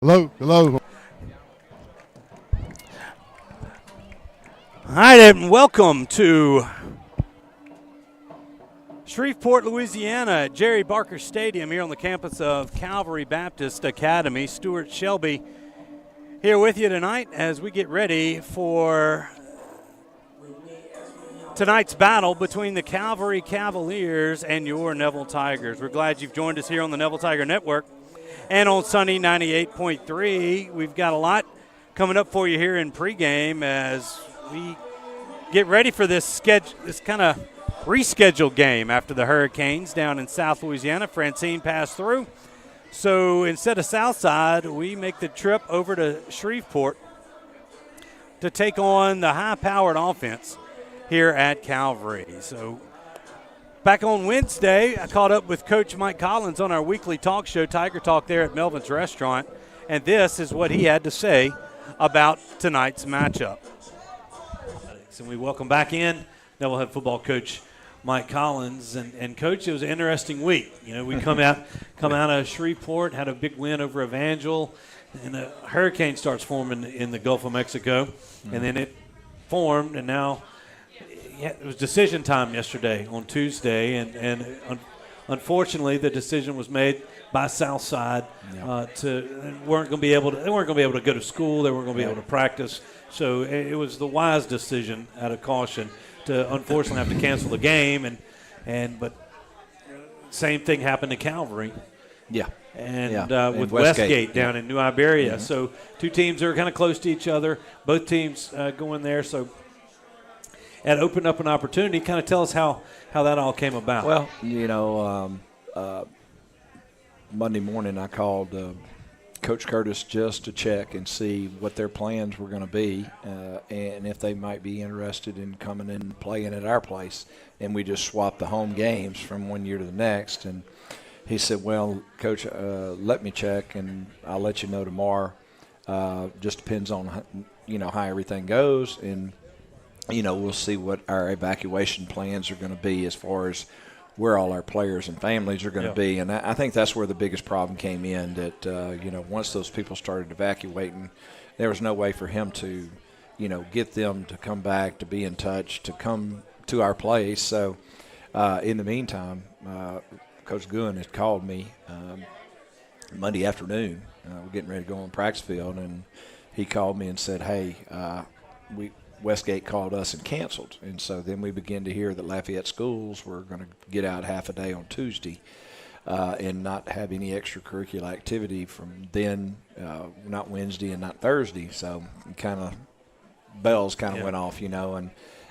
Hello, hello. All right, and welcome to Shreveport, Louisiana at Jerry Barker Stadium here on the campus of Calvary Baptist Academy. Stewart Shelby here with you tonight as we get ready for tonight's battle between the Calvary Cavaliers and your Neville Tigers. We're glad you've joined us here on the Neville Tiger Network and on Sunny 98.3. We've got a lot coming up for you here in pregame as we get ready for this kind of rescheduled game after the Hurricanes down in South Louisiana. Francine passed through. So instead of Southside, we make the trip over to Shreveport to take on the high-powered offense here at Calvary. So back on Wednesday, I caught up with Coach Mike Collins on our weekly talk show, Tiger Talk, there at Melvin's Restaurant, and this is what he had to say about tonight's matchup. And we welcome back in Neville head football coach Mike Collins. And Coach, it was an interesting week. You know, we come out of Shreveport, had a big win over Evangel, and a hurricane starts forming in the Gulf of Mexico, and then it formed, and now it was decision time yesterday on Tuesday, and unfortunately the decision was made by Southside. They weren't going to be able to go to school. They weren't going to be able to practice. So it was the wise decision out of caution to unfortunately have to cancel the game, but same thing happened to Calvary. With Westgate down in New Iberia. Mm-hmm. So two teams are kind of close to each other. Both teams going there. So it opened up an opportunity. Kind of tell us how that all came about. Well, Monday morning I called Coach Curtis just to check and see what their plans were going to be and if they might be interested in coming in and playing at our place. And we just swapped the home games from one year to the next. And he said, well, Coach, let me check, and I'll let you know tomorrow. Just depends on, how everything goes. And, we'll see what our evacuation plans are going to be as far as where all our players and families are going to be. And I think that's where the biggest problem came in, that, once those people started evacuating, there was no way for him to, get them to come back, to be in touch, to come to our place. So in the meantime, Coach Goodwin had called me Monday afternoon. We're getting ready to go on the practice field, and he called me and said, hey, Westgate called us and canceled. And so then we began to hear that Lafayette schools were going to get out half a day on Tuesday and not have any extracurricular activity from then, not Wednesday and not Thursday. So bells went off, and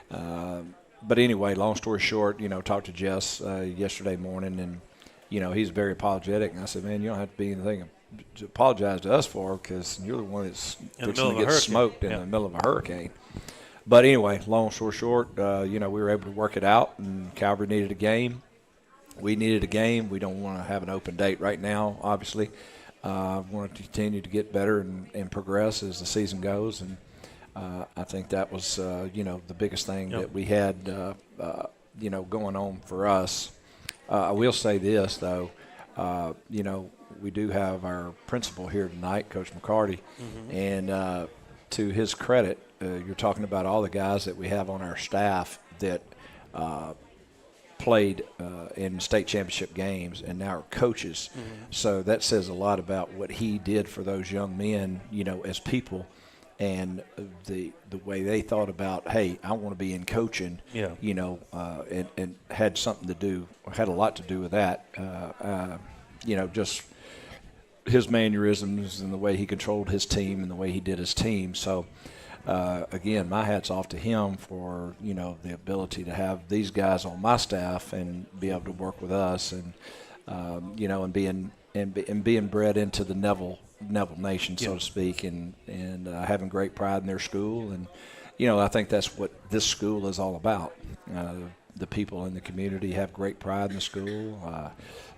but anyway, long story short, talked to Jess yesterday morning, and, he's very apologetic. And I said, man, you don't have to be anything to apologize to us for, because you're the one that's fixing to get smoked in the middle of a hurricane. But anyway, long story short, we were able to work it out, and Calvary needed a game. We needed a game. We don't want to have an open date right now, obviously. We want to continue to get better and progress as the season goes. And I think that was, the biggest thing that we had, going on for us. I will say this, though. We do have our principal here tonight, Coach McCarty, and to his credit, you're talking about all the guys that we have on our staff that played in state championship games and now are coaches. So that says a lot about what he did for those young men, as people, and the way they thought about, hey, I want to be in coaching, and had a lot to do with that, just his mannerisms and the way he controlled his team and the way he did his team. So, again, my hat's off to him for, the ability to have these guys on my staff and be able to work with us and, and being bred into the Neville Nation, so to speak, and having great pride in their school. And, I think that's what this school is all about. The people in the community have great pride in the school.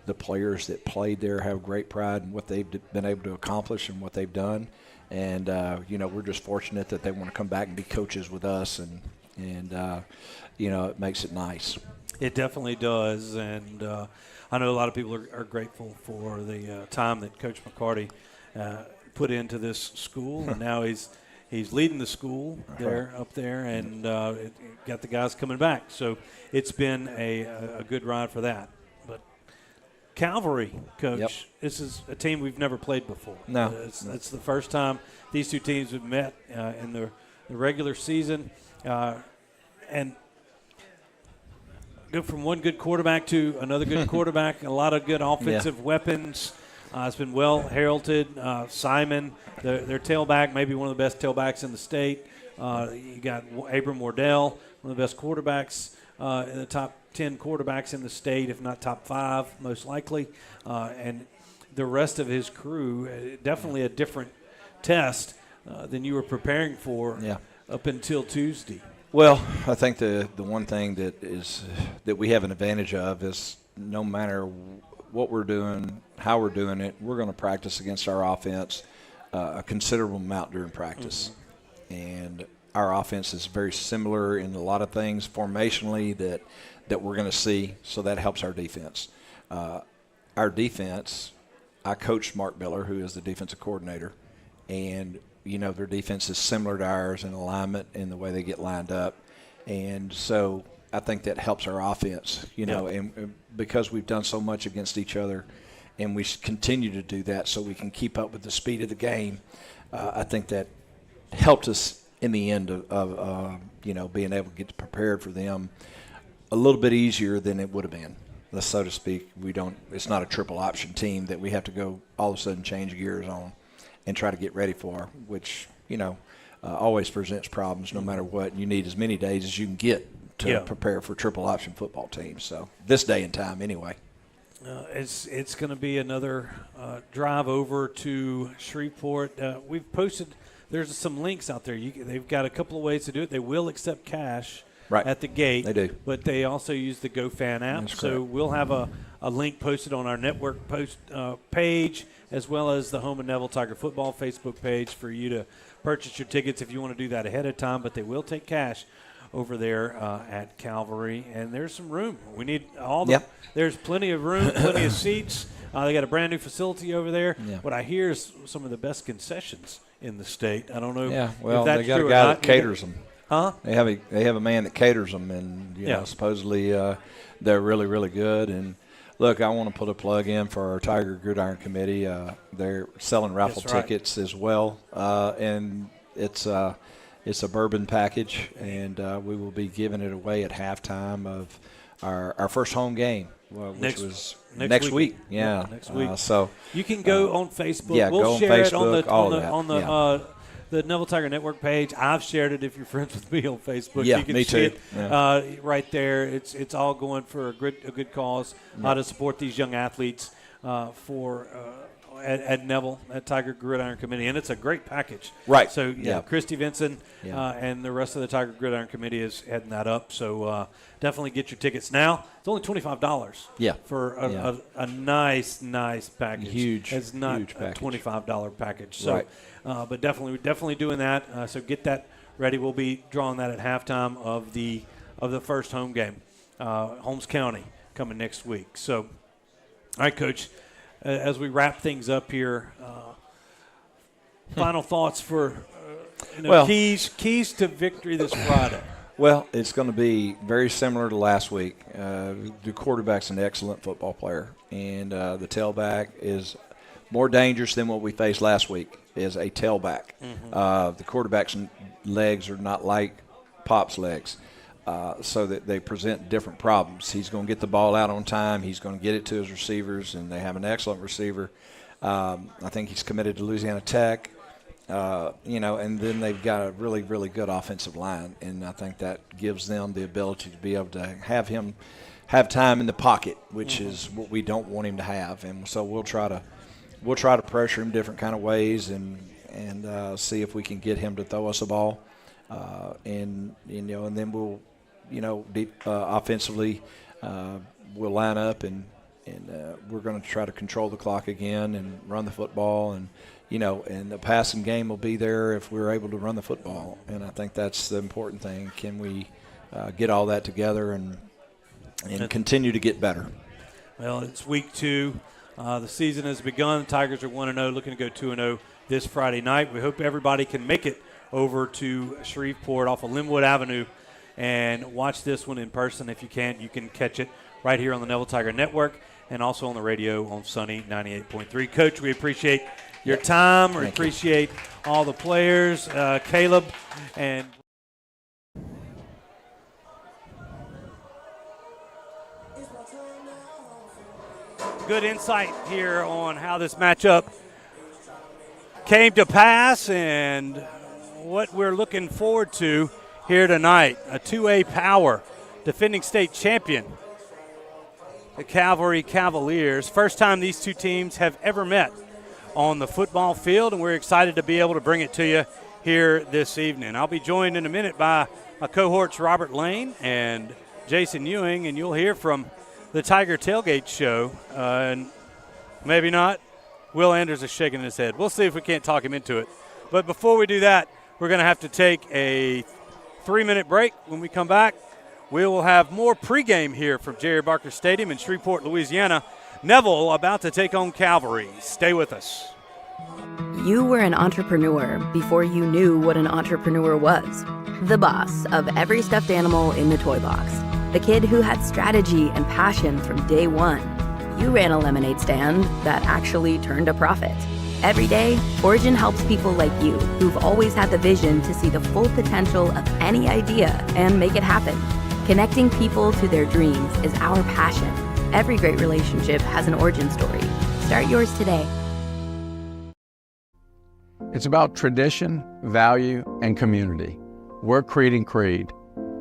The players that played there have great pride in what they've been able to accomplish and what they've done. And, we're just fortunate that they want to come back and be coaches with us, and it makes it nice. It definitely does. And I know a lot of people are grateful for the time that Coach McCarty put into this school, and now he's leading the school there up there, and got the guys coming back. So it's been a good ride for that. But Calvary, Coach, this is a team we've never played before. No. It's the first time these two teams have met in the regular season. And go from one good quarterback to another good quarterback, a lot of good offensive weapons. It's been well heralded. Simon, their tailback, maybe one of the best tailbacks in the state. You got Abram Wardell, one of the best quarterbacks in the top 10 quarterbacks in the state, if not top 5, most likely. And the rest of his crew, definitely a different test than you were preparing for up until Tuesday. Well, I think the one thing that we have an advantage of is no matter what we're doing, how we're doing it, we're going to practice against our offense a considerable amount during practice. And our offense is very similar in a lot of things formationally that we're going to see, so that helps our defense. Our defense, I coached Mark Miller, who is the defensive coordinator, and their defense is similar to ours in alignment in the way they get lined up. And so I think that helps our offense, and because we've done so much against each other and we continue to do that so we can keep up with the speed of the game, I think that helped us in the end of being able to get prepared for them a little bit easier than it would have been. So to speak, it's not a triple option team that we have to go all of a sudden change gears on and try to get ready for, which, always presents problems no matter what. You need as many days as you can get to prepare for triple option football teams. So this day and time anyway. It's going to be another drive over to Shreveport. We've posted, there's some links out there. They've got a couple of ways to do it. They will accept cash at the gate. They do. But they also use the GoFan app. That's so correct. We'll have a link posted on our network post page, as well as the Home of Neville Tiger Football Facebook page for you to purchase your tickets if you want to do that ahead of time. But they will take cash over there at Calvary, and there's some room. We need all the there's plenty of room, plenty of seats. They got a brand new facility over there. What I hear is some of the best concessions in the state. I don't know if that's they got true a guy or not. that caters them. Huh? They have a man that caters them, and supposedly they're really, really good. And look, I want to put a plug in for our Tiger Gridiron Committee. They're selling raffle tickets as well, and it's a bourbon package, and we will be giving it away at halftime of our first home game, which was next week. Yeah, next week. So you can go on Facebook. Yeah, we'll go on share Facebook, it on the Neville Tiger Network page. I've shared it if you're friends with me on Facebook. Yeah, you can me see too. it right there. It's all going for a good cause to support these young athletes at Neville, at Tiger Gridiron Committee, and it's a great package. Right. So, Christy Vinson and the rest of the Tiger Gridiron Committee is heading that up. So, definitely get your tickets now. It's only $25 for a nice package. Huge. It's not huge a $25 package. So, but definitely doing that. So, get that ready. We'll be drawing that at halftime of the first home game. Holmes County coming next week. So, all right, Coach. As we wrap things up here, final thoughts for keys to victory this Friday. Well, it's going to be very similar to last week. The quarterback's an excellent football player, and the tailback is more dangerous than what we faced last week. Is a tailback. The quarterback's legs are not like Pop's legs. So that they present different problems. He's going to get the ball out on time. He's going to get it to his receivers, and they have an excellent receiver. I think he's committed to Louisiana Tech, and then they've got a really, really good offensive line, and I think that gives them the ability to be able to have him have time in the pocket, which is what we don't want him to have. And so we'll try to pressure him different kind of ways and see if we can get him to throw us a ball, and then we'll. Offensively, we'll line up and we're going to try to control the clock again and run the football, and the passing game will be there if we're able to run the football. And I think that's the important thing. Can we get all that together and continue to get better? Well, it's week 2. The season has begun. The Tigers are 1-0, looking to go 2-0 this Friday night. We hope everybody can make it over to Shreveport off of Linwood Avenue and watch this one in person. If you can't, you can catch it right here on the Neville Tiger Network and also on the radio on Sunny 98.3. Coach, we appreciate your time. We appreciate all the players, Caleb, and good insight here on how this matchup came to pass and what we're looking forward to here tonight. A 2A power, defending state champion, the Calvary Cavaliers. First time these two teams have ever met on the football field, and we're excited to be able to bring it to you here this evening. I'll be joined in a minute by my cohorts Robert Lane and Jason Ewing, and you'll hear from the Tiger Tailgate Show, and maybe not. Will Anders is shaking his head. We'll see if we can't talk him into it. But before we do that, we're going to have to take a 3-minute break. When we come back, we will have more pregame here from Jerry Barker Stadium in Shreveport, Louisiana. Neville about to take on Calvary. Stay with us. You were an entrepreneur before you knew what an entrepreneur was. The boss of every stuffed animal in the toy box. The kid who had strategy and passion from day one. You ran a lemonade stand that actually turned a profit. Every day, Origin helps people like you who've always had the vision to see the full potential of any idea and make it happen. Connecting people to their dreams is our passion. Every great relationship has an origin story. Start yours today. It's about tradition, value, and community. We're Creed and Creed,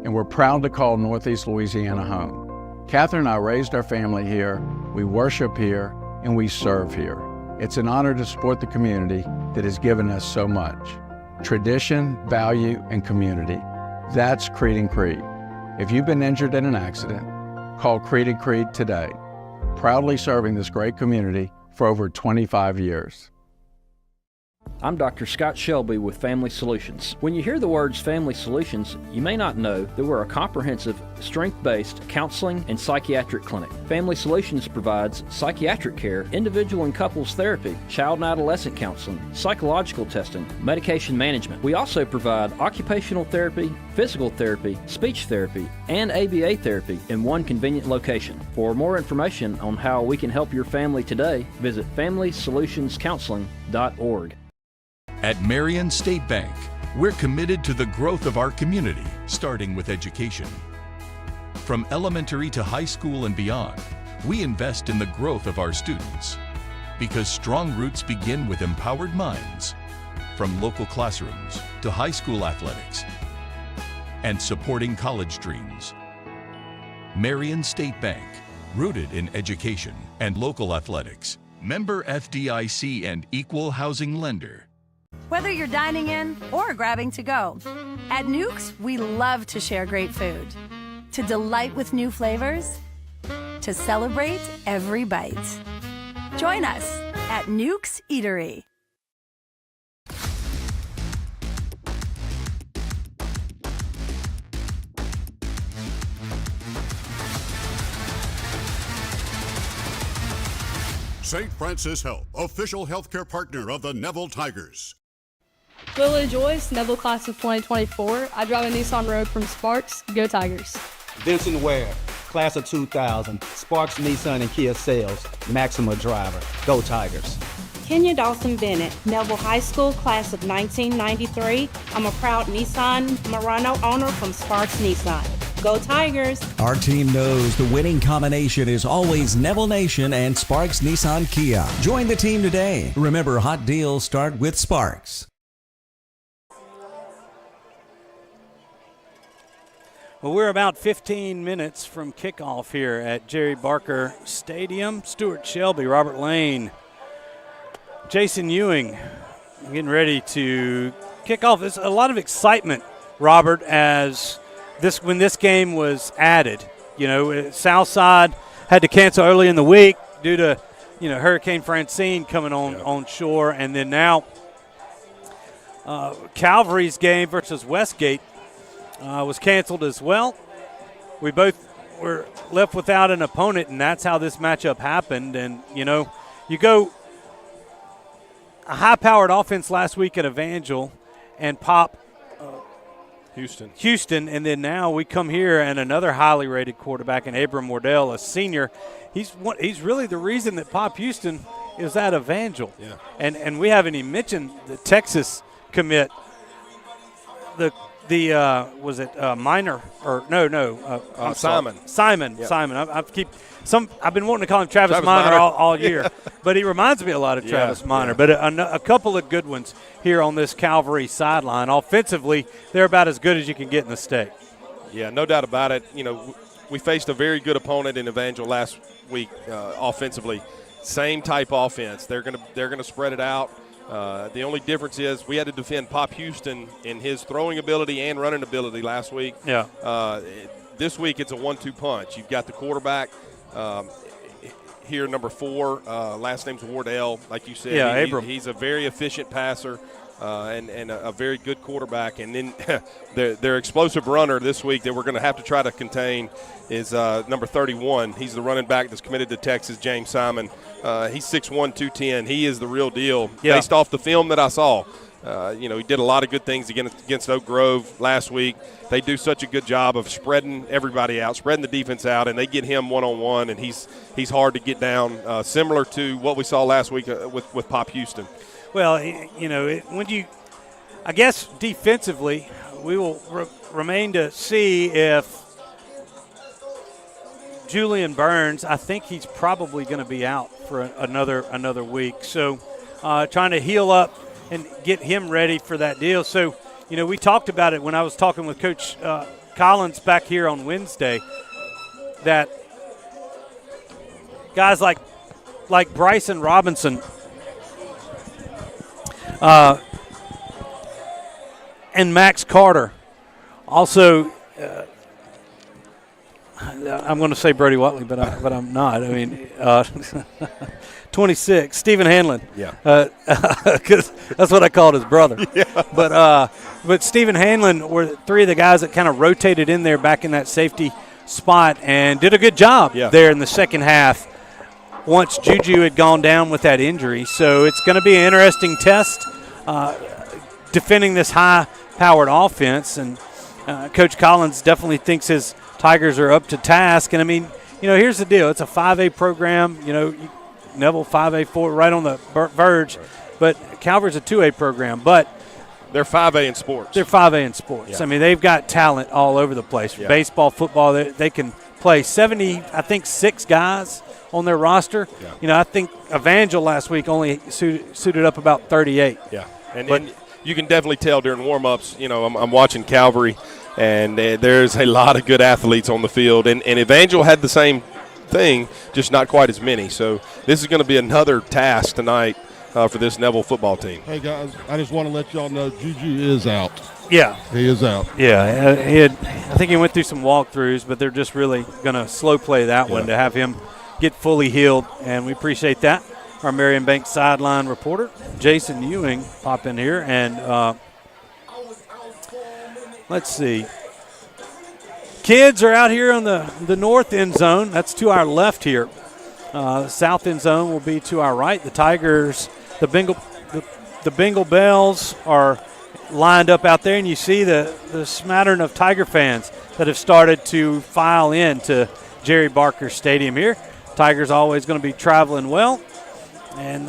and we're proud to call Northeast Louisiana home. Catherine and I raised our family here, we worship here, and we serve here. It's an honor to support the community that has given us so much. Tradition, value, and community. That's Creed and Creed. If you've been injured in an accident, call Creed and Creed today. Proudly serving this great community for over 25 years. I'm Dr. Scott Shelby with Family Solutions. When you hear the words Family Solutions, you may not know that we're a comprehensive, strength-based counseling and psychiatric clinic. Family Solutions provides psychiatric care, individual and couples therapy, child and adolescent counseling, psychological testing, medication management. We also provide occupational therapy, physical therapy, speech therapy, and ABA therapy in one convenient location. For more information on how we can help your family today, visit FamilySolutionsCounseling.org. At Marion State Bank, we're committed to the growth of our community, starting with education. From elementary to high school and beyond, we invest in the growth of our students. Because strong roots begin with empowered minds, from local classrooms to high school athletics, and supporting college dreams. Marion State Bank, rooted in education and local athletics. Member FDIC and equal housing lender. Whether you're dining in or grabbing to go, at Nukes, we love to share great food, to delight with new flavors, to celebrate every bite. Join us at Nukes Eatery. St. Francis Health, official healthcare partner of the Neville Tigers. Lily Joyce, Neville Class of 2024. I drive a Nissan Rogue from Sparks. Go Tigers. Vincent Ware, Class of 2000. Sparks Nissan and Kia Sales. Maxima Driver. Go Tigers. Kenya Dawson Bennett, Neville High School, Class of 1993. I'm a proud Nissan Murano owner from Sparks Nissan. Go Tigers! Our team knows the winning combination is always Neville Nation and Sparks Nissan Kia. Join the team today. Remember, hot deals start with Sparks. Well, we're about 15 minutes from kickoff here at Jerry Barker Stadium. Stewart Shelby, Robert Lane, Jason Ewing getting ready to kick off. There's a lot of excitement, Robert, when this game was added. You know, Southside had to cancel early in the week due to, Hurricane Francine coming on shore. And then now Calvary's game versus Westgate was canceled as well. We both were left without an opponent, and that's how this matchup happened. And, you go a high-powered offense last week at Evangel and Pop Houston, and then now we come here and another highly rated quarterback in Abram Wardell, a senior. He's really the reason that Pop Houston is at Evangel. Yeah. And we haven't even mentioned the Texas commit. Was it Minor or no? Simon. Simon. Yep. Simon. I've been wanting to call him Travis Minor all year, but he reminds me a lot of Travis Minor. But a couple of good ones here on this Calvary sideline. Offensively, they're about as good as you can get in the state. Yeah, no doubt about it. You know, we faced a very good opponent in Evangel last week offensively. Same type offense. They're gonna spread it out. The only difference is we had to defend Pop Houston in his throwing ability and running ability last week. Yeah. This week it's a 1-2 punch. You've got the quarterback here, number 4. Last name's Wardell, like you said. Yeah, Abram. He's a very efficient passer and a very good quarterback. And then their explosive runner this week that we're going to have to try to contain is number 31. He's the running back that's committed to Texas, James Simon. He's 6'1", 210. He is the real deal based off the film that I saw. He did a lot of good things against Oak Grove last week. They do such a good job of spreading everybody out, spreading the defense out, and they get him one-on-one, and he's hard to get down, similar to what we saw last week with Pop Houston. Well, I guess defensively, we will remain to see if Julian Burns, I think he's probably going to be out for another week. So trying to heal up and get him ready for that deal. So, we talked about it when I was talking with Coach Collins back here on Wednesday, that guys like Bryson Robinson and Max Carter, also I'm going to say Brody Watley, but I'm not. I mean, 26, Stephen Hanlon. Yeah. Because that's what I called his brother. Yeah. But Stephen Hanlon were 3 of the guys that kind of rotated in there back in that safety spot and did a good job there in the second half once Juju had gone down with that injury. So it's going to be an interesting test defending this high-powered offense. And Coach Collins definitely thinks his Tigers are up to task. And, I mean, here's the deal. It's a 5A program, Neville 5A, 4 right on the verge. Right. But Calvary's a 2A program. But they're 5A in sports. They're 5A in sports. Yeah. I mean, they've got talent all over the place. Yeah. Baseball, football, they can play 6 guys on their roster. Yeah. I think Evangel last week only suited up about 38. Yeah, and you can definitely tell during warm-ups, I'm watching Calvary, and there's a lot of good athletes on the field. And Evangel had the same thing, just not quite as many. So this is going to be another task tonight for this Neville football team. Hey, guys, I just want to let y'all know Juju is out. Yeah. He is out. Yeah, I think he went through some walkthroughs, but they're just really going to slow play that one to have him get fully healed, and we appreciate that. Our Marion Bank sideline reporter, Jason Ewing, pop in here, and let's see. Kids are out here on the north end zone. That's to our left here. South end zone will be to our right. The Tigers, the Bengal Bells are lined up out there, and you see the smattering of Tiger fans that have started to file in to Jerry Barker Stadium here. Tigers always going to be traveling well. And,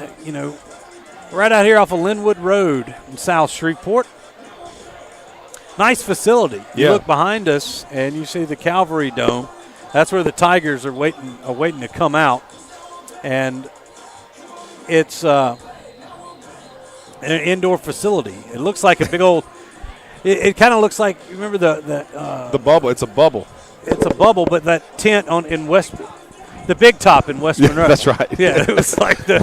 right out here off of Linwood Road in South Shreveport. Nice facility. You look behind us, and you see the Calvary Dome. That's where the Tigers are waiting to come out. And it's an indoor facility. It looks like a big old – it kind of looks like – remember the bubble. It's a bubble. It's a bubble, but that tent in West – the Big Top in West Monroe. That's right. Yeah, it was like a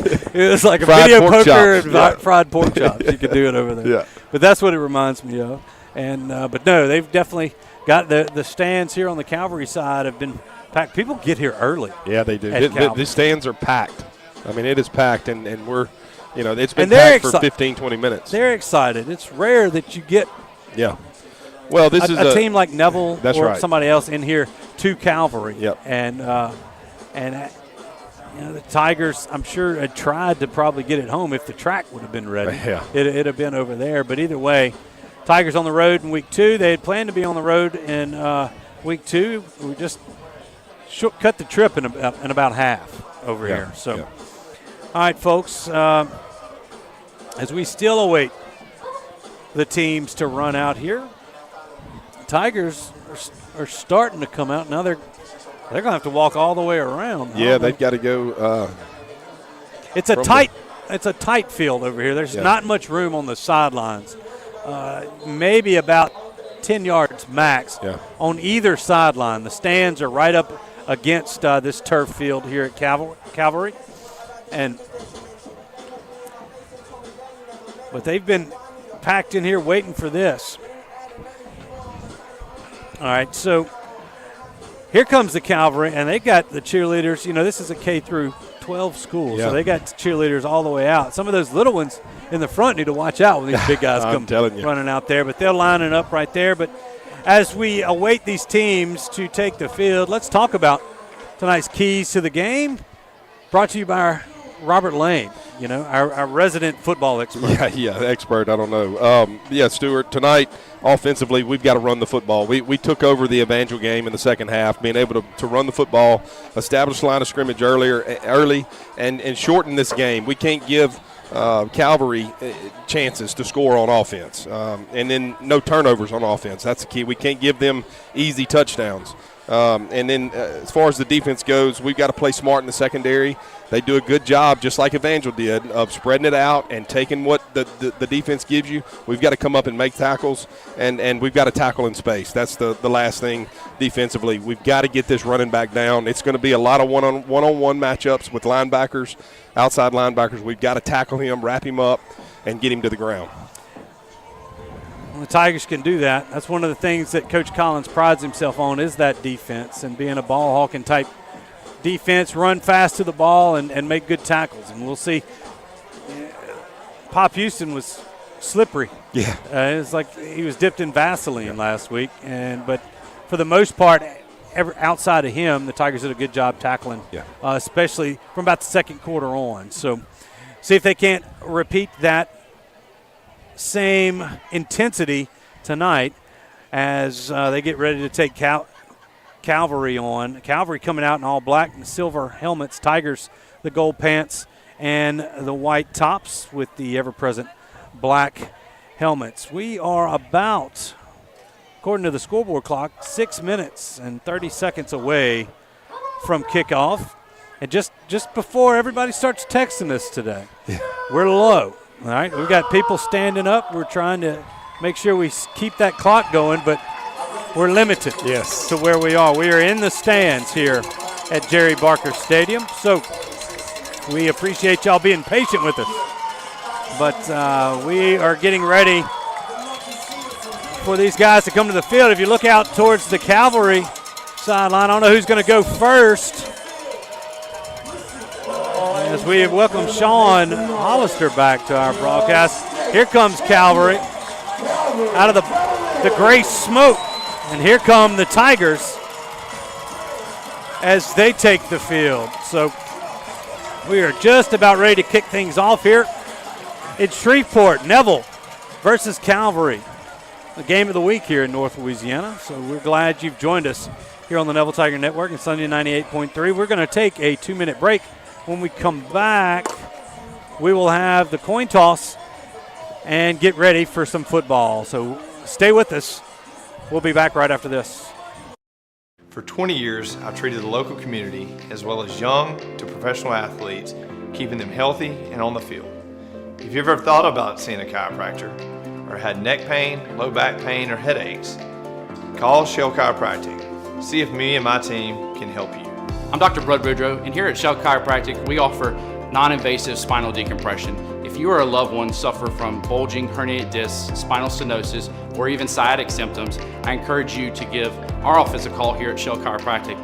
video poker and fried pork chops. You could do it over there. Yeah. But that's what it reminds me of. And but no, they've definitely got the stands here on the Calvary side have been packed. People get here early. Yeah, they do. The stands are packed. I mean, it is packed, and we're it's been packed for 15, 20 minutes. They're excited. It's rare that you get well, this is a team like Neville or somebody else in here to Calvary. Yep. And the Tigers, I'm sure, had tried to probably get it home if the track would have been ready. Yeah. It'd have been over there. But either way, Tigers on the road in week 2. They had planned to be on the road in week 2. We just cut the trip in about half over here. So, all right, folks, as we still await the teams to run out here, Tigers are starting to come out. Now they're going to have to walk all the way around. Yeah, they've got to go. It's a tight field over here. There's not much room on the sidelines. Maybe about 10 yards max on either sideline. The stands are right up against this turf field here at Calvary. But they've been packed in here waiting for this. All right, so here comes the Calvary, and they got the cheerleaders. You know, this is a K through 12 school, so they got cheerleaders all the way out. Some of those little ones in the front need to watch out when these big guys come running out there, but they'll line it up right there. But as we await these teams to take the field, let's talk about tonight's keys to the game, brought to you by Robert Lane, our resident football expert. Yeah, expert, I don't know. Stewart, tonight offensively we've got to run the football. We took over the Evangel game in the second half, being able to run the football, establish line of scrimmage early, and shorten this game. We can't give Calvary chances to score on offense, and then no turnovers on offense. That's the key. We can't give them easy touchdowns. And then as far as the defense goes, we've got to play smart in the secondary. They do a good job, just like Evangel did, of spreading it out and taking what the defense gives you. We've got to come up and make tackles, and we've got to tackle in space. That's the last thing defensively. We've got to get this running back down. It's going to be a lot of one-on-one matchups with linebackers, outside linebackers. We've got to tackle him, wrap him up, and get him to the ground. The Tigers can do that. That's one of the things that Coach Collins prides himself on, is that defense and being a ball-hawking type defense, run fast to the ball and make good tackles. And we'll see. Pop Houston was slippery. Yeah. It's like he was dipped in Vaseline last week. But for the most part, outside of him, the Tigers did a good job tackling, especially from about the second quarter on. So see if they can't repeat that same intensity tonight as they get ready to take Calvary on. Calvary coming out in all black and silver helmets. Tigers, the gold pants and the white tops with the ever-present black helmets. We are about, according to the scoreboard clock, 6 minutes and 30 seconds away from kickoff. And just before everybody starts texting us today, we're low. All right, we've got people standing up. We're trying to make sure we keep that clock going, but we're limited to where we are. We are in the stands here at Jerry Barker Stadium, so we appreciate y'all being patient with us. But we are getting ready for these guys to come to the field. If you look out towards the Calvary sideline, I don't know who's going to go first, as we welcome Sean Hollister back to our broadcast. Here comes Calvary out of the gray smoke, and here come the Tigers as they take the field. So we are just about ready to kick things off here in Shreveport. Neville versus Calvary, the game of the week here in North Louisiana. So we're glad you've joined us here on the Neville Tiger Network and Sunday 98.3. We're going to take a 2-minute break. When we come back, we will have the coin toss and get ready for some football. So stay with us. We'll be back right after this. For 20 years, I've treated the local community as well as young to professional athletes, keeping them healthy and on the field. If you've ever thought about seeing a chiropractor or had neck pain, low back pain, or headaches, call Shell Chiropractic. See if me and my team can help you. I'm Dr. Bud Boudreaux, and here at Shell Chiropractic, we offer non-invasive spinal decompression. If you or a loved one suffer from bulging herniated discs, spinal stenosis, or even sciatic symptoms, I encourage you to give our office a call here at Shell Chiropractic.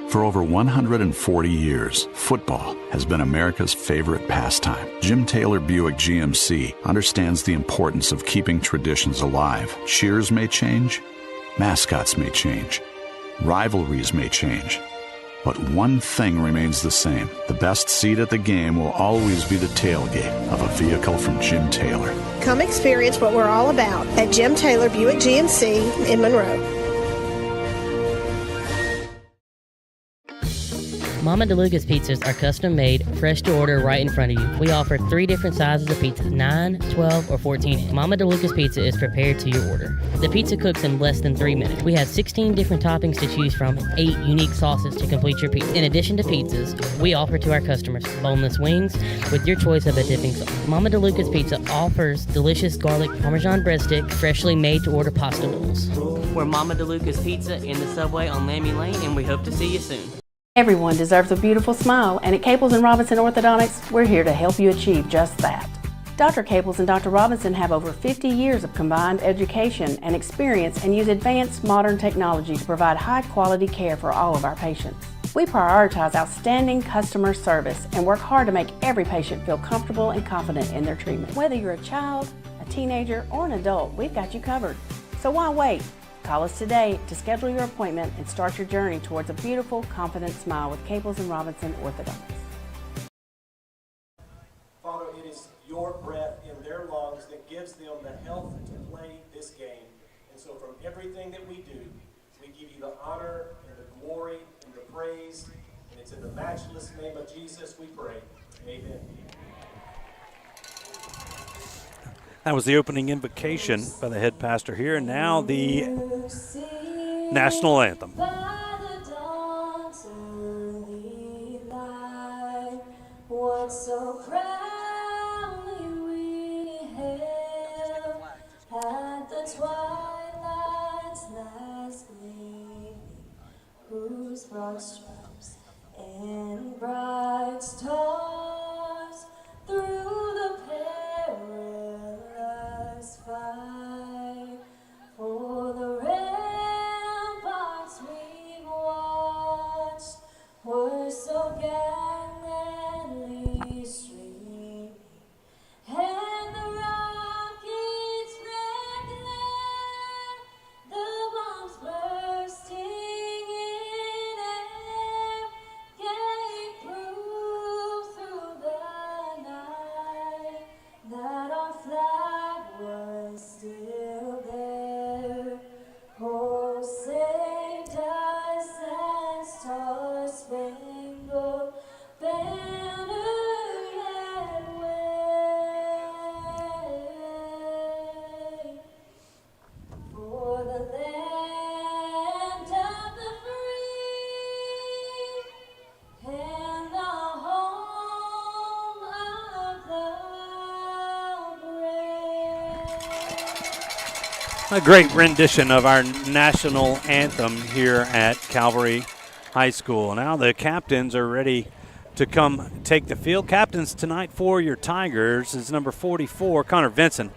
For over 140 years, football has been America's favorite pastime. Jim Taylor Buick GMC understands the importance of keeping traditions alive. Cheers may change, mascots may change, rivalries may change, But one thing remains the same. The best seat at the game will always be the tailgate of a vehicle from Jim Taylor. Come experience what we're all about at Jim Taylor Buick GMC in Monroe. Mama DeLuca's pizzas are custom made, fresh to order right in front of you. We offer 3 different sizes of pizzas, 9, 12, or 14 inch. Mama DeLuca's pizza is prepared to your order. The pizza cooks in less than 3 minutes. We have 16 different toppings to choose from, 8 unique sauces to complete your pizza. In addition to pizzas, we offer to our customers boneless wings with your choice of a dipping sauce. Mama DeLuca's Pizza offers delicious garlic Parmesan breadstick, freshly made to order pasta rolls. We're Mama DeLuca's Pizza in the Subway on Lammy Lane, and we hope to see you soon. Everyone deserves a beautiful smile, and at Caples & Robinson Orthodontics, we're here to help you achieve just that. Dr. Caples and Dr. Robinson have over 50 years of combined education and experience and use advanced modern technology to provide high-quality care for all of our patients. We prioritize outstanding customer service and work hard to make every patient feel comfortable and confident in their treatment. Whether you're a child, a teenager, or an adult, we've got you covered. So why wait? Call us today to schedule your appointment and start your journey towards a beautiful, confident smile with Caples & Robinson Orthodontics. Father, it is your breath in their lungs that gives them the health to play this game. And so from everything that we do, we give you the honor and the glory and the praise. And it's in the matchless name of Jesus we pray. Amen. That was the opening invocation by the head pastor here, and now the national anthem. What so proudly we hailed at the twilight's last gleaming, whose broad stripes and bright stars through the perilous fight for the ramparts we've watched were so gallantly streaming, and the rockets' red glare, the bombs bursting in air, gave proof through the night that our flag was still there. Oh, saved us and star-spangled banner yet wave. For the land of the free and the home of the brave. A great rendition of our national anthem here at Calvary High School. Now the captains are ready to come take the field. Captains tonight for your Tigers is number 44, Connor Vinson.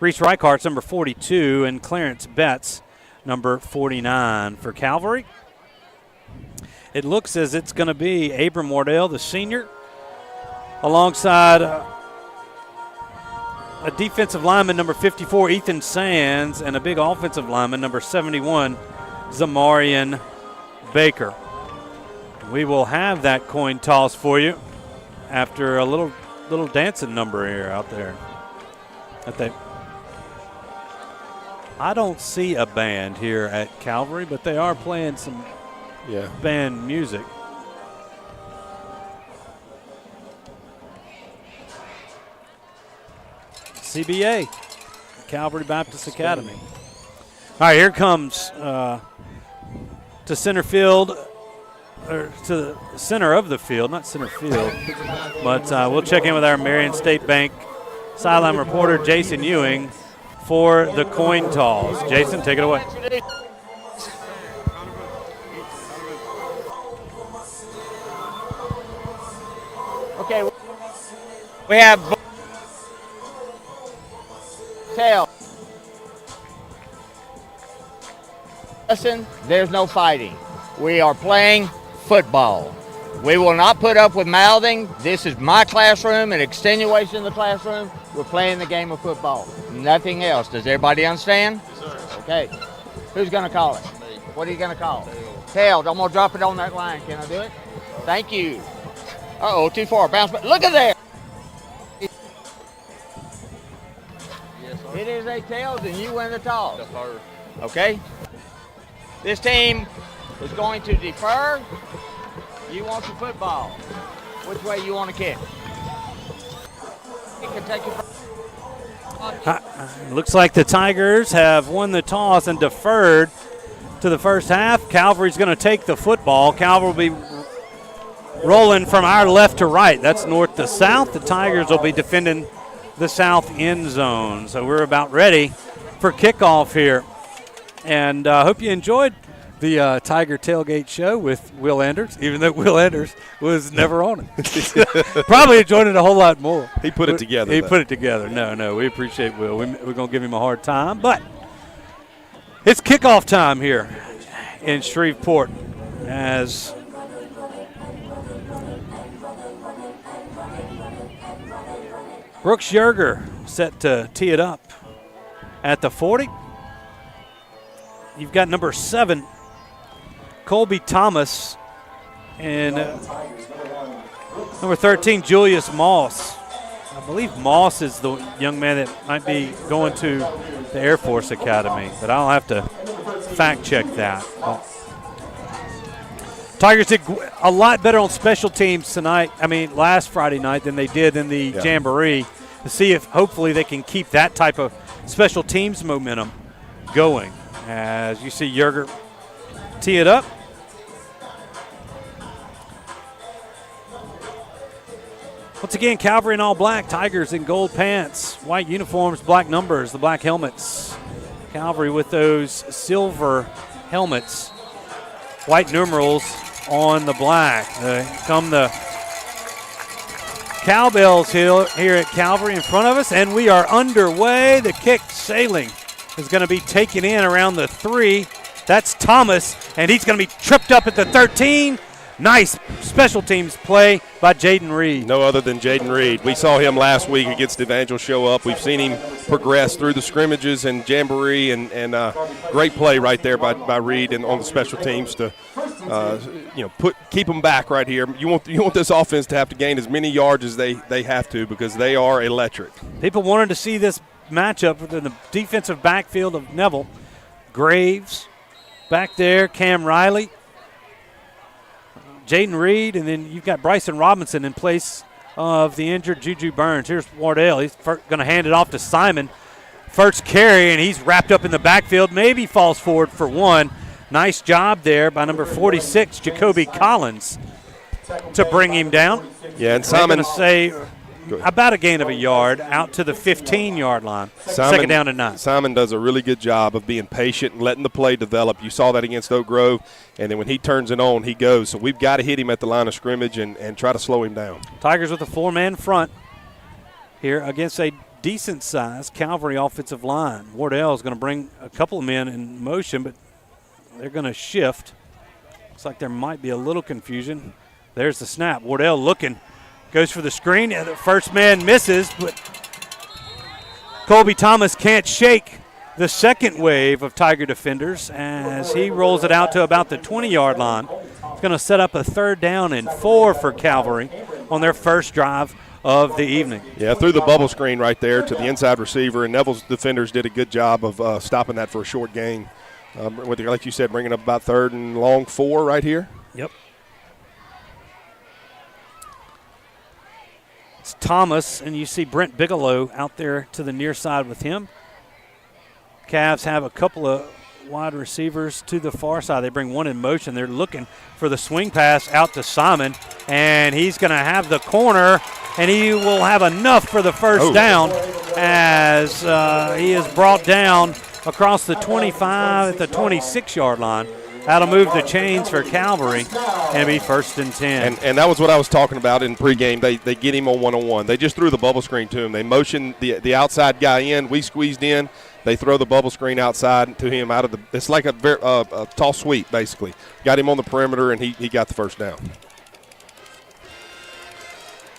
Reese Reichardt's number 42, and Clarence Betts, number 49. For Calvary, it looks as it's going to be Abram Wardell, the senior, alongside a defensive lineman, number 54, Ethan Sands, and a big offensive lineman, number 71, Zamarian Baker. We will have that coin toss for you after a little dancing number here out there. I don't see a band here at Calvary, but they are playing some band music. CBA, Calvary Baptist Academy. All right, here comes to center field, or to the center of the field, not center field, but we'll check in with our Marion State Bank sideline reporter, Jason Ewing, for the coin toss. Jason, take it away. Okay, we have tail. Listen, there's no fighting. We are playing football. We will not put up with mouthing. This is my classroom, an extenuation of the classroom. We're playing the game of football. Nothing else. Does everybody understand? Yes, sir. Okay. Who's going to call it? Me. What are you going to call? Tail. Tails, I'm going to drop it on that line. Can I do it? Thank you. Uh-oh, too far. Bounce back. Look at there. It is a tails, and you win the toss. Okay? This team is going to defer. You want your football. Which way you want to kick? You can take your Looks like the Tigers have won the toss and deferred to the first half. Calvary's going to take the football. Calvary will be rolling from our left to right. That's north to south. The Tigers will be defending the south end zone. So we're about ready for kickoff here. And I hope you enjoyed the Tiger Tailgate Show with Will Enders, even though Will Enders was never on it. Probably enjoyed it a whole lot more. He put it together. He put it together. No, we appreciate Will. We're going to give him a hard time. But it's kickoff time here in Shreveport as Brooks Yerger set to tee it up at the 40. You've got number 7, Colby Thomas, and number 13, Julius Moss. I believe Moss is the young man that might be going to the Air Force Academy, but I'll have to fact check that. Tigers did a lot better on special teams last Friday night than they did in the Jamboree, to see if hopefully they can keep that type of special teams momentum going. As you see Yerger tee it up. Once again, Calvary in all black, Tigers in gold pants, white uniforms, black numbers, the black helmets. Calvary with those silver helmets, white numerals on the black. Come the cowbells here at Calvary in front of us, and we are underway. The kick sailing is going to be taken in around the 3. That's Thomas, and he's going to be tripped up at the 13. Nice special teams play by Jaden Reed. No other than Jaden Reed. We saw him last week against Evangel show up. We've seen him progress through the scrimmages and Jamboree, and great play right there by Reed and on the special teams to keep them back right here. You want this offense to have to gain as many yards as they have to, because they are electric. People wanted to see this matchup within the defensive backfield of Neville. Graves back there, Cam Riley, Jaden Reed, and then you've got Bryson Robinson in place of the injured Juju Burns. Here's Wardell. He's going to hand it off to Simon. First carry, and he's wrapped up in the backfield. Maybe falls forward for 1. Nice job there by number 46, Jacoby Collins, to bring him down. Yeah, and Simon going to say about a gain of a yard out to the 15-yard line. Second down and 9. Simon does a really good job of being patient and letting the play develop. You saw that against Oak Grove, and then when he turns it on, he goes. So we've got to hit him at the line of scrimmage and try to slow him down. Tigers with a 4-man front here against a decent-sized Calvary offensive line. Wardell is going to bring a couple of men in motion, but they're going to shift. Looks like there might be a little confusion. There's the snap. Wardell looking. Goes for the screen. The first man misses, but Colby Thomas can't shake the second wave of Tiger defenders as he rolls it out to about the 20-yard line. It's going to set up a 3rd down and 4 for Calvary on their first drive of the evening. Yeah, threw the bubble screen right there to the inside receiver, and Neville's defenders did a good job of stopping that for a short gain. Like you said, bringing up about 3rd and long 4 right here. Yep. It's Thomas, and you see Brent Bigelow out there to the near side with him. Cavs have a couple of wide receivers to the far side. They bring one in motion. They're looking for the swing pass out to Simon, and he's going to have the corner, and he will have enough for the first down as he is brought down across the 25 at the 26-yard line. That'll move the chains for Calvary and be 1st and 10. And that was what I was talking about in pregame. They get him on one-on-one. They just threw the bubble screen to him. They motioned the outside guy in. We squeezed in. They throw the bubble screen outside to him out of the – it's like a tall sweep, basically. Got him on the perimeter, and he got the first down.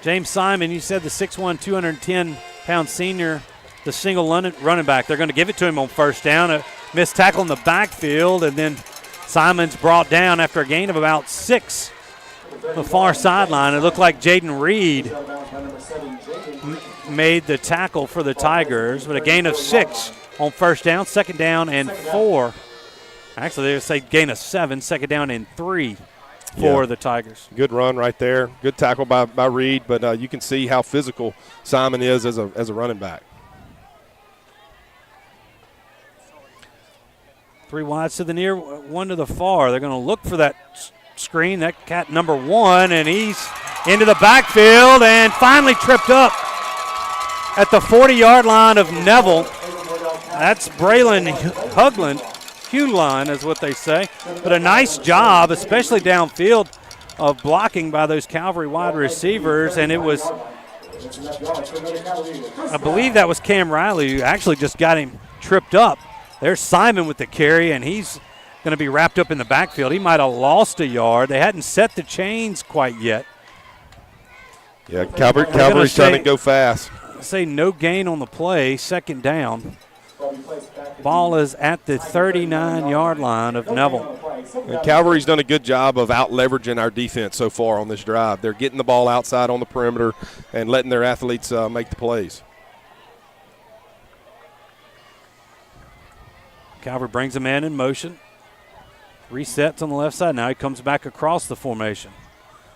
James Simon, you said the 6'1", 210-pound senior, the single running back. They're going to give it to him on first down. A missed tackle in the backfield, and then Simon's brought down after a gain of about 6. The far sideline. It looked like Jaden Reed made the tackle for the Tigers, but a gain of 6 on first down, second down, and 4. Actually, they would say gain of 7, second down, and 3 for the Tigers. Good run right there. Good tackle by Reed, but you can see how physical Simon is as a running back. 3 wides to the near, 1 to the far. They're going to look for that screen, that cat number 1, and he's into the backfield and finally tripped up at the 40-yard line of Neville. That's Braylon Hughlin is what they say. But a nice job, especially downfield, of blocking by those Calvary wide receivers. And it was, I believe that was Cam Riley who actually just got him tripped up. There's Simon with the carry, and he's going to be wrapped up in the backfield. He might have lost a yard. They hadn't set the chains quite yet. Yeah, Calvary's trying to go fast. Say no gain on the play, second down. Ball is at the 39-yard line of Neville. And Calvary's done a good job of out-leveraging our defense so far on this drive. They're getting the ball outside on the perimeter and letting their athletes make the plays. Calvary brings a man in motion. Resets on the left side. Now he comes back across the formation.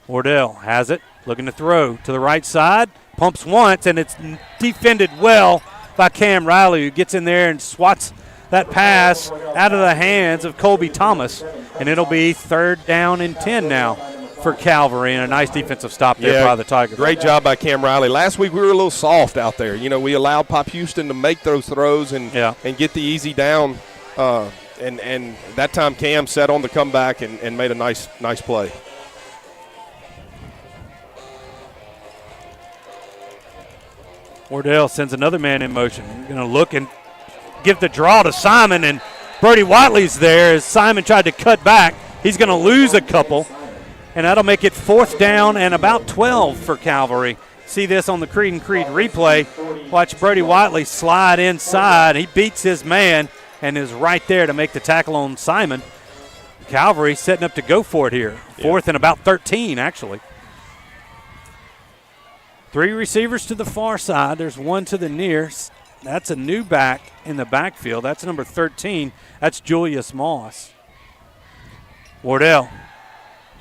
Wardell has it, looking to throw to the right side. Pumps once, and it's defended well by Cam Riley, who gets in there and swats that pass out of the hands of Colby Thomas. And it'll be 3rd down and 10 now for Calvary, and a nice defensive stop there by the Tigers. Great job by Cam Riley. Last week we were a little soft out there. You know, we allowed Pop Houston to make those throws and get the easy down. And that time Cam set on the comeback and made a nice play. Wardell sends another man in motion. Going to look and give the draw to Simon, and Brody Watley's there as Simon tried to cut back. He's going to lose a couple, and that'll make it 4th down and about 12 for Calvary. See this on the Creed and Creed replay. Watch Brody Watley slide inside. He beats his man and is right there to make the tackle on Simon. Calvary setting up to go for it here. 4th and about 13, actually. 3 receivers to the far side. There's 1 to the near. That's a new back in the backfield. That's number 13. That's Julius Moss. Wardell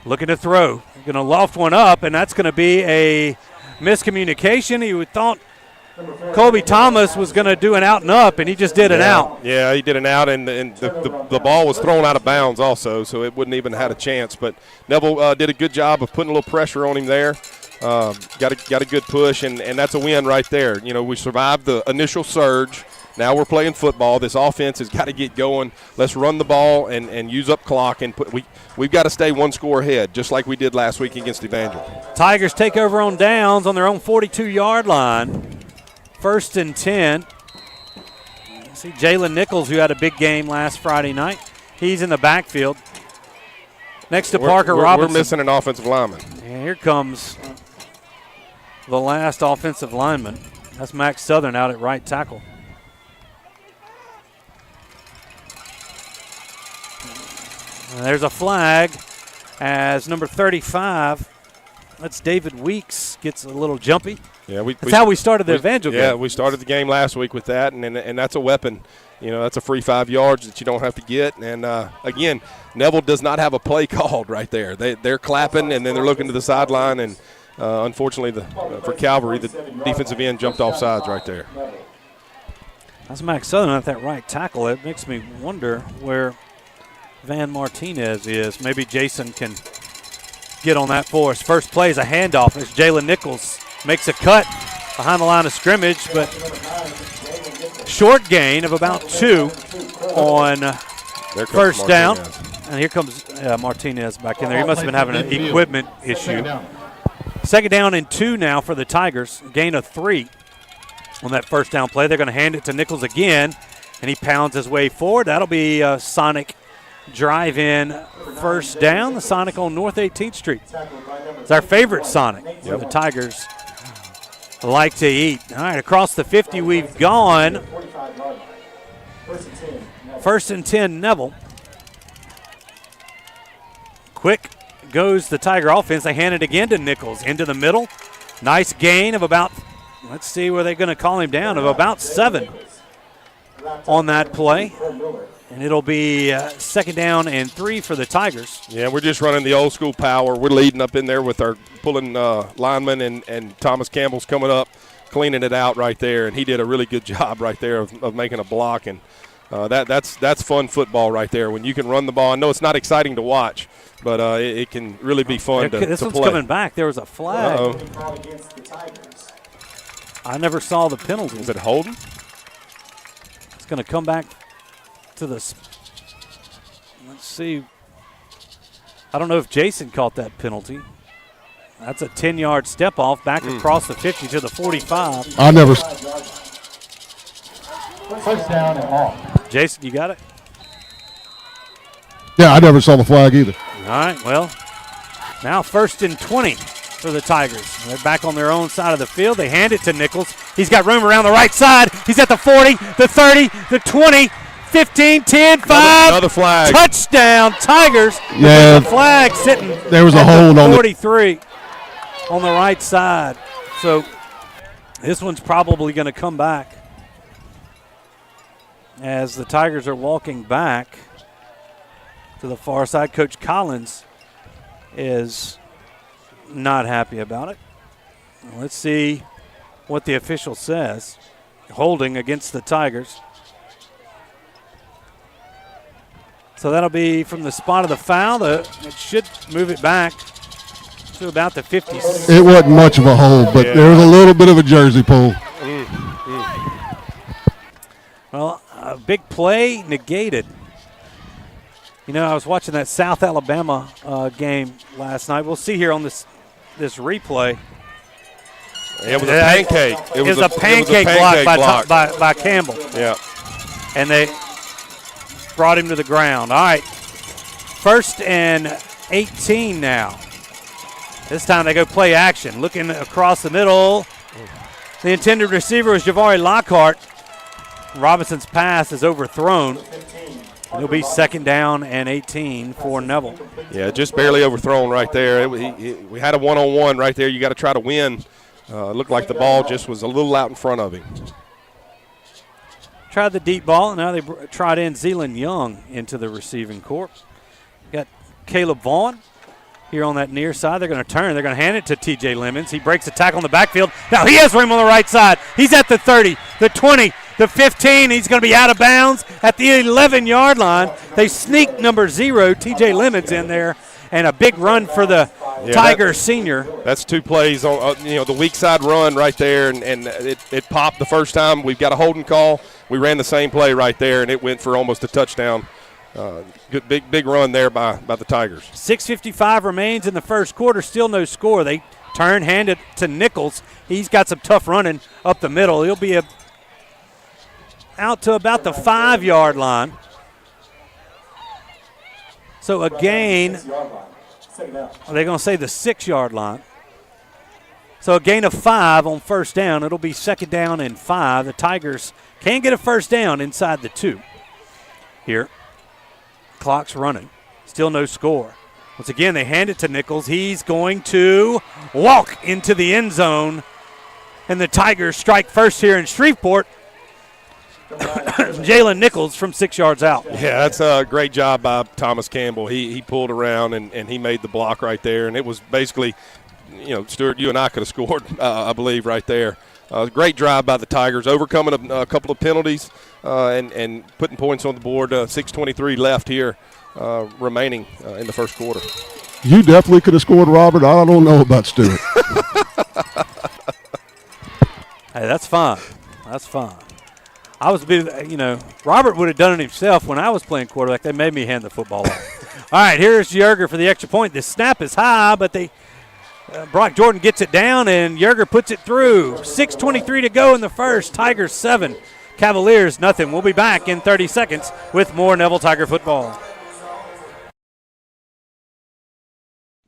looking to throw. Going to loft one up, and that's going to be a miscommunication. He thought Colby Thomas was going to do an out and up, and he just did an out. Yeah, he did an out, and the ball was thrown out of bounds also, so it wouldn't even have had a chance. But Neville did a good job of putting a little pressure on him there. Got a good push, and that's a win right there. You know, we survived the initial surge. Now we're playing football. This offense has got to get going. Let's run the ball and use up clock, and we've got to stay 1 score ahead, just like we did last week against Evangel. Tigers take over on downs on their own 42-yard line. 1st and 10. See Jalen Nichols, who had a big game last Friday night. He's in the backfield. Next to Parker Robinson. We're missing an offensive lineman. And here comes the last offensive lineman. That's Max Southern out at right tackle. And there's a flag as number 35, that's David Weeks, gets a little jumpy. Yeah, that's how we started the Evangel game. Yeah, we started the game last week with that, and that's a weapon. You know, that's a free 5 yards that you don't have to get. And, again, Neville does not have a play called right there. They're clapping, and then they're looking to the sideline. And, unfortunately, for Calvary, the defensive end jumped off sides right there. That's Max Southern at that right tackle. It makes me wonder where Van Martinez is. Maybe Jason can get on that for us. First play is a handoff as Jalen Nichols makes a cut behind the line of scrimmage, but short gain of about 2 on first down. And here comes Martinez back in there. He must have been having an equipment issue. 2nd down and 2 now for the Tigers. Gain of 3 on that first down play. They're going to hand it to Nichols again, and he pounds his way forward. That'll be a Sonic drive-in first down. The Sonic on North 18th Street. It's our favorite Sonic. The Tigers like to eat. All right, across the 50 we've gone. 1st and 10 Neville. Quick goes the Tiger offense. They hand it again to Nichols into the middle. Nice gain of about, let's see where they're going to call him down, of about 7 on that play. And it'll be 2nd down and 3 for the Tigers. Yeah, we're just running the old school power. We're leading up in there with our pulling lineman, and Thomas Campbell's coming up, cleaning it out right there. And he did a really good job right there of making a block. And that's fun football right there when you can run the ball. I know it's not exciting to watch, but it can really be fun to This one's play. coming back. There was a flag. Uh-oh. I never saw the penalty. Is it holding? It's going to come back to the. Let's see. I don't know if Jason caught that penalty. That's a 10-yard step off back across the 50 to the 45. I never. First down and long. Jason, you got it? Yeah, I never saw the flag either. All right, well, now 1st and 20 for the Tigers. They're back on their own side of the field. They hand it to Nichols. He's got room around the right side. He's at the 40, the 30, the 20, 15, 10, 5. Another flag. Touchdown, Tigers. Yeah. The flag sitting There was a at hold the on the 43 on the right side. So this one's probably going to come back as the Tigers are walking back to the far side. Coach Collins is not happy about it. Let's see what the official says. Holding against the Tigers. So that'll be from the spot of the foul. It should move it back to about the 50. It wasn't much of a hold, but there was a little bit of a jersey pull. Well, a big play negated. You know, I was watching that South Alabama game last night. We'll see here on this replay. It was a pancake. It was a pancake block by Campbell. Yeah. And they brought him to the ground. All right, 1st and 18 now. This time they go play action. Looking across the middle. The intended receiver was Javari Lockhart. Robinson's pass is overthrown. It'll be 2nd down and 18 for Neville. Yeah, just barely overthrown right there. We had a one-on-one right there. You got to try to win. It looked like the ball just was a little out in front of him. Tried the deep ball, and now they tried in Zealand Young into the receiving corps. Got Caleb Vaughn here on that near side. They're going to turn. They're going to hand it to T.J. Lemons. He breaks a tackle in the backfield. Now he has room on the right side. He's at the 30, the 20, the 15. He's going to be out of bounds at the 11-yard line. They sneak number 0, T.J. Lemons, in there, and a big run for the Tigers senior. That's 2 plays on the weak side run right there, and it popped the first time. We've got a holding call. We ran the same play right there, and it went for almost a touchdown. Good big run there by the Tigers. 6:55 remains in the first quarter. Still no score. They turn, hand it to Nichols. He's got some tough running up the middle. He'll be out to about the 5-yard line. So a gain. Are they going to say the 6-yard line? So a gain of 5 on 1st down. It'll be 2nd down and 5. The Tigers can get a 1st down inside the 2 here. Clock's running. Still no score. Once again, they hand it to Nichols. He's going to walk into the end zone. And the Tigers strike first here in Shreveport. Jalen Nichols from 6 yards out. Yeah, that's a great job by Thomas Campbell. He pulled around and he made the block right there. And it was basically, Stewart, you and I could have scored, I believe, right there. Great drive by the Tigers, overcoming a couple of penalties and putting points on the board. 6:23 left here remaining in the first quarter. You definitely could have scored, Robert. I don't know about Stewart. Hey, that's fine. That's fine. I was, Robert would have done it himself when I was playing quarterback. They made me hand the football off. All right, here's Yerger for the extra point. The snap is high, but Brock Jordan gets it down, and Yerger puts it through. 6:23 to go in the first. Tigers 7, Cavaliers nothing. We'll be back in 30 seconds with more Neville Tiger football.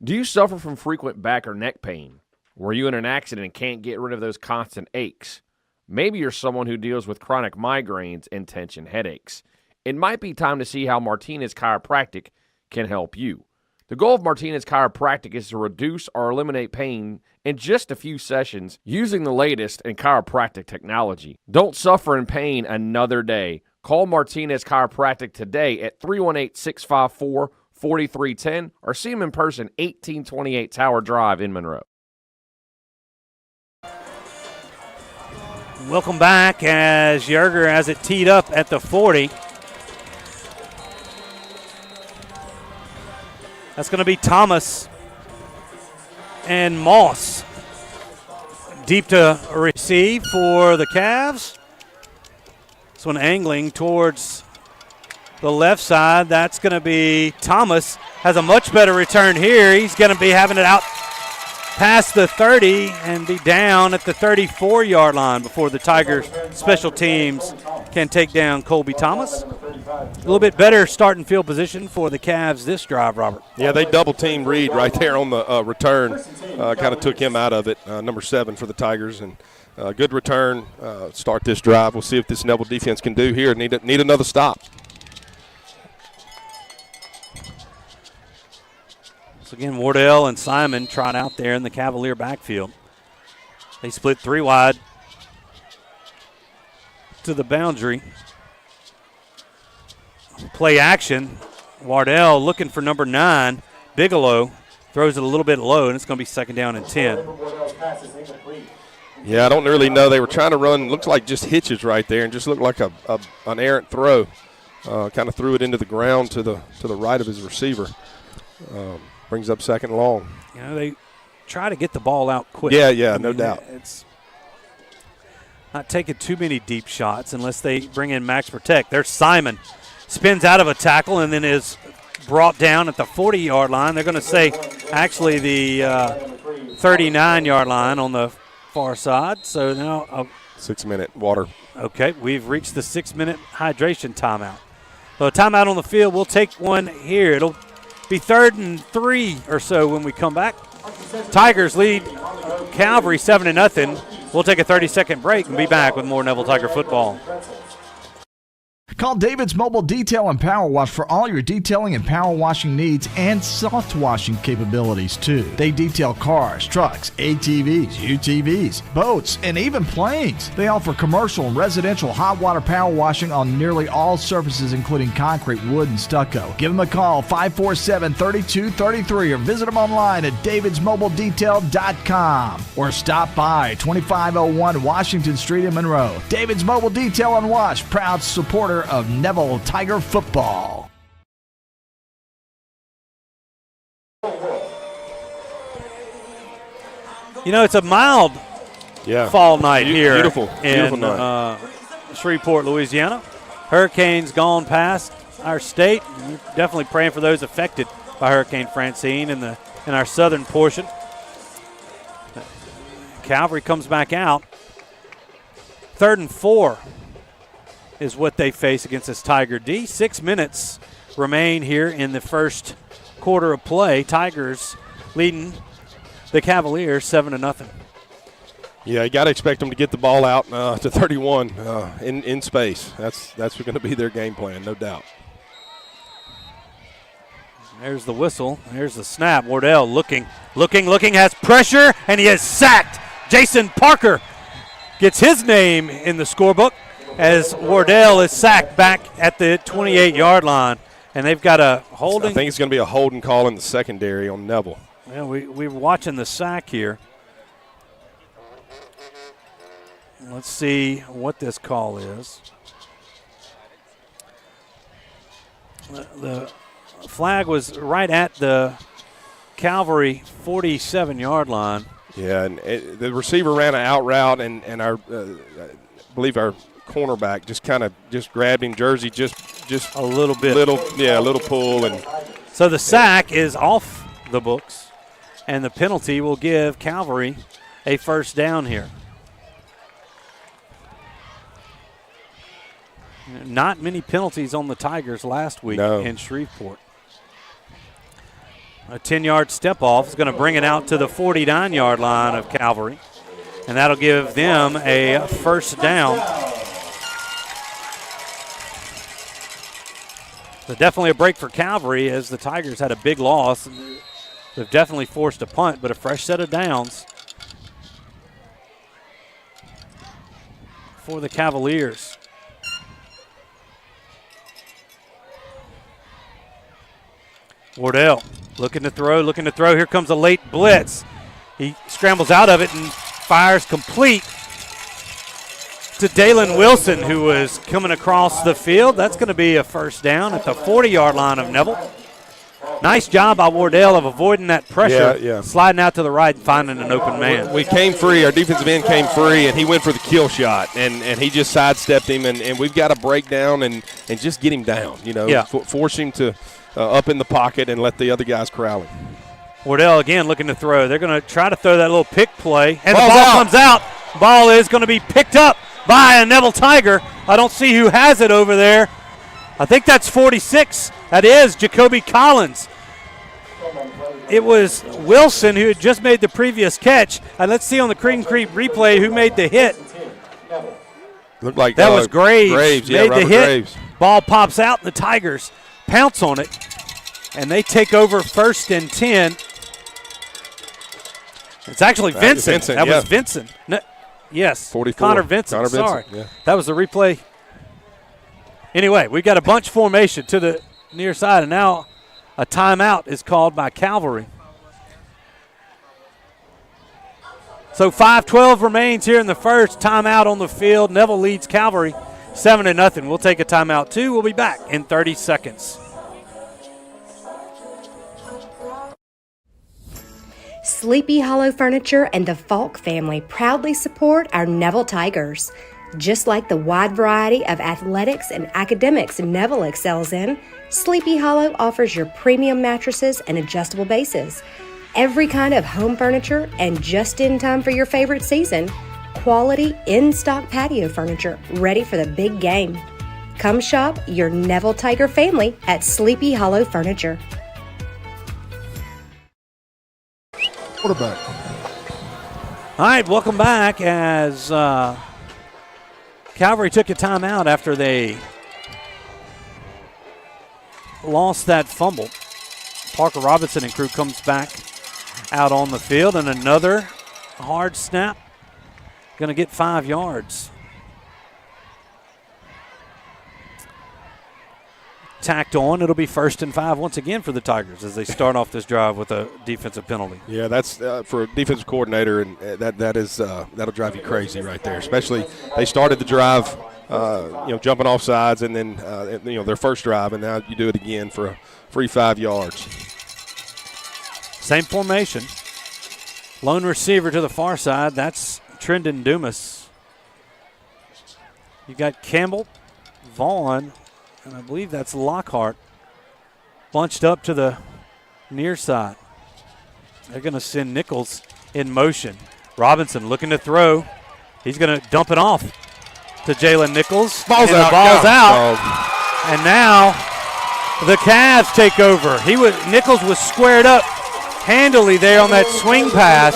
Do you suffer from frequent back or neck pain? Were you in an accident and can't get rid of those constant aches? Maybe you're someone who deals with chronic migraines and tension headaches. It might be time to see how Martinez Chiropractic can help you. The goal of Martinez Chiropractic is to reduce or eliminate pain in just a few sessions using the latest in chiropractic technology. Don't suffer in pain another day. Call Martinez Chiropractic today at 318-654-4310 or see him in person, 1828 Tower Drive in Monroe. Welcome back as Yerger has it teed up at the 40. That's going to be Thomas and Moss. Deep to receive for the Cavs. This one angling towards the left side. That's going to be Thomas. Has a much better return here. He's going to be having it out past the 30 and be down at the 34-yard line before the Tigers special teams can take down Colby Thomas. A little bit better starting field position for the Cavs this drive, Robert. Yeah, they double-teamed Reed right there on the return. Kind of took him out of it, number 7 for the Tigers. And good return, start this drive. We'll see if this Neville defense can do here. Need another stop. So again, Wardell and Simon trot out there in the Cavalier backfield. They split 3 wide to the boundary. Play action. Wardell looking for number 9. Bigelow throws it a little bit low, and it's going to be second down and 10. Yeah, I don't really know. They were trying to run, looks like just hitches right there, and just looked like an errant throw. Kind of threw it into the ground to the right of his receiver. Brings up second and long. You know, they try to get the ball out quick. Yeah, no doubt. It's not taking too many deep shots unless they bring in Max Protect. There's Simon. Spins out of a tackle and then is brought down at the 40-yard line. They're going to say actually the 39-yard line on the far side. So now 6-minute water. Okay, we've reached the 6-minute hydration timeout. So a timeout on the field. We'll take one here. It'll be 3rd and 3 or so when we come back. Tigers lead Calvary 7-0. We'll take a 30-second break and be back with more Neville Tiger football. Call David's Mobile Detail and Power Wash for all your detailing and power washing needs and soft washing capabilities too. They detail cars, trucks, ATVs, UTVs, boats, and even planes. They offer commercial and residential hot water power washing on nearly all surfaces including concrete, wood, and stucco. Give them a call 547-3233 or visit them online at davidsmobiledetail.com or stop by 2501 Washington Street in Monroe. David's Mobile Detail and Wash, proud supporter of Neville Tiger football. You know, it's a mild fall night here beautiful in night. Shreveport, Louisiana. Hurricanes gone past our state. We're definitely praying for those affected by Hurricane Francine in our southern portion. Calvary comes back out. 3rd and 4 is what they face against this Tiger D. 6 minutes remain here in the first quarter of play. Tigers leading the Cavaliers 7-0. Yeah, you got to expect them to get the ball out to 31 in space. That's going to be their game plan, no doubt. There's the whistle. There's the snap. Wardell looking, has pressure, and he is sacked. Jason Parker gets his name in the scorebook as Wardell is sacked back at the 28-yard line. And they've got a holding. I think it's going to be a holding call in the secondary on Neville. Yeah, we're watching the sack here. Let's see what this call is. The flag was right at the Calvary 47-yard line. Yeah, and the receiver ran an out route, and our I believe our cornerback just grabbed him jersey just a little bit. A little pull. And so the sack is off the books, and the penalty will give Calvary a first down here. Not many penalties on the Tigers last week in Shreveport. A 10-yard step off is going to bring it out to the 49-yard line of Calvary, and that'll give them a first down. So definitely a break for Calvary as the Tigers had a big loss. They've definitely forced a punt, but a fresh set of downs for the Cavaliers. Wardell looking to throw. Here comes a late blitz. He scrambles out of it and fires complete to Dalen Wilson, who was coming across the field. That's going to be a first down at the 40-yard line of Neville. Nice job by Wardell of avoiding that pressure, sliding out to the right and finding an open man. We came free. Our defensive end came free, and he went for the kill shot, and he just sidestepped him, and we've got to break down and just get him down, force him to up in the pocket and let the other guys corral him. Wardell again looking to throw. They're going to try to throw that little pick play, and the ball comes out. Ball is going to be picked up by a Neville Tiger. I don't see who has it over there. I think that's 46. That is Jacoby Collins. It was Wilson who had just made the previous catch. And let's see on the Creed replay who made the hit. Looked like that was Graves. Yeah, made Robert the hit. Graves. Ball pops out, and the Tigers pounce on it. And they take over 1st and 10. It's actually Vincent. That was Vincent. No, yes, 44. Connor Vincent. Sorry. Yeah. That was the replay. Anyway, we've got a bunch formation to the near side, and now a timeout is called by Calvary. So 5:12 remains here in the first. Timeout on the field. Neville leads Calvary 7-0. We'll take a timeout too. We'll be back in 30 seconds. Sleepy Hollow Furniture and the Falk family proudly support our Neville Tigers. Just like the wide variety of athletics and academics Neville excels in, Sleepy Hollow offers your premium mattresses and adjustable bases. Every kind of home furniture and just in time for your favorite season, quality in-stock patio furniture ready for the big game. Come shop your Neville Tiger family at Sleepy Hollow Furniture. Quarterback. All right, welcome back as Calvary took a timeout after they lost that fumble. Parker Robinson and crew comes back out on the field, and another hard snap. Going to get 5 yards. Tacked on. It'll be 1st and 5 once again for the Tigers as they start off this drive with a defensive penalty. Yeah, that's for a defensive coordinator, and that'll drive you crazy right there. Especially they started the drive, jumping off sides, and then their first drive, and now you do it again for a free 5 yards. Same formation. Lone receiver to the far side. That's Trendon Dumas. You got Campbell, Vaughn, and I believe that's Lockhart bunched up to the near side. They're going to send Nichols in motion. Robinson looking to throw. He's going to dump it off to Jalen Nichols. Ball's out. Ball's out. And now the Cavs take over. Nichols was squared up handily there on that swing pass.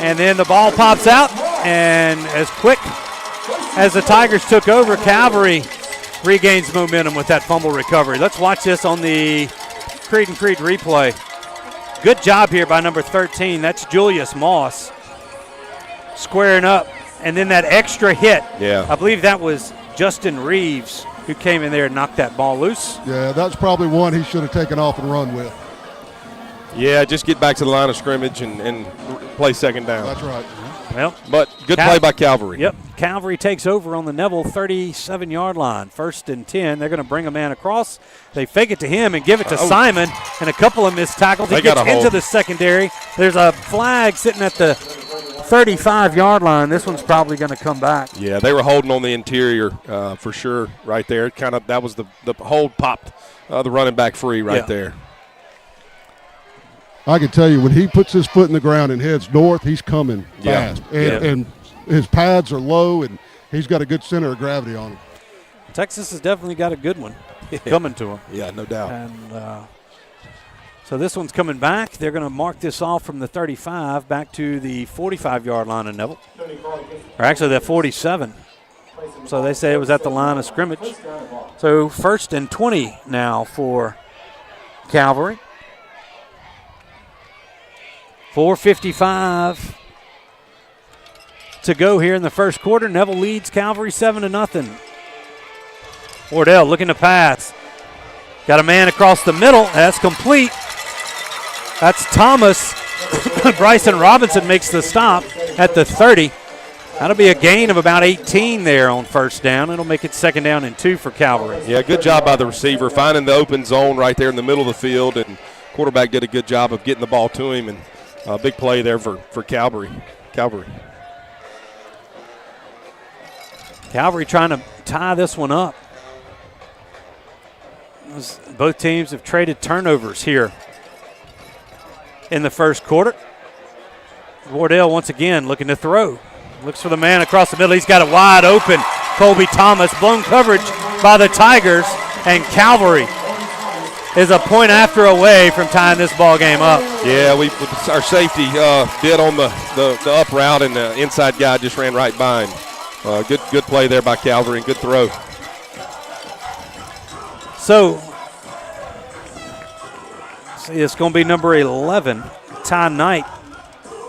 And then the ball pops out. And as quick as the Tigers took over, Calvary regains momentum with that fumble recovery. Let's watch this on the Creed replay. Good job here by number 13. That's Julius Moss squaring up. And then that extra hit. Yeah. I believe that was Justin Reeves who came in there and knocked that ball loose. Yeah, that's probably one he should have taken off and run with. Yeah, just get back to the line of scrimmage and play second down. That's right. Well, but good play by Calvary. Yep. Calvary takes over on the Neville 37-yard line. 1st and 10. They're going to bring a man across. They fake it to him and give it to Simon, and a couple of missed tackles. He gets into the secondary. There's a flag sitting at the 35-yard line. This one's probably going to come back. Yeah, they were holding on the interior for sure right there. That was the hold popped the running back free right there. I can tell you, when he puts his foot in the ground and heads north, he's coming fast. And his pads are low, and he's got a good center of gravity on him. Texas has definitely got a good one coming to him. Yeah, no doubt. And so this one's coming back. They're going to mark this off from the 35 back to the 45-yard line of Neville. Or actually, the 47. So they say it was at the line of scrimmage. So 1st and 20 now for Calvary. 4:55 to go here in the first quarter. Neville leads Calvary 7-0. Wardell looking to pass. Got a man across the middle. That's complete. That's Thomas. Bryson Robinson makes the stop at the 30. That'll be a gain of about 18 there on first down. It'll make it 2nd down and 2 for Calvary. Yeah, good job by the receiver, finding the open zone right there in the middle of the field, and quarterback did a good job of getting the ball to him, and a big play there for Calvary. Calvary trying to tie this one up. Both teams have traded turnovers here in the first quarter. Wardell once again looking to throw. Looks for the man across the middle. He's got it wide open. Colby Thomas, blown coverage by the Tigers, and Calvary is a point after away from tying this ball game up. Yeah, our safety did on the up route, and the inside guy just ran right by him. Good play there by Calvary, and good throw. So, see, it's going to be number 11, Ty Knight,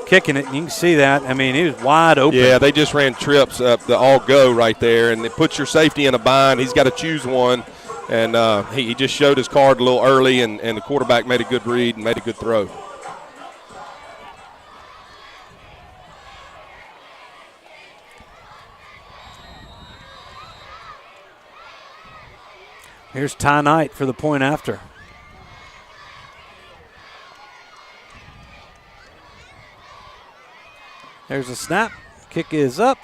kicking it. You can see that. I mean, he was wide open. Yeah, they just ran trips up the all-go right there, and it puts your safety in a bind. He's got to choose one, and he just showed his card a little early, and the quarterback made a good read and made a good throw. Here's Ty Knight for the point after. There's a snap. Kick is up.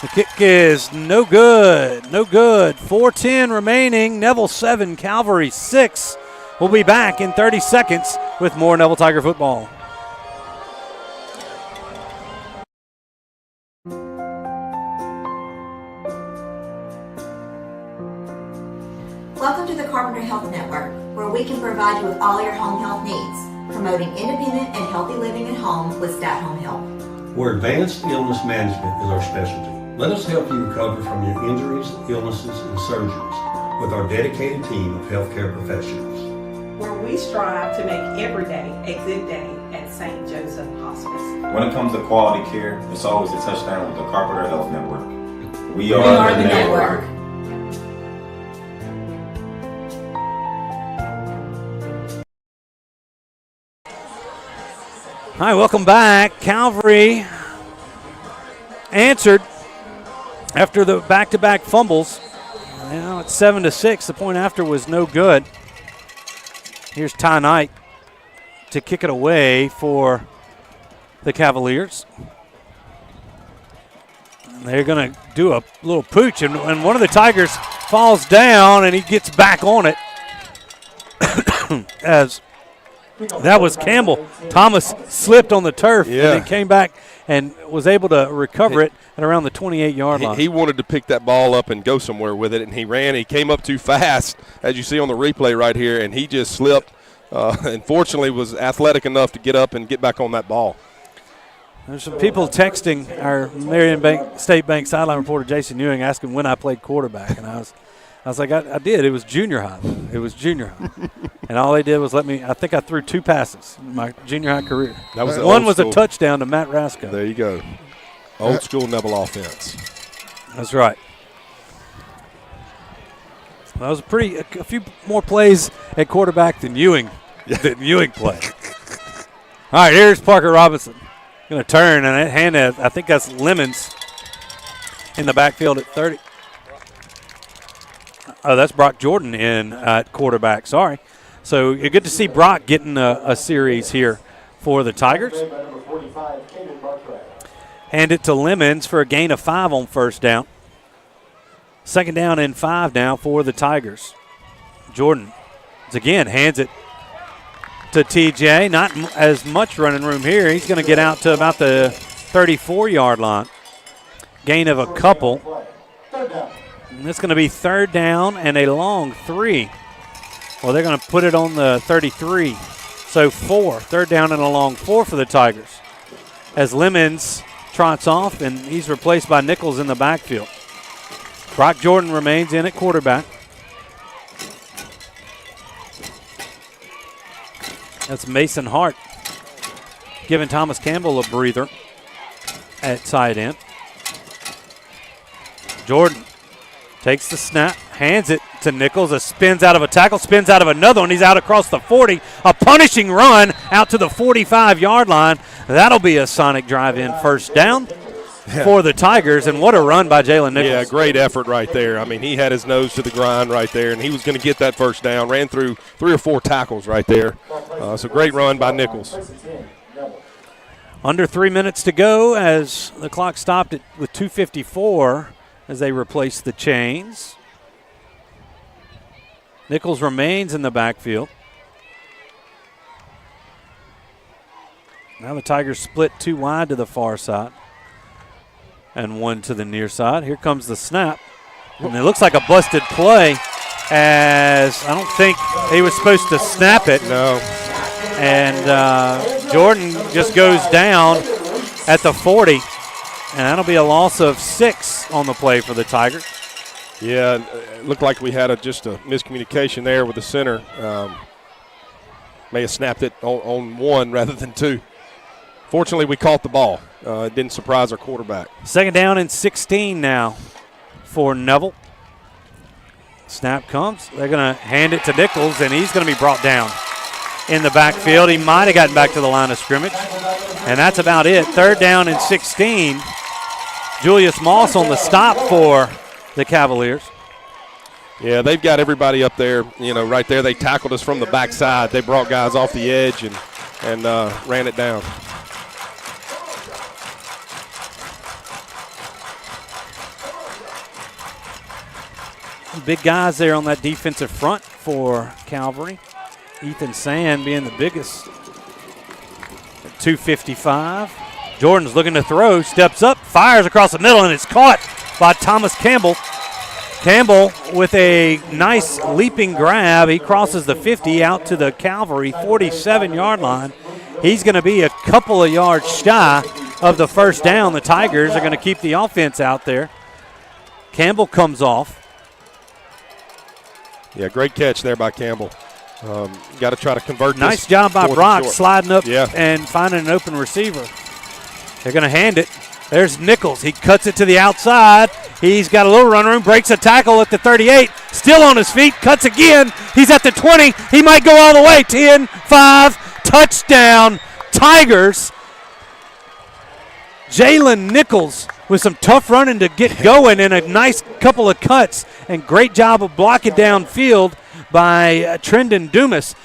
The kick is no good. No good. 4:10 remaining. Neville 7, Calvary 6. We'll be back in 30 seconds with more Neville Tiger football. Welcome to the Carpenter Health Network, where we can provide you with all your home health needs, promoting independent and healthy living at home with Stat Home Health. Where advanced illness management is our specialty. Let us help you recover from your injuries, illnesses, and surgeries with our dedicated team of healthcare professionals. Where we strive to make every day a good day at St. Joseph Hospice. When it comes to quality care, it's always a touchdown with the Carpenter Health Network. We are the network. All right, welcome back. Calvary answered after the back-to-back fumbles. Now it's 7-6. The point after was no good. Here's Ty Knight to kick it away for the Cavaliers. And they're going to do a little pooch, and one of the Tigers falls down, and he gets back on it as that was Campbell. Thomas slipped on the turf and then came back and was able to recover it at around the 28-yard line. He wanted to pick that ball up and go somewhere with it, and he ran. He came up too fast, as you see on the replay right here, and he just slipped. Unfortunately, was athletic enough to get up and get back on that ball. There's some people texting our Marion State Bank sideline reporter Jason Ewing asking when I played quarterback, and I was like, I did. It was junior high. It was junior high. And all they did was let me – I think I threw 2 passes in my junior high career. That was one was a touchdown to Matt Rasco. There you go. Old school Neville offense. That's right. That was a few more plays at quarterback than Ewing played. All right, here's Parker Robinson. Going to turn and hand it. I think that's Lemons in the backfield at 30. Oh, that's Brock Jordan in at quarterback. Sorry. So you're good to see Brock getting a series here for the Tigers. Hand it to Lemons for a gain of 5 on first down. 2nd down and 5 now for the Tigers. Jordan again hands it to TJ. Not as much running room here. He's going to get out to about the 34-yard line. Gain of a couple. And it's going to be 3rd down and a long 3. Well, they're going to put it on the 33. So 4. 3rd down and a long 4 for the Tigers. As Lemons trots off, and he's replaced by Nichols in the backfield. Brock Jordan remains in at quarterback. That's Mason Hart giving Thomas Campbell a breather at tight end. Jordan takes the snap, hands it to Nichols, spins out of a tackle, spins out of another one. He's out across the 40. A punishing run out to the 45-yard line. That'll be a Sonic drive-in first down for the Tigers, and what a run by Jalen Nichols. Yeah, great effort right there. I mean, he had his nose to the grind right there, and he was going to get that first down. Ran through 3 or 4 tackles right there. So great run by Nichols. Under 3 minutes to go as the clock stopped with 2:54 as they replace the chains. Nichols remains in the backfield. Now the Tigers split 2 wide to the far side and 1 to the near side. Here comes the snap. And it looks like a busted play as I don't think he was supposed to snap it. No. And Jordan just goes down at the 40. And that'll be a loss of 6 on the play for the Tigers. Yeah, it looked like we had just a miscommunication there with the center. May have snapped it on 1 rather than 2. Fortunately, we caught the ball. It didn't surprise our quarterback. Second down and 16 now for Neville. Snap comes. They're going to hand it to Nichols, and he's going to be brought down in the backfield. He might have gotten back to the line of scrimmage, and that's about it. Third down and 16. Julius Moss on the stop for the Cavaliers. Yeah, they've got everybody up there, right there. They tackled us from the backside. They brought guys off the edge and ran it down. Big guys there on that defensive front for Calvary. Ethan Sand being the biggest at 255. Jordan's looking to throw, steps up, fires across the middle, and it's caught by Thomas Campbell. Campbell with a nice leaping grab. He crosses the 50 out to the Calvary 47-yard line. He's going to be a couple of yards shy of the first down. The Tigers are going to keep the offense out there. Campbell comes off. Yeah, great catch there by Campbell. Got to try to convert this. Nice job by Brock sliding up yeah. and finding an open receiver. They're going to hand it. There's Nichols. He cuts it to the outside. He's got a little run room, breaks a tackle at the 38. Still on his feet, cuts again. He's at the 20. He might go all the way. 10, 5, touchdown, Tigers. Jalen Nichols with some tough running to get going and a nice couple of cuts, and great job of blocking downfield by Trendon Dumas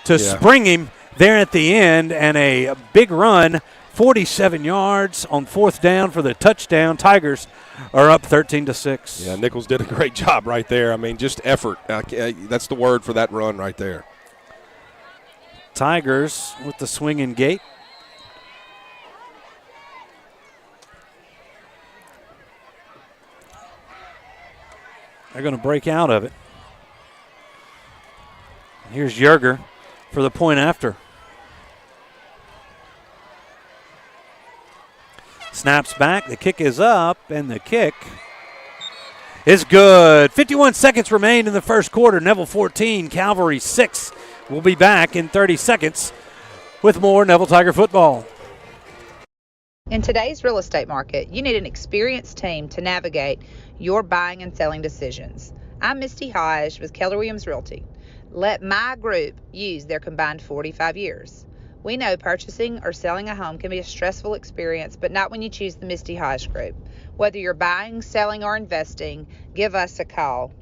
to spring him there at the end, and a big run, 47 yards on fourth down for the touchdown. Tigers are up 13-6. Yeah, Nichols did a great job right there. I mean, just effort. That's the word for that run right there. Tigers with the swinging gate. They're going to break out of it. Here's Yerger for the point after. Snaps back, the kick is up, and the kick is good. 51 seconds remain in the first quarter. Neville 14, Calvary 6. We'll be back in 30 seconds with more Neville Tiger football. In today's real estate market, you need an experienced team to navigate your buying and selling decisions. I'm Misty Hodge with Keller Williams Realty. Let my group use their combined 45 years. We know purchasing or selling a home can be a stressful experience, but not when you choose the Misty Hodge Group. Whether you're buying, selling, or investing, give us a call.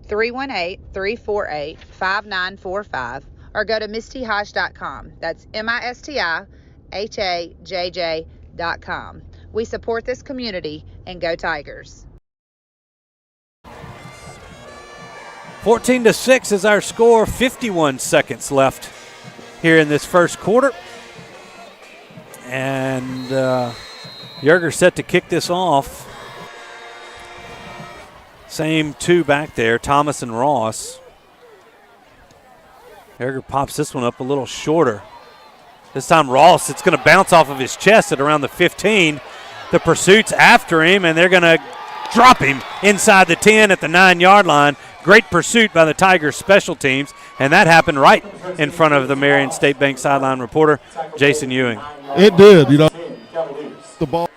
318-348-5945 or go to mistyhodge.com. That's MISTIHAJJ.com. We support this community, and go Tigers. 14-6 is our score. 51 seconds left here in this first quarter. And Yerger set to kick this off. Same two back there, Thomas and Ross. Yerger pops this one up a little shorter. This time Ross, it's going to bounce off of his chest at around the 15. The pursuit's after him, and they're going to drop him inside the 10 at the 9-yard line. Great pursuit by the Tigers special teams, and that happened right in front of the Marion State Bank sideline reporter, Jason Ewing. It did, the ball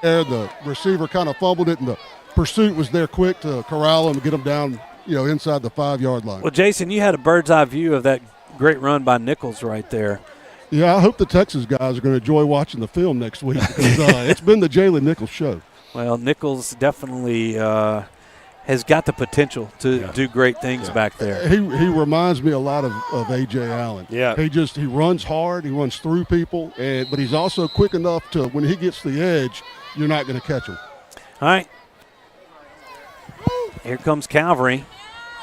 there, the receiver kind of fumbled it, and the pursuit was there quick to corral him and get him down, inside the 5-yard line. Well, Jason, you had a bird's eye view of that great run by Nichols right there. Yeah, I hope the Texas guys are going to enjoy watching the film next week because it's been the Jalen Nichols show. Well, Nichols definitely has got the potential to do great things back there. He reminds me a lot of A.J. Allen. Yeah. He runs hard, he runs through people, but he's also quick enough to, when he gets the edge, you're not going to catch him. All right. Here comes Calvary.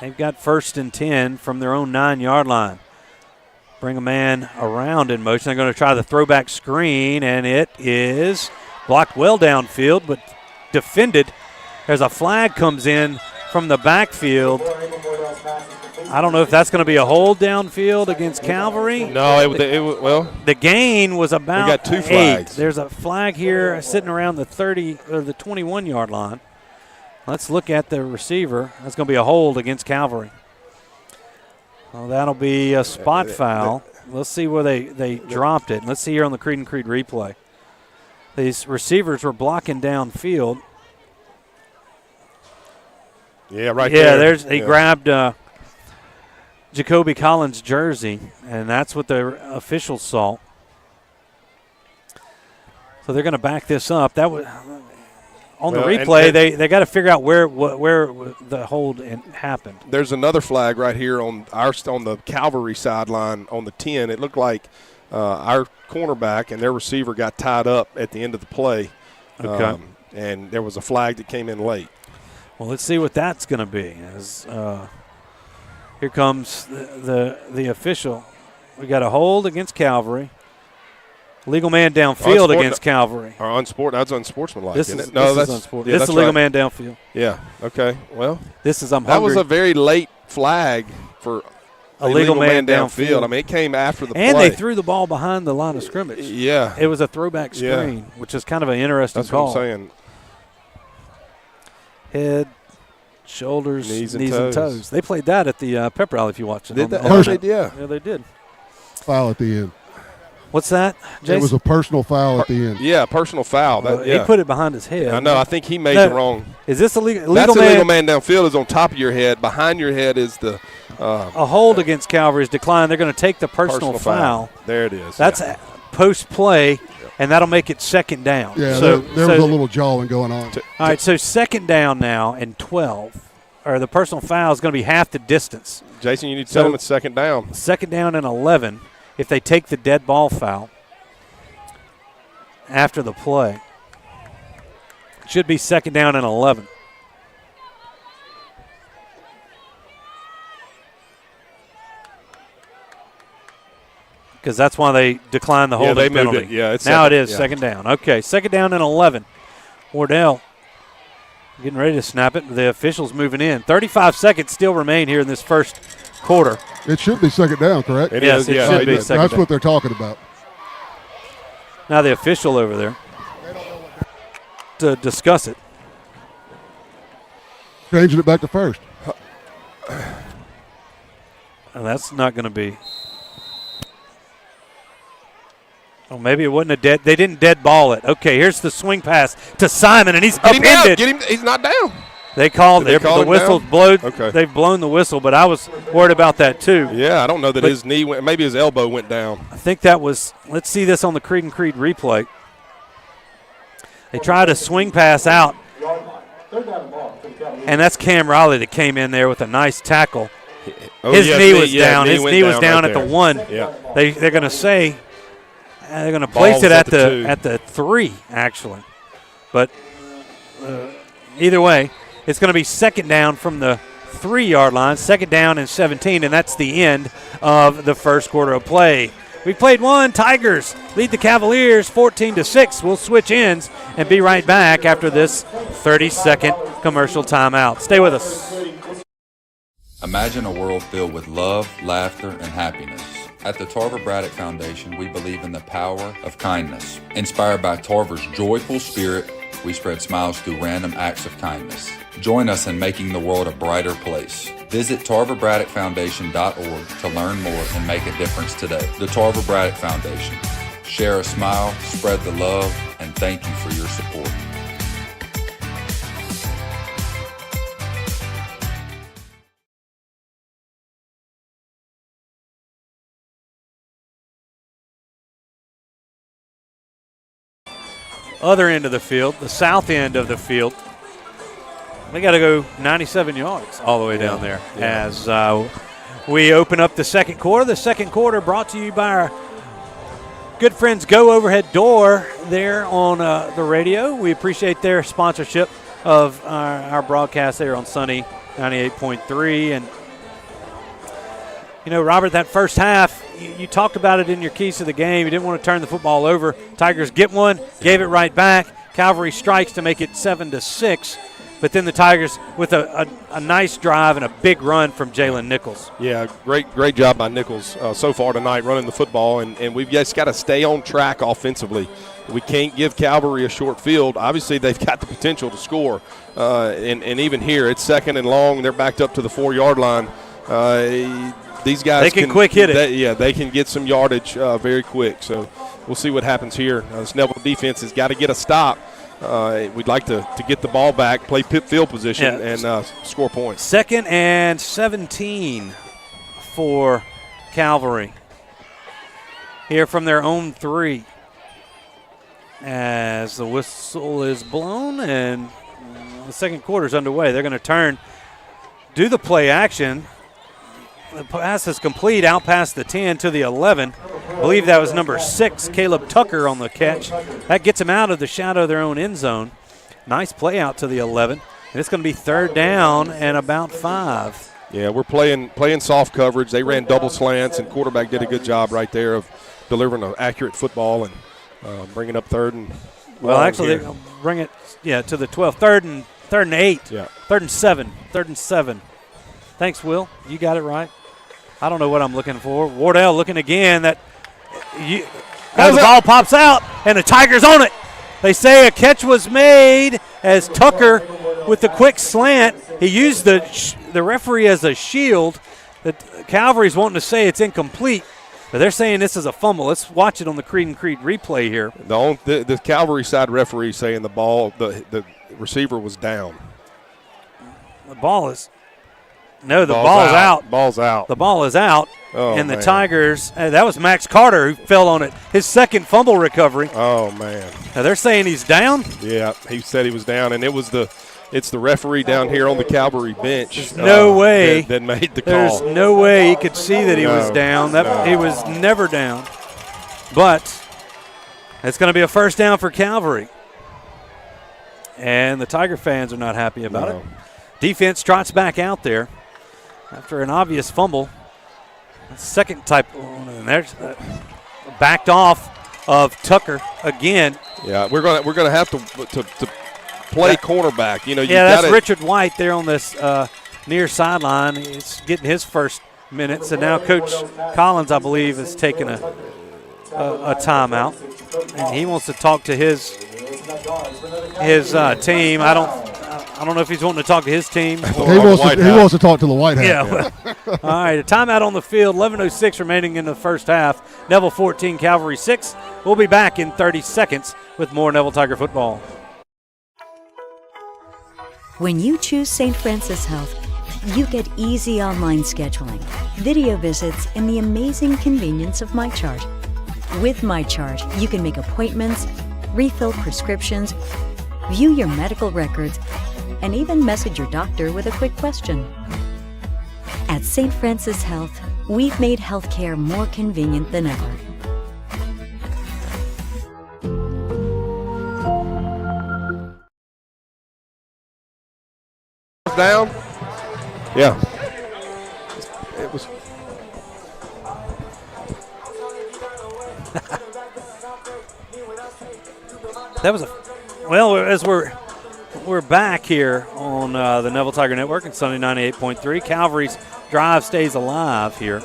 They've got 1st and 10 from their own 9-yard line. Bring a man around in motion. They're going to try the throwback screen, and it is blocked well downfield, but defended. There's a flag comes in from the backfield. I don't know if that's going to be a hold downfield against Calvary. No, the gain was about we got 2 8. flags. There's a flag here sitting around the 30 or the 21-yard line. Let's look at the receiver. That's going to be a hold against Calvary. Well, that'll be a spot foul. Let's see where they dropped it. Let's see here on the Creed and Creed replay. These receivers were blocking downfield. Yeah, right there. He grabbed Jacoby Collins' jersey, and that's what the officials saw. So they're going to back this up. That was on the replay. They got to figure out where the hold happened. There's another flag right here on the Calvary sideline on the 10. It looked like our cornerback and their receiver got tied up at the end of the play. Okay. And there was a flag that came in late. Well, let's see what that's going to be. Here comes the official. We got a hold against Calvary. Legal man downfield against Calvary. That's unsportsmanlike, isn't it? No, that's unsportsmanlike. This is a legal man downfield. Yeah, okay. Well, that was a very late flag for a legal man downfield. I mean, it came after the play. And they threw the ball behind the line of scrimmage. Yeah. It was a throwback screen, which is kind of an interesting call. That's what I'm saying. Head, shoulders, knees and toes. toes. They played that at the pep rally if you watched it. Did that? Yeah, they did. Foul at the end. What's that, Jason? It was a personal foul at the end. Yeah, personal foul. He put it behind his head. I know. I think he made the wrong. Is this a legal That's man? A legal man downfield is on top of your head. Behind your head is the a hold against Calvary's decline. They're going to take the personal foul. There it is. That's post-play, and that'll make it 2nd down. Yeah, so there was a little jawing going on. All right, so 2nd down now and 12. Or the personal foul is going to be half the distance. Jason, you need to tell them it's 2nd down. 2nd down and 11 if they take the dead ball foul after the play. Should be 2nd down and 11. Because that's why they declined the holding penalty. Moved it. Yeah, now it is 2nd down. Okay, 2nd down and 11. Wardell getting ready to snap it. The officials moving in. 35 seconds still remain here in this first quarter. It should be 2nd down, correct? It should be 2nd down. That's what they're talking about. Now the official over there to discuss it. Changing it back to 1st. And that's not going to be. Oh, maybe it wasn't a dead. They didn't dead ball it. Okay, here's the swing pass to Simon, and he's upended. Get him. He's not down. They called it. The whistle blowed. Okay. They've blown the whistle, but I was worried about that too. Yeah, I don't know that his knee went. Maybe his elbow went down. I think that was. Let's see this on the Creed and Creed replay. They tried a swing pass out, and that's Cam Riley that came in there with a nice tackle. His knee was down. His knee was down at the 1. Yeah. They're going to say. They're going to place it at the 3, actually. But either way, it's going to be 2nd down from the 3-yard line, 2nd down and 17, and that's the end of the first quarter of play. We played one. Tigers lead the Cavaliers 14-6. We'll switch ends and be right back after this 30-second commercial timeout. Stay with us. Imagine a world filled with love, laughter, and happiness. At the Tarver Braddock Foundation, we believe in the power of kindness. Inspired by Tarver's joyful spirit, we spread smiles through random acts of kindness. Join us in making the world a brighter place. Visit TarverBraddockFoundation.org to learn more and make a difference today. The Tarver Braddock Foundation. Share a smile, spread the love, and thank you for your support. Other end of the field, the south end of the field. They got to go 97 yards all the way down there as we open up the second quarter. The second quarter brought to you by our good friends Go Overhead Door there on the radio. We appreciate their sponsorship of our broadcast there on Sunny 98.3. And, you know, Robert, that first half, you talked about it in your keys to the game. You didn't want to turn the football over. Tigers get one, gave it right back. Cavalry strikes to make it 7-6. But then the Tigers with a nice drive and a big run from Jalen Nichols. Yeah, great job by Nichols so far tonight running the football, and we've just got to stay on track offensively. We can't give Calvary a short field. Obviously, they've got the potential to score, and even here, it's second and long. They're backed up to the 4-yard line. These guys they can quick hit it. They can get some yardage very quick. So we'll see what happens here. This Neville defense has got to get a stop. We'd like to get the ball back, play pit field position, and score points. 2nd and 17 for Calvary. Here from their own 3. As the whistle is blown and the second quarter is underway. They're going to turn, do the play action. The pass is complete out past the 10 to the 11. I believe that was number 6, Caleb Tucker, on the catch. That gets him out of the shadow of their own end zone. Nice play out to the 11. And it's going to be 3rd down and about 5. Yeah, we're playing soft coverage. They ran double slants, and quarterback did a good job right there of delivering an accurate football and bringing up 3rd and well, actually, they'll bring it to the 12. 3rd and 8. Yeah. 3rd and 7. 3rd and 7. Thanks, Will. You got it right. I don't know what I'm looking for. Wardell looking again. The ball pops out, and the Tigers on it. They say a catch was made as Tucker, with the quick slant, he used the referee as a shield. The Calvary's wanting to say it's incomplete, but they're saying this is a fumble. Let's watch it on the Creed and Creed replay here. The Calvary side referee saying the receiver was down. The ball is. No, the ball's out. Ball's out. The ball is out. Oh, and the man. Tigers, that was Max Carter who fell on it. His second fumble recovery. Oh, man. Now they're saying he's down? Yeah, he said he was down, and it's the referee down here on the Calvary bench. There's no way. That made the call. There's no way he could see that he was down. He was never down. But it's going to be a first down for Calvary. And the Tiger fans are not happy about it. Defense trots back out there after an obvious fumble. Second type, and there's backed off of Tucker again. Yeah, we're gonna have to play cornerback. You know, that's Richard White there on this near sideline. He's getting his first minutes, and now Coach Collins, I believe, is taking a timeout, and he wants to talk to his team. I don't know if he's wanting to talk to his team. He wants to talk to the White House. Yeah. All right, a timeout on the field. 11:06 remaining in the first half. Neville 14, Calvary 6. We'll be back in 30 seconds with more Neville Tiger football. When you choose St. Francis Health, you get easy online scheduling, video visits, and the amazing convenience of MyChart. With MyChart, you can make appointments, refill prescriptions, view your medical records, and even message your doctor with a quick question. At St. Francis Health, we've made healthcare more convenient than ever. Down? Yeah. It was. That was as we're back here on the Neville Tiger Network and Sunday 98.3. Calvary's drive stays alive here.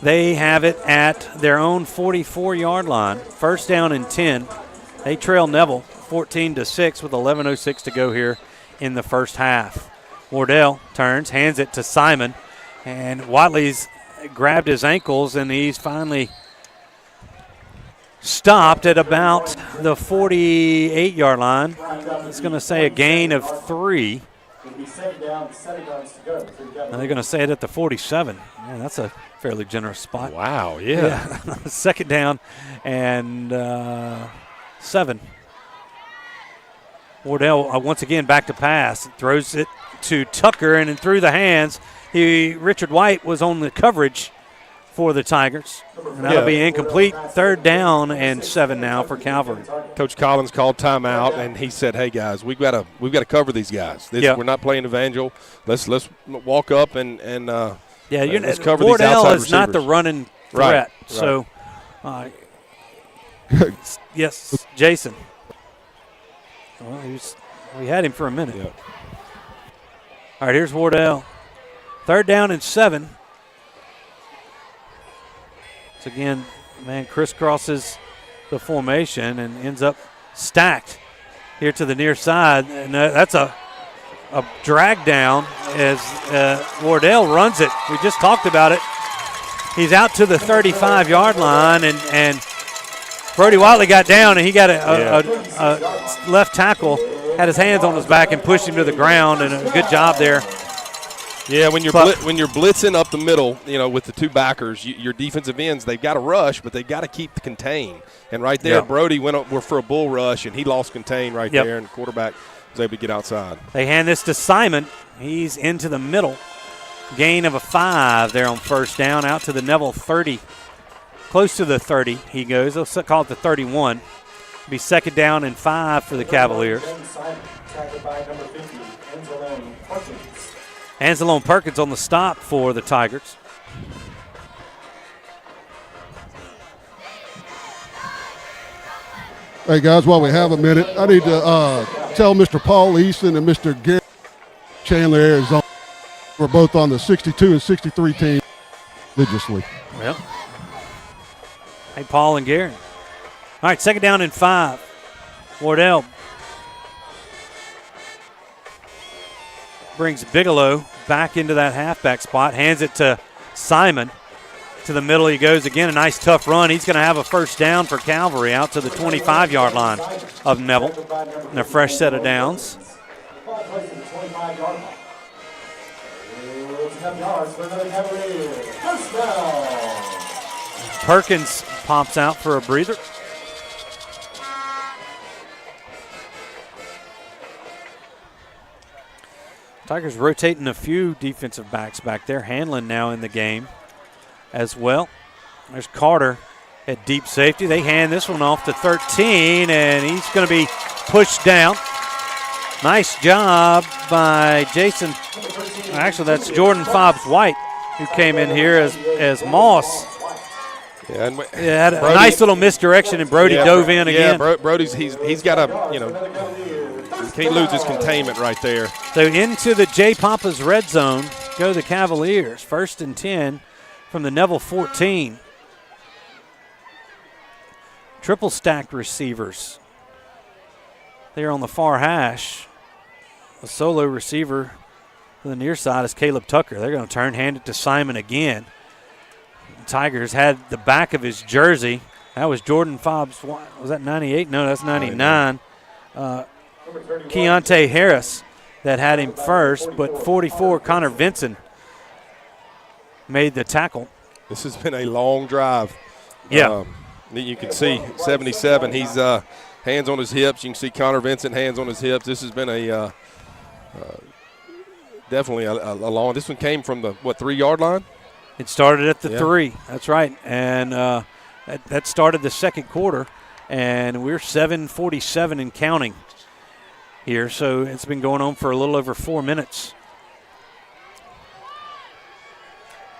They have it at their own 44-yard line. First down and 10 They trail Neville 14-6 with 11:06 to go here in the first half. Wardell turns, hands it to Simon, and Watley's grabbed his ankles, and he's finally stopped at about the 48-yard line. It's going to say a gain of 3. And they're going to say it at the 47. Man, that's a fairly generous spot. Wow, yeah. Second down and 7. Wardell once again back to pass. Throws it to Tucker and then through the hands. Richard White was on the coverage for the Tigers. And that'll be incomplete. Third down and 7 now for Calvary. Coach Collins called timeout, and he said, "Hey guys, we've got to cover these guys. We're not playing Evangel. Let's walk up and let's cover these outside Wardell is receivers." not the running threat. Right. So, yes, Jason. Well, we had him for a minute. Yeah. All right, here's Wardell. Third down and 7. So again, man crisscrosses the formation and ends up stacked here to the near side. And that's a drag down as Wardell runs it. We just talked about it. He's out to the 35-yard line, and Brody Watley got down, and he got a left tackle, had his hands on his back and pushed him to the ground, and a good job there. Yeah, when you're blitzing up the middle, with the two backers, your defensive ends, they've got to rush, but they've got to keep the contain. And right there, Brody went up for a bull rush, and he lost contain right there, and the quarterback was able to get outside. They hand this to Simon. He's into the middle. Gain of a 5 there on first down, out to the Neville 30. Close to the 30 he goes. They'll call it the 31. Be second down and 5 for the Cavaliers. Anzalone Perkins on the stop for the Tigers. Hey, guys, while we have a minute, I need to tell Mr. Paul Easton and Mr. Gary Chandler, Arizona, we're both on the 62 and 63 team religiously. Well, hey, Paul and Gary. All right, second down and 5. Wardell brings Bigelow back into that halfback spot, hands it to Simon. To the middle he goes again, a nice tough run. He's going to have a first down for Calvary out to the 25-yard line of Neville. And a fresh set of downs. Perkins pops out for a breather. Tigers rotating a few defensive backs back there. Hanlon now in the game as well. There's Carter at deep safety. They hand this one off to 13, and he's going to be pushed down. Nice job by Jason. Actually, that's Jordan Fobbs-White who came in here as Moss. Yeah, and had a nice little misdirection, and Brody dove in again. Yeah, Brody's he's got can't lose his containment right there. So into the J. Papa's red zone go the Cavaliers. First and 10 from the Neville 14. Triple stacked receivers. They're on the far hash. A solo receiver to the near side is Caleb Tucker. They're going to hand it to Simon again. The Tigers had the back of his jersey. That was Jordan Fobbs. Was that 98? No, that's 99. Keontae Harris that had him first, but 44, Connor Vinson, made the tackle. This has been a long drive. Yeah. You can see 77, he's hands on his hips. You can see Connor Vincent, hands on his hips. This has been a definitely a long – this one came from the, 3-yard line? It started at the 3. That's right. And that started the second quarter, and we're 7:47 and counting here. So it's been going on for a little over 4 minutes.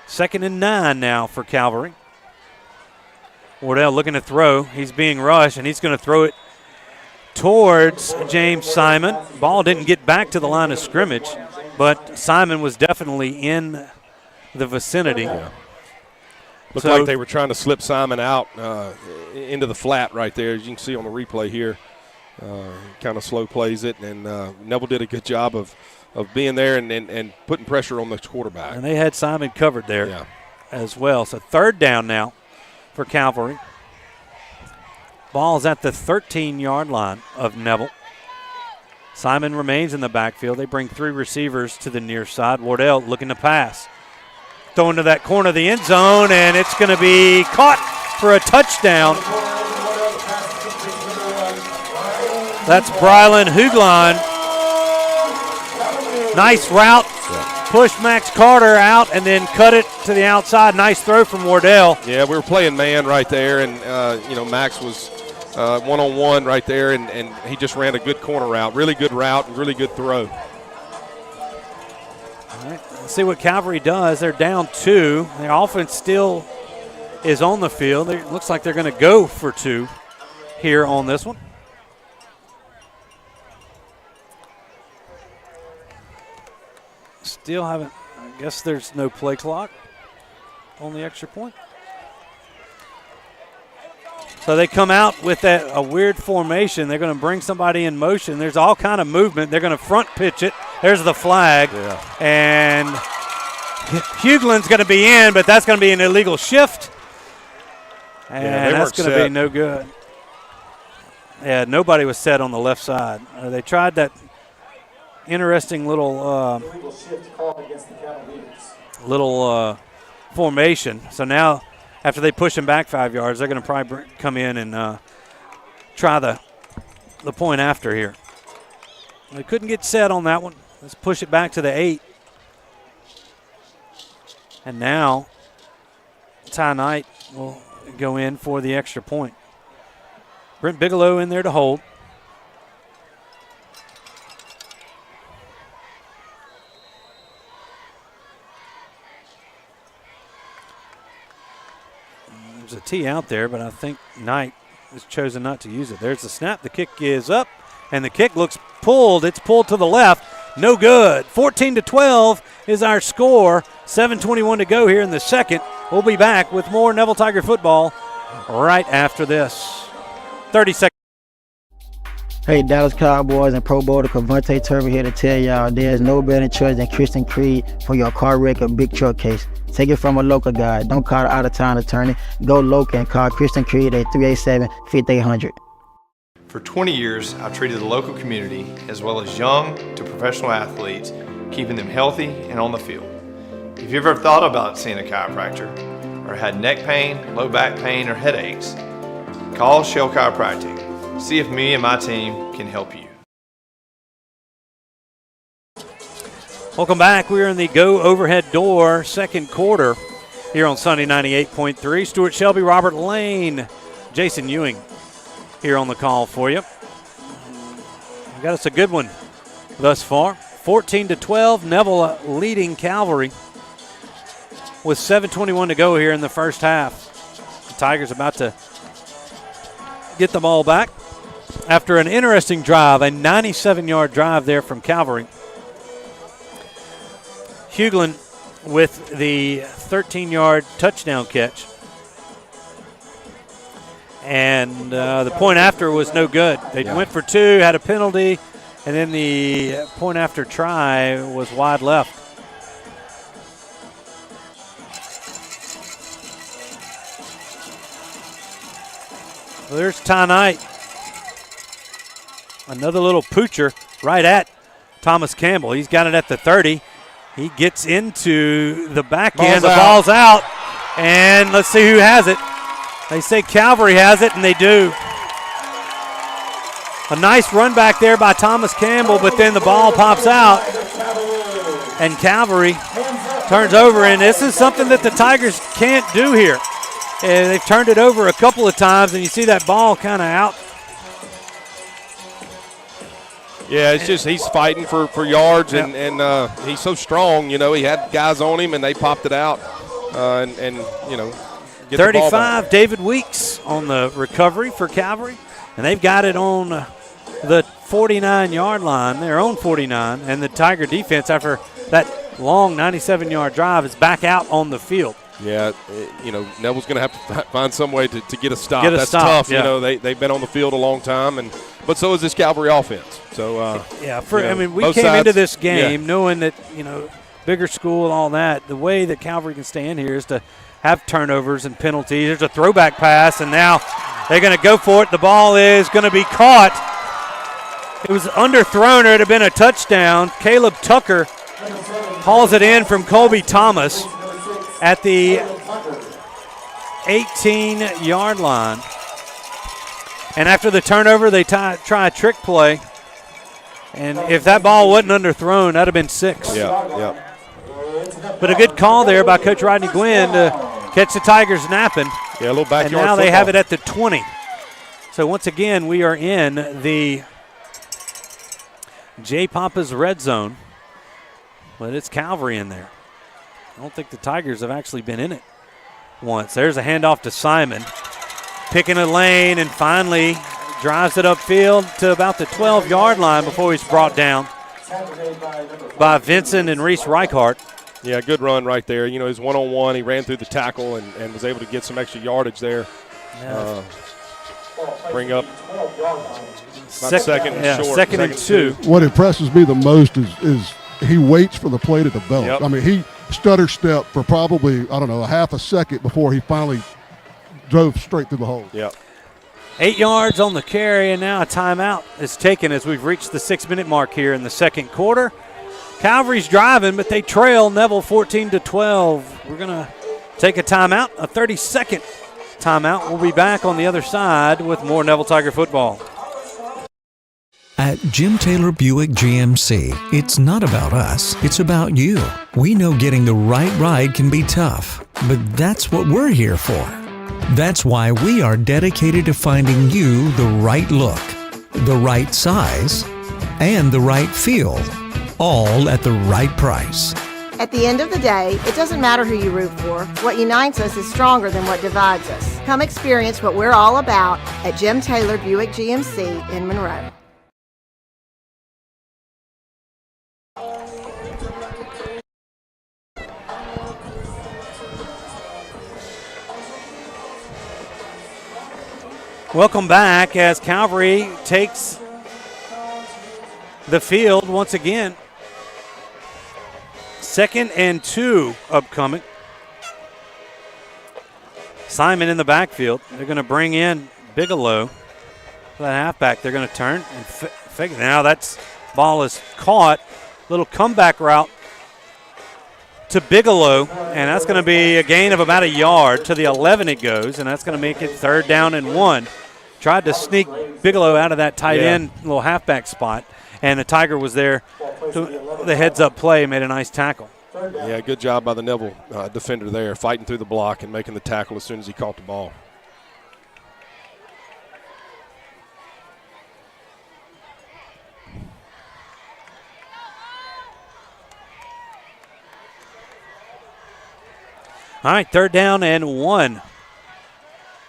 Second and 9 now for Calvary. Wardell looking to throw. He's being rushed, and he's going to throw it towards James Simon. Ball didn't get back to the line of scrimmage, but Simon was definitely in the vicinity. Looked like they were trying to slip Simon out into the flat right there, as you can see on the replay here. Kind of slow plays it, and Neville did a good job of being there and putting pressure on the quarterback. And they had Simon covered there as well. So 3rd down now for Calvary. Ball's at the 13-yard line of Neville. Simon remains in the backfield. They bring 3 receivers to the near side. Wardell looking to pass. Throwing to that corner of the end zone, and it's going to be caught for a touchdown. That's Brylan Huglon. Nice route. Push Max Carter out and then cut it to the outside. Nice throw from Wardell. Yeah, we were playing man right there, and, Max was one-on-one right there, and he just ran a good corner route. Really good route and really good throw. All right, let's see what Calvary does. They're down 2. Their offense still is on the field. It looks like they're going to go for 2 here on this one. Still haven't, I guess there's no play clock on the extra point. So they come out with a weird formation. They're going to bring somebody in motion. There's all kind of movement. They're going to front pitch it. There's the flag. Yeah. And Huglund's going to be in, but that's going to be an illegal shift. And that's going to be no good. Yeah, nobody was set on the left side. They tried that interesting little formation. So now after they push him back 5 yards, they're going to probably come in and try the point after here. They couldn't get set on that one. Let's push it back to the 8. And now Ty Knight will go in for the extra point. Brent Bigelow in there to hold. There's a tee out there, but I think Knight has chosen not to use it. There's the snap. The kick is up, and the kick looks pulled. It's pulled to the left. No good. 14-12 is our score. 7:21 to go here in the second. We'll be back with more Neville Tiger football right after this. 30 seconds. Hey, Dallas Cowboys and Pro Bowler Cavante Turvey here to tell y'all there's no better choice than Christian Creed for your car wreck or big truck case. Take it from a local guy. Don't call the out-of-town attorney. Go local and call Christian Creed at 387-5800. For 20 years, I've treated the local community as well as young to professional athletes, keeping them healthy and on the field. If you've ever thought about seeing a chiropractor or had neck pain, low back pain, or headaches, call Shell Chiropractic. See if me and my team can help you. Welcome back. We're in the Go Overhead Door second quarter here on Sunday 98.3. Stewart Shelby, Robert Lane, Jason Ewing here on the call for you. We got us a good one thus far. 14-12, Neville leading Calvary with 7:21 to go here in the first half. The Tigers about to get the ball back after an interesting drive, a 97-yard drive there from Calvary. Huglin with the 13-yard touchdown catch. And the point after was no good. They went for 2, had a penalty, and then the point after try was wide left. Well, there's Ty Knight. Another little poocher right at Thomas Campbell. He's got it at the 30. He gets into the back end. The ball's out. And let's see who has it. They say Calvary has it, and they do. A nice run back there by Thomas Campbell, but then the ball pops out. And Calvary turns over, and this is something that the Tigers can't do here. And they've turned it over a couple of times, and you see that ball kind of out. Yeah, it's just he's fighting for yards, and he's so strong. You know, he had guys on him, and they popped it out, and get 35, the ball back. David Weeks on the recovery for Calvary, and they've got it on the 49-yard line, their own 49, and the Tiger defense, after that long 97-yard drive, is back out on the field. Yeah, Neville's going to have to find some way to get a stop. That's stop, tough. yeah. They've been on the field a long time, but so is this Calvary offense. So we came into this game knowing that bigger school and all that. The way that Calvary can stay in here is to have turnovers and penalties. There's a throwback pass, and now they're going to go for it. The ball is going to be caught. It was underthrown, or it had been a touchdown. Caleb Tucker hauls it in from Colby Thomas at the 18-yard line. And after the turnover, they try a trick play. And if that ball wasn't underthrown, that would have been 6. Yeah. But a good call there by Coach Rodney Gwynn to catch the Tigers napping. Yeah, a little backyard And now football. they have it at the 20. So once again, we are in the J. Papa's red zone. But it's Calvary in there. I don't think the Tigers have actually been in it once. There's a handoff to Simon. Picking a lane and finally drives it upfield to about the 12-yard line before he's brought down by Vincent and Reese Reichart. Yeah, good run right there. He's one-on-one. He ran through the tackle and was able to get some extra yardage there. Bring up second and two. What impresses me the most is he waits for the play to develop. Yep. I mean, he stutter stepped for probably, a half a second before he finally drove straight through the hole. Yep. 8 yards on the carry, and now a timeout is taken as we've reached the 6-minute mark here in the second quarter. Calvary's driving, but they trail Neville 14-12. We're going to take a timeout, a 30-second timeout. We'll be back on the other side with more Neville Tiger football. At Jim Taylor Buick GMC, it's not about us, it's about you. We know getting the right ride can be tough, but that's what we're here for. That's why we are dedicated to finding you the right look, the right size, and the right feel, all at the right price. At the end of the day, it doesn't matter who you root for. What unites us is stronger than what divides us. Come experience what we're all about at Jim Taylor Buick GMC in Monroe. Welcome back as Calvary takes the field once again. 2nd and 2 upcoming. Simon in the backfield. They're going to bring in Bigelow. That halfback, they're going to turn and fake it. Now that ball is caught. Little comeback route to Bigelow, and that's going to be a gain of about a yard. To the 11 it goes, and that's going to make it 3rd down and 1. Tried to sneak Bigelow out of that tight end little halfback spot, and the Tiger was there. The heads-up play made a nice tackle. Yeah, good job by the Neville defender there, fighting through the block and making the tackle as soon as he caught the ball. All right, 3rd down and 1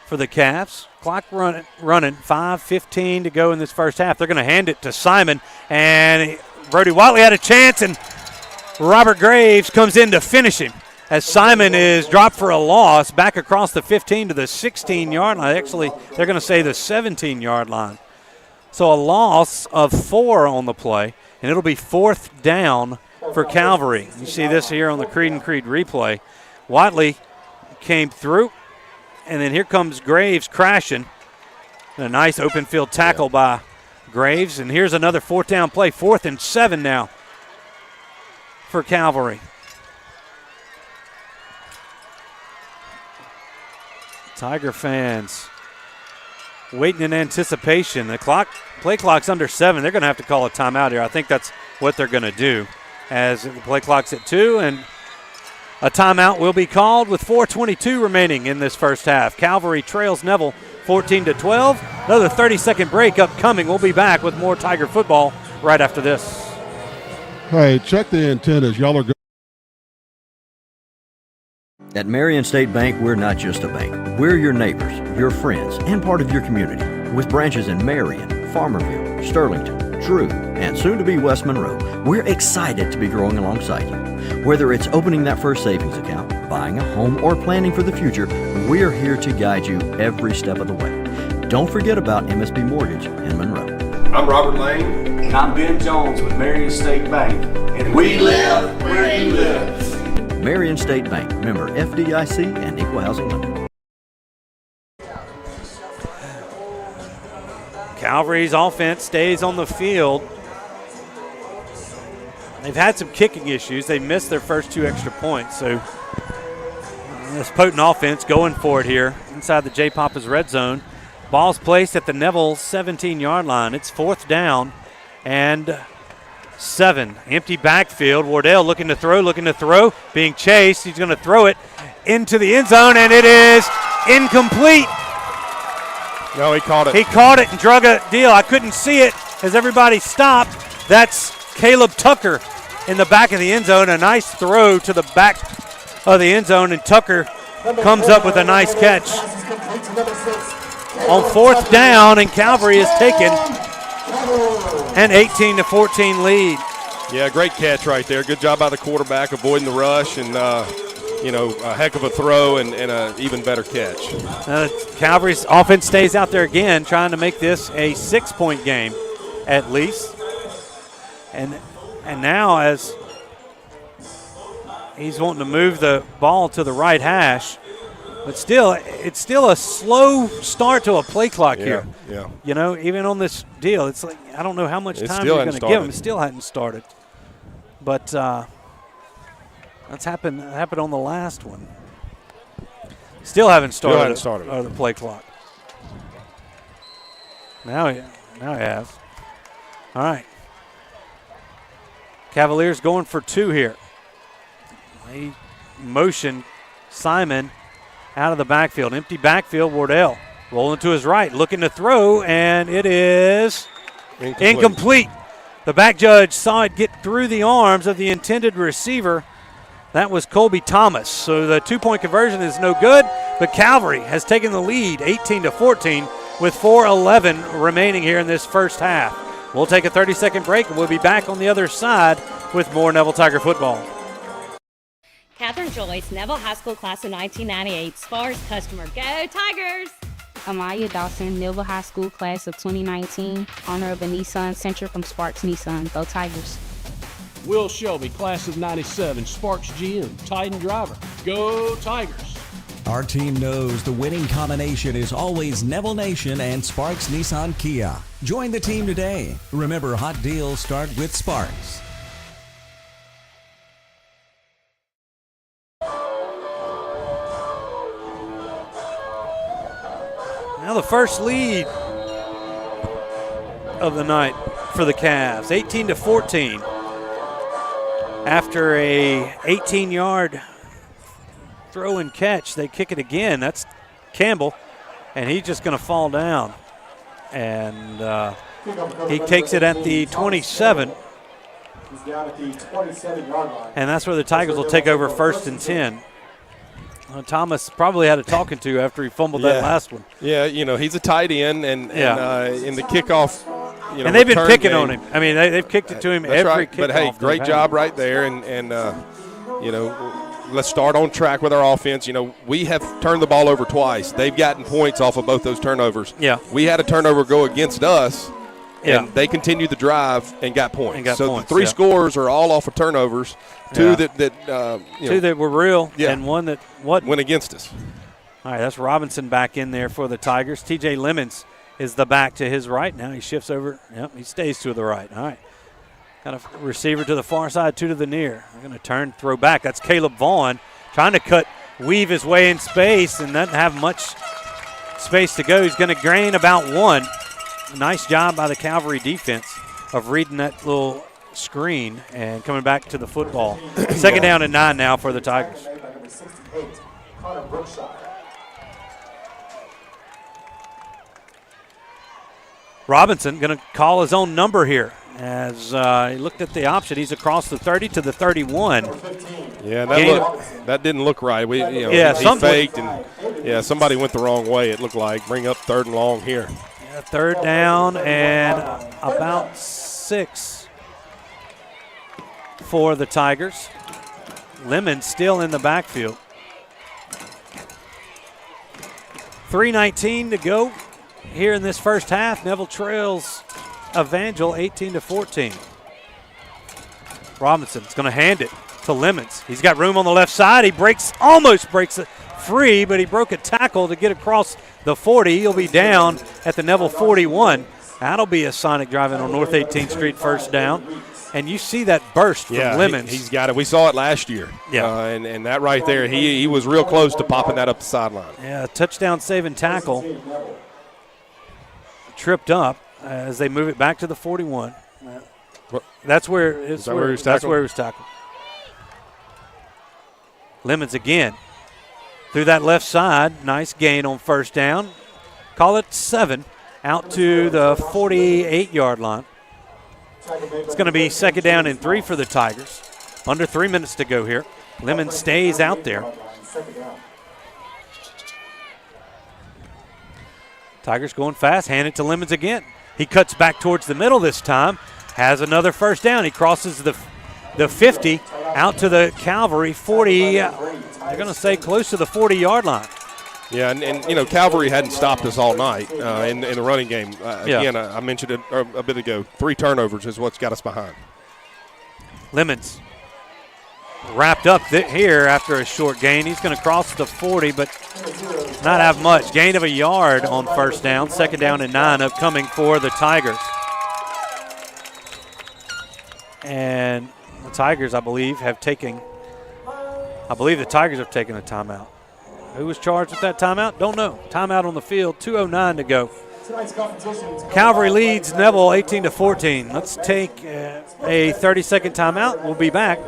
for the Cavs. Clock running. 5:15 to go in this first half. They're going to hand it to Simon, and Brody Watley had a chance, and Robert Graves comes in to finish him as Simon is dropped for a loss back across the 15 to the 16-yard line. Actually, they're going to say the 17-yard line. So a loss of 4 on the play, and it'll be 4th down for Calvary. You see this here on the Creed and Creed replay. Watley came through, and then here comes Graves crashing. And a nice open field tackle by Graves. And here's another 4th down play. 4th and 7 now for Calvary. Tiger fans waiting in anticipation. The play clock's under 7. They're going to have to call a timeout here. I think that's what they're going to do, as the play clock's at 2, and a timeout will be called with 4:22 remaining in this first half. Calvary trails Neville 14-12. Another 30-second break upcoming. We'll be back with more Tiger football right after this. Hey, check the antennas. Y'all are good. At Marion State Bank, we're not just a bank. We're your neighbors, your friends, and part of your community. With branches in Marion, Farmerville, Sterlington, Drew, and soon to be West Monroe, we're excited to be growing alongside you. Whether it's opening that first savings account, buying a home, or planning for the future, we're here to guide you every step of the way. Don't forget about MSB Mortgage in Monroe. I'm Robert Lane. And I'm Ben Jones with Marion State Bank. And we live where you live. Marion State Bank, member FDIC and equal housing lender. Calvary's offense stays on the field. They've had some kicking issues. They missed their first 2 extra points. So this potent offense going for it here inside the J. Papa's red zone. Ball's placed at the Neville 17-yard line. It's 4th down and 7. Empty backfield. Wardell looking to throw, being chased. He's going to throw it into the end zone, and it is incomplete. No, he caught it. He caught it and drug a deal. I couldn't see it as everybody stopped. That's Caleb Tucker in the back of the end zone. A nice throw to the back of the end zone, and Tucker comes up with a nice catch. On 4th down, and Calvary is taken an 18-14 lead. Yeah, great catch right there. Good job by the quarterback avoiding the rush, and a heck of a throw and an even better catch. Calvary's offense stays out there again, trying to make this a 6-point game at least. And now, as he's wanting to move the ball to the right hash, but still, it's still a slow start to a play clock here. Yeah. You know, even on this deal, it's like I don't know how much time you're going to give him. It still hadn't started. But that's happened on the last one. Still haven't started the play clock. Now he has. All right. Cavaliers going for 2 here. They motion Simon out of the backfield. Empty backfield, Wardell rolling to his right, looking to throw, and it is incomplete. The back judge saw it get through the arms of the intended receiver. That was Colby Thomas. So the 2-point conversion is no good, but Calvary has taken the lead 18-14 with 4:11 remaining here in this first half. We'll take a 30-second break, and we'll be back on the other side with more Neville Tiger football. Catherine Joyce, Neville High School class of 1998, Sparks customer. Go Tigers! Amaya Dawson, Neville High School class of 2019, owner of a Nissan Sentra from Sparks Nissan. Go Tigers! Will Shelby, class of 97, Sparks GM, Titan driver. Go Tigers! Our team knows the winning combination is always Neville Nation and Sparks Nissan Kia. Join the team today. Remember, hot deals start with Sparks. Now the first lead of the night for the Cavs, 18-14. After a 18-yard throw and catch, they kick it again. That's Campbell, and he's just going to fall down. And he takes it at the 27. He's down at the 27-yard line. And that's where the Tigers will take over 1st and 10. Thomas probably had a talking to after he fumbled that last one. Yeah, he's a tight end, and in the kickoff, and they've been picking on him. I mean, they've kicked it to him every kickoff. But hey, great job right there, and let's start on track with our offense. We have turned the ball over twice. They've gotten points off of both those turnovers. Yeah, we had a turnover go against us. And they continued the drive and got points. The 3 scores are all off of turnovers. 2 2 that were real, and 1 that went against us. All right, that's Robinson back in there for the Tigers. TJ Lemons is the back to his right. Now he shifts over. Yep, he stays to the right. All right. Got a receiver to the far side, 2 to the near. They're going to turn, throw back. That's Caleb Vaughn trying to weave his way in space and doesn't have much space to go. He's going to gain about 1. Nice job by the Calvary defense of reading that little screen and coming back to the football. 2nd down and 9 now for the Tigers. Robinson going to call his own number here as he looked at the option. He's across the 30 to the 31. Yeah, that didn't look right. He faked, and somebody went the wrong way, it looked like. Bring up 3rd and long here. 3rd down and about 6 for the Tigers. Lemon still in the backfield. 3:19 to go here in this first half. Neville trails Evangel 18-14. Robinson's going to hand it to Lemons. He's got room on the left side. He almost breaks it free, but he broke a tackle to get across the 40. He'll be down at the Neville 41. That'll be a sonic driving on North 18th Street first down. And you see that burst from Lemons. He's got it. We saw it last year. Yeah. And that right there, he was real close to popping that up the sideline. Yeah, touchdown saving tackle. Tripped up as they move it back to the 41. That's where he was tackled. Lemons again through that left side. Nice gain on first down. Call it 7 out to the 48-yard line. It's going to be second down and 3 for the Tigers. Under 3 minutes to go here. Lemons stays out there. Tigers going fast. Hand it to Lemons again. He cuts back towards the middle this time. Has another first down. He crosses the 50 out to the Calvary 40. They're going to say close to the 40-yard line. Yeah, and you know, Calvary hadn't stopped us all night in the running game. Again, I mentioned it a bit ago. 3 turnovers is what's got us behind. Lemons wrapped up here after a short gain. He's going to cross the 40, but not have much. Gain of a yard on first down. Second down and 9 upcoming for the Tigers. And the Tigers, I believe the Tigers have taken a timeout. Who was charged with that timeout? Don't know. Timeout on the field, 2:09 to go. Calvary leads Neville 18-14. Let's take a 30-second timeout. We'll be back.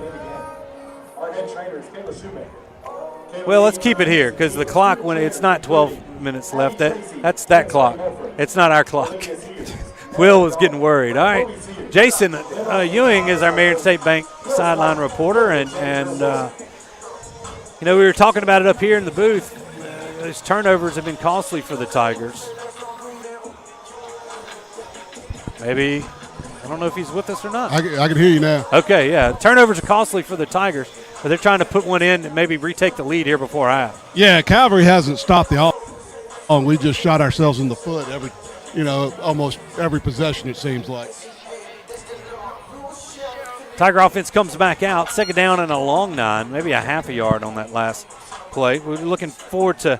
Well, let's keep it here because the clock, when it's not 12 minutes left, that's that clock. It's not our clock. Will was getting worried. All right, Jason Ewing is our Marion State Bank sideline reporter, and you know, we were talking about it up here in the booth. Those turnovers have been costly for the Tigers. Maybe, I don't know if he's with us or not. I can hear you now. Okay, yeah. Turnovers are costly for the Tigers, but they're trying to put one in and maybe retake the lead here before half. Yeah, Calvary hasn't stopped the offense. We just shot ourselves in the foot almost every possession, it seems like. Tiger offense comes back out. Second down and a long 9, maybe a half a yard on that last play. We're looking forward to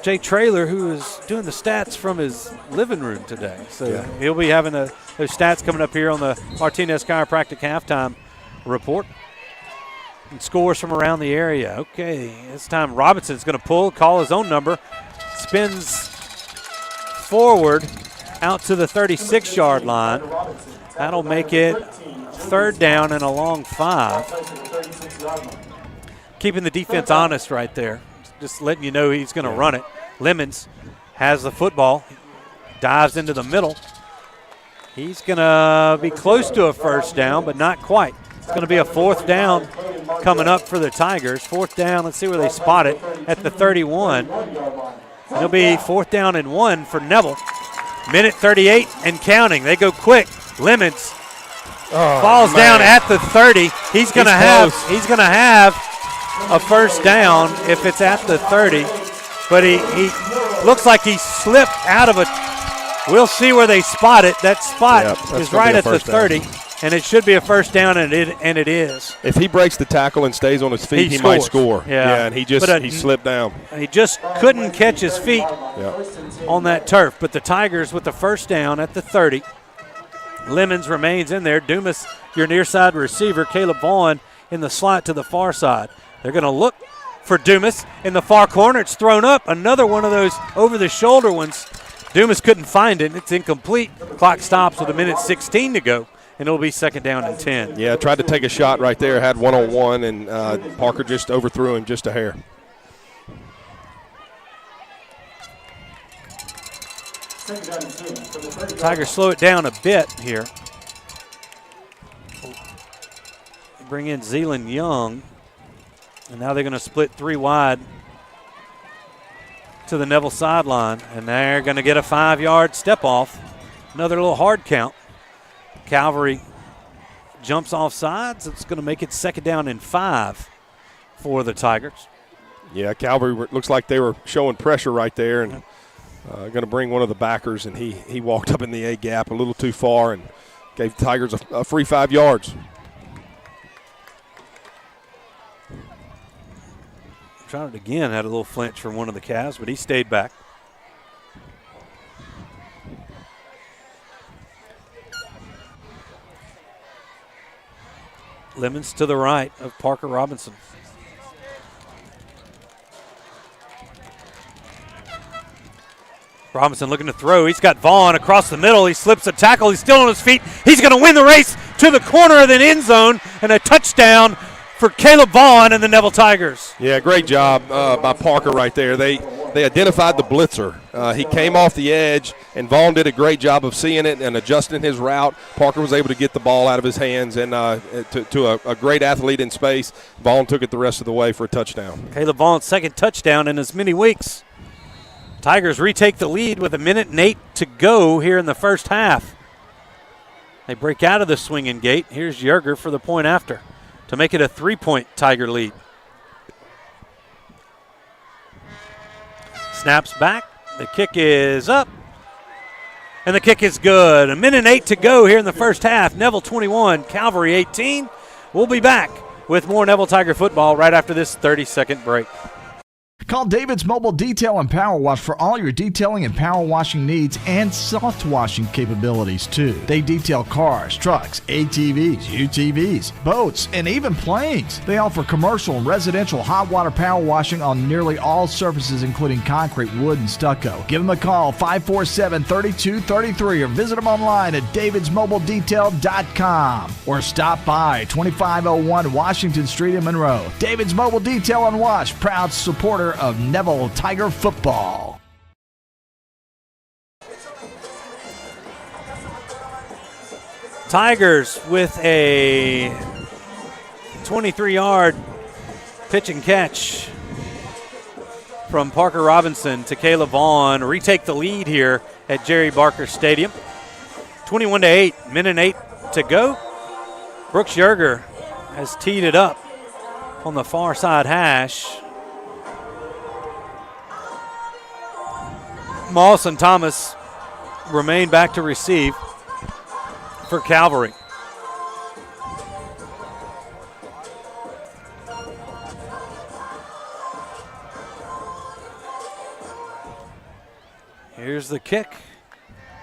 Jay Traylor, who is doing the stats from his living room today. So he'll be having those stats coming up here on the Martinez Chiropractic halftime report. And scores from around the area. Okay, this time Robinson's going to call his own number. Spins forward out to the 36-yard line. That'll make it third down and a long 5. Keeping the defense honest right there. Just letting you know he's going to run it. Lemons has the football. Dives into the middle. He's going to be close to a first down, but not quite. It's going to be a fourth down coming up for the Tigers. Fourth down, let's see where they spot it, at the 31. It'll be fourth down and 1 for Neville. Minute 38 and counting. They go quick. Lemons falls down at the 30. He's going to have a first down if it's at the 30. But he looks like he slipped out of we'll see where they spot it. That spot is right at the 30. And it should be a first down, and it is. If he breaks the tackle and stays on his feet, he might score. Yeah, and he slipped down. He just couldn't catch his feet on that turf. But the Tigers with the first down at the 30. Lemons remains in there. Dumas, your near side receiver. Caleb Vaughn in the slot to the far side. They're going to look for Dumas in the far corner. It's thrown up. Another one of those over-the-shoulder ones. Dumas couldn't find it. It's incomplete. Clock stops with 1:16 to go. And it'll be second down and 10. Yeah, tried to take a shot right there, had one-on-one, and Parker just overthrew him just a hair. Tigers slow it down a bit here. Bring in Zealand Young. And now they're going to split 3 wide to the Neville sideline. And they're going to get a 5-yard step off. Another little hard count. Calvary jumps off sides. It's going to make it second down and 5 for the Tigers. Yeah, Calvary looks like they were showing pressure right there and going to bring one of the backers, and he walked up in the A gap a little too far and gave the Tigers a free 5 yards. Tried it again, had a little flinch from one of the Cavs, but he stayed back. Lemons to the right of Parker Robinson. Robinson looking to throw. He's got Vaughn across the middle. He slips a tackle. He's still on his feet. He's going to win the race to the corner of the end zone, and a touchdown for Caleb Vaughn and the Neville Tigers. Yeah, great job by Parker right there. They identified the blitzer. He came off the edge, and Vaughn did a great job of seeing it and adjusting his route. Parker was able to get the ball out of his hands, and to a great athlete in space, Vaughn took it the rest of the way for a touchdown. Caleb Vaughn's second touchdown in as many weeks. Tigers retake the lead with 1:08 to go here in the first half. They break out of the swinging gate. Here's Yerger for the point after to make it a 3-point Tiger lead. Snaps back. The kick is up. And the kick is good. 1:08 to go here in the first half. Neville 21, Calvary 18. We'll be back with more Neville Tiger football right after this 30-second break. Call David's Mobile Detail and Power Wash for all your detailing and power washing needs and soft washing capabilities too. They detail cars, trucks, ATVs, UTVs, boats, and even planes. They offer commercial and residential hot water power washing on nearly all surfaces including concrete, wood, and stucco. Give them a call 547-3233 or visit them online at davidsmobiledetail.com or stop by 2501 Washington Street in Monroe. David's Mobile Detail and Wash, proud supporter of Neville Tiger football. Tigers with a 23-yard pitch and catch from Parker Robinson to Caleb Vaughn. Retake the lead here at Jerry Barker Stadium. 21-8, 1:08 to go. Brooks Yerger has teed it up on the far side hash. Moss and Thomas remain back to receive for Calvary. Here's the kick.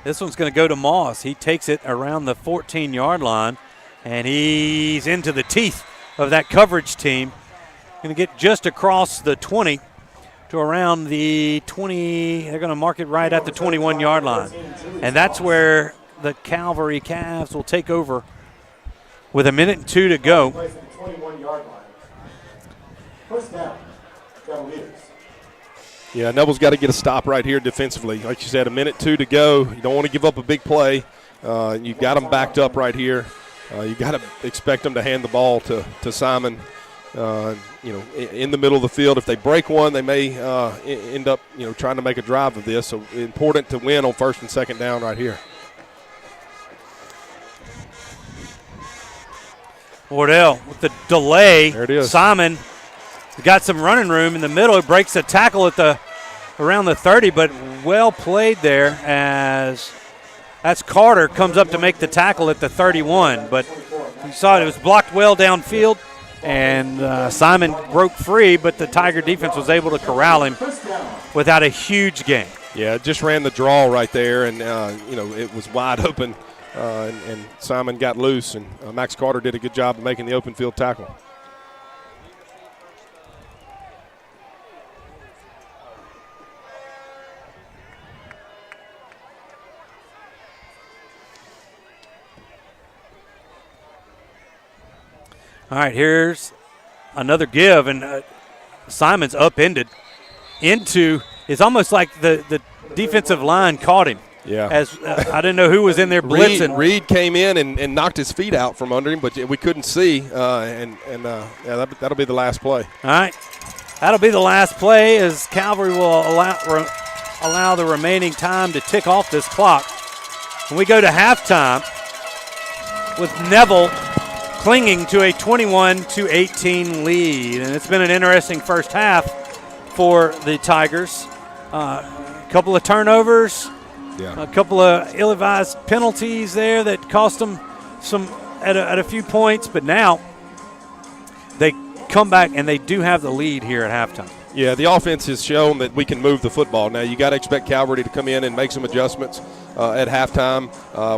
This one's going to go to Moss. He takes it around the 14-yard line, and he's into the teeth of that coverage team. Going to get just across the 20 to around the 20. They're going to mark it right at the 21-yard line. And that's where the Calvary Cavs will take over with 1:02 to go. First down, Cavaliers. Yeah, Neville's got to get a stop right here defensively. Like you said, 1:02 to go. You don't want to give up a big play. You've got them backed up right here. You got to expect them to hand the ball to Simon. In the middle of the field. If they break one, they may end up, trying to make a drive of this. So important to win on first and second down right here. Wardell with the delay. There it is. Simon got some running room in the middle. It breaks a tackle at around the 30, but well played there as that's Carter comes up to make the tackle at the 31. But you saw it was blocked well downfield. And Simon broke free, but the Tiger defense was able to corral him without a huge gain. Yeah, just ran the draw right there, and, it was wide open, and Simon got loose, and Max Carter did a good job of making the open field tackle. All right, here's another give, and Simon's upended into. It's almost like the defensive line caught him. Yeah. As I didn't know who was in there blitzing. Reed came in and knocked his feet out from under him, but we couldn't see. That'll be the last play. All right, that'll be the last play as Calvary will allow the remaining time to tick off this clock. When we go to halftime with Neville clinging to a 21-18 lead. And it's been an interesting first half for the Tigers. A couple of turnovers, a couple of ill-advised penalties there that cost them some at a few points, but now they come back and they do have the lead here at halftime. Yeah, the offense has shown that we can move the football. Now, you got to expect Calvary to come in and make some adjustments at halftime.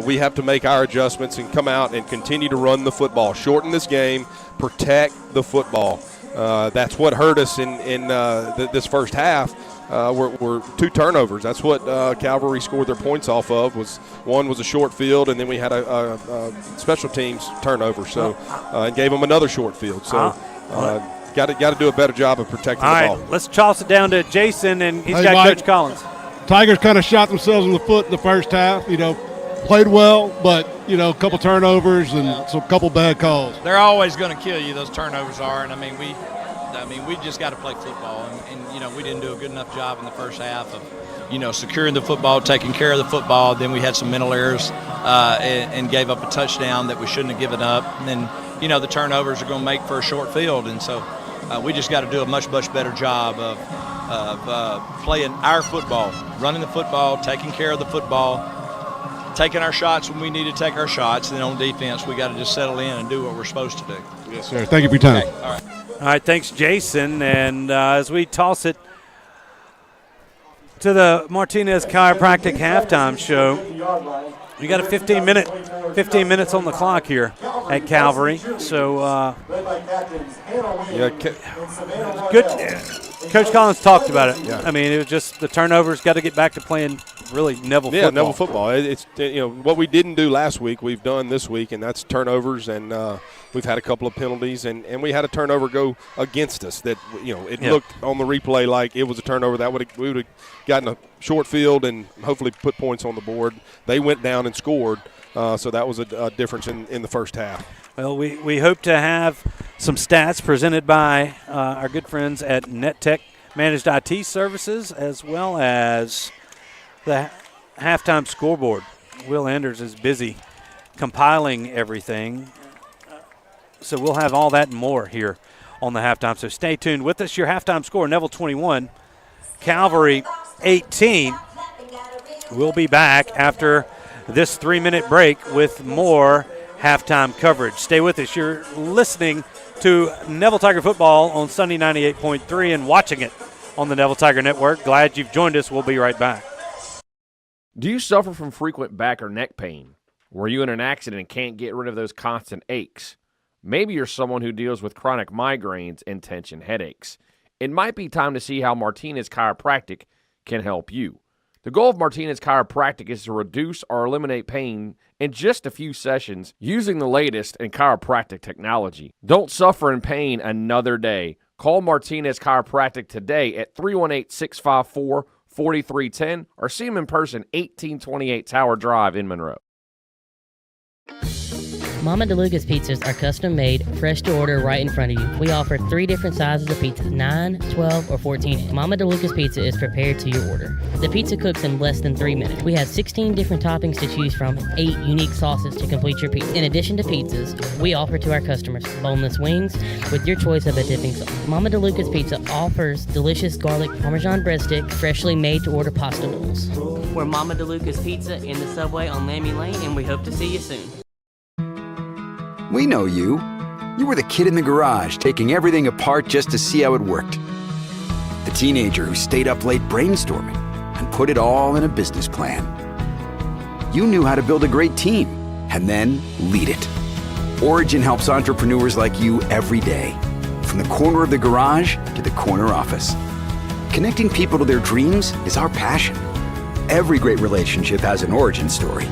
We have to make our adjustments and come out and continue to run the football, shorten this game, protect the football. That's what hurt us in this first half. Were 2 turnovers. That's what Calvary scored their points off of. One was a short field, and then we had a special teams turnover. So and gave them another short field. So. Got to do a better job of protecting the ball. All right, let's toss it down to Jason, and he's got Mike, Coach Collins. Tigers kind of shot themselves in the foot in the first half. Played well, but, a couple turnovers and a couple bad calls. They're always going to kill you, those turnovers are. And, we just got to play football. And we didn't do a good enough job in the first half of, securing the football, taking care of the football. Then we had some mental errors and gave up a touchdown that we shouldn't have given up. And then, the turnovers are going to make for a short field. And so we just got to do a much, much better job of playing our football, running the football, taking care of the football, taking our shots when we need to take our shots. And then on defense, we got to just settle in and do what we're supposed to do. Yes, sir. Thank you for your time. Okay. All right. All right, thanks, Jason. And as we toss it to the Martinez Chiropractic halftime show, we got a 15 minutes on the clock here at Calvary. So, good. Coach Collins talked about it. Yeah. It was just the turnovers. Got to get back to playing really Neville football. Yeah, Neville football. It's what we didn't do last week, we've done this week, and that's turnovers. And we've had a couple of penalties, and we had a turnover go against us. That it looked on the replay like it was a turnover. We would have gotten a short field and hopefully put points on the board. They went down and scored, so that was a difference in the first half. Well, we hope to have some stats presented by our good friends at NetTech Managed IT Services, as well as the halftime scoreboard. Will Anders is busy compiling everything, so we'll have all that and more here on the halftime. So stay tuned with us. Your halftime score, Neville 21, Calvary 18. We'll be back after this 3-minute break with more halftime coverage. Stay with us. You're listening to Neville Tiger football on Sunday 98.3 and watching it on the Neville Tiger Network. Glad you've joined us. We'll be right back. Do you suffer from frequent back or neck pain? Were you in an accident and can't get rid of those constant aches? Maybe you're someone who deals with chronic migraines and tension headaches. It might be time to see how Martinez Chiropractic can help you. The goal of Martinez Chiropractic is to reduce or eliminate pain in just a few sessions using the latest in chiropractic technology. Don't suffer in pain another day. Call Martinez Chiropractic today at 318-654-4310 or see them in person, 1828 Tower Drive in Monroe. Mama DeLuca's pizzas are custom made, fresh to order right in front of you. We offer 3 different sizes of pizza, 9, 12, or 14. Mama DeLuca's pizza is prepared to your order. The pizza cooks in less than 3 minutes. We have 16 different toppings to choose from, 8 unique sauces to complete your pizza. In addition to pizzas, we offer to our customers boneless wings with your choice of a dipping sauce. Mama DeLuca's Pizza offers delicious garlic Parmesan breadstick, freshly made to order pasta rolls. We're Mama DeLuca's Pizza in the subway on Lammy Lane, and we hope to see you soon. We know you. You were the kid in the garage taking everything apart just to see how it worked. The teenager who stayed up late brainstorming and put it all in a business plan. You knew how to build a great team and then lead it. Origin helps entrepreneurs like you every day, from the corner of the garage to the corner office. Connecting people to their dreams is our passion. Every great relationship has an origin story.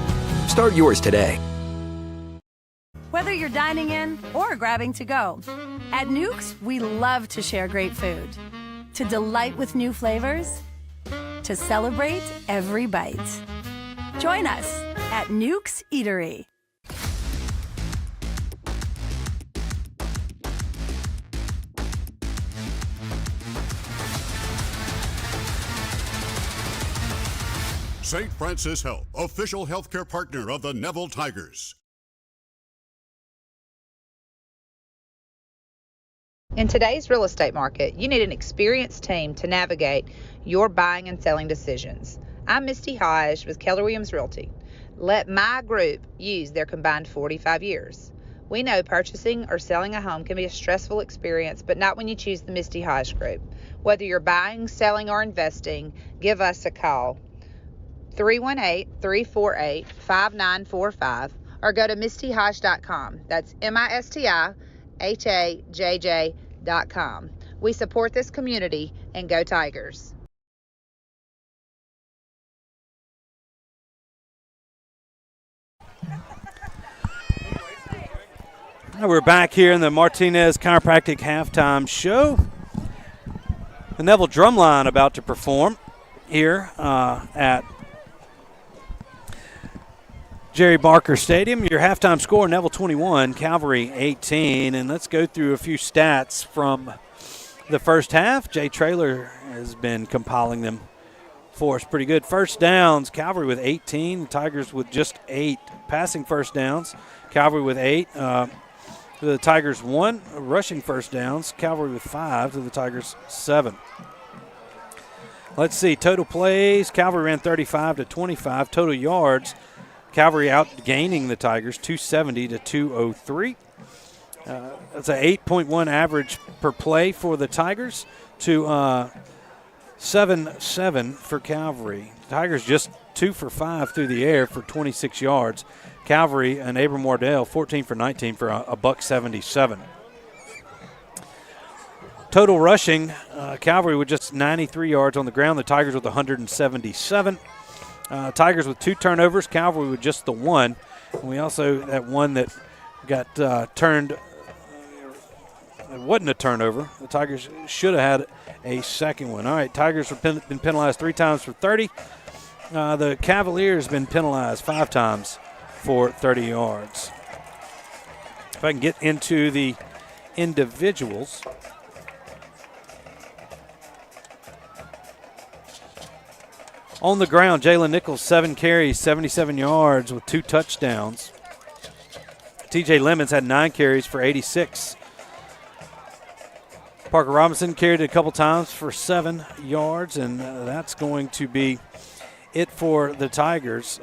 Start yours today. Whether you're dining in or grabbing to go, at Nukes, we love to share great food, to delight with new flavors, to celebrate every bite. Join us at Nukes Eatery. St. Francis Health, official healthcare partner of the Neville Tigers. In today's real estate market, you need an experienced team to navigate your buying and selling decisions. I'm Misty Hodge with Keller Williams Realty. Let my group use their combined 45 years. We know purchasing or selling a home can be a stressful experience, but not when you choose the Misty Hodge Group. Whether you're buying, selling, or investing, give us a call. 318-348-5945 or go to mistyhodge.com. That's MISTIHAJJ.com. We support this community and go Tigers. We're back here in the Martinez Chiropractic Halftime Show. The Neville Drumline about to perform here at Jerry Barker Stadium. Your halftime score, Neville 21, Calvary 18. And let's go through a few stats from the first half. Jay Traylor has been compiling them for us pretty good. First downs, Calvary with 18, the Tigers with just 8. Passing first downs, Calvary with 8. The Tigers 1. Rushing first downs, Calvary with 5 to the Tigers 7. Let's see, total plays, Calvary ran 35 to 25. Total yards, Calvary outgaining the Tigers 270 to 203. That's an 8.1 average per play for the Tigers to 7-7 for Calvary. The Tigers just 2 for 5 through the air for 26 yards. Calvary and Abram Wardell 14 for 19 for a $177. Total rushing, Calvary with just 93 yards on the ground. The Tigers with 177. Tigers with 2 turnovers, Calvary with just the 1. And we also had one that got turned. It wasn't a turnover. The Tigers should have had a second one. All right, Tigers have been penalized 3 times for 30. The Cavaliers have been penalized 5 times for 30 yards. If I can get into the individuals. On the ground, Jalen Nichols, 7 carries, 77 yards with 2 touchdowns. TJ Lemons had 9 carries for 86. Parker Robinson carried it a couple times for 7 yards, and that's going to be it for the Tigers.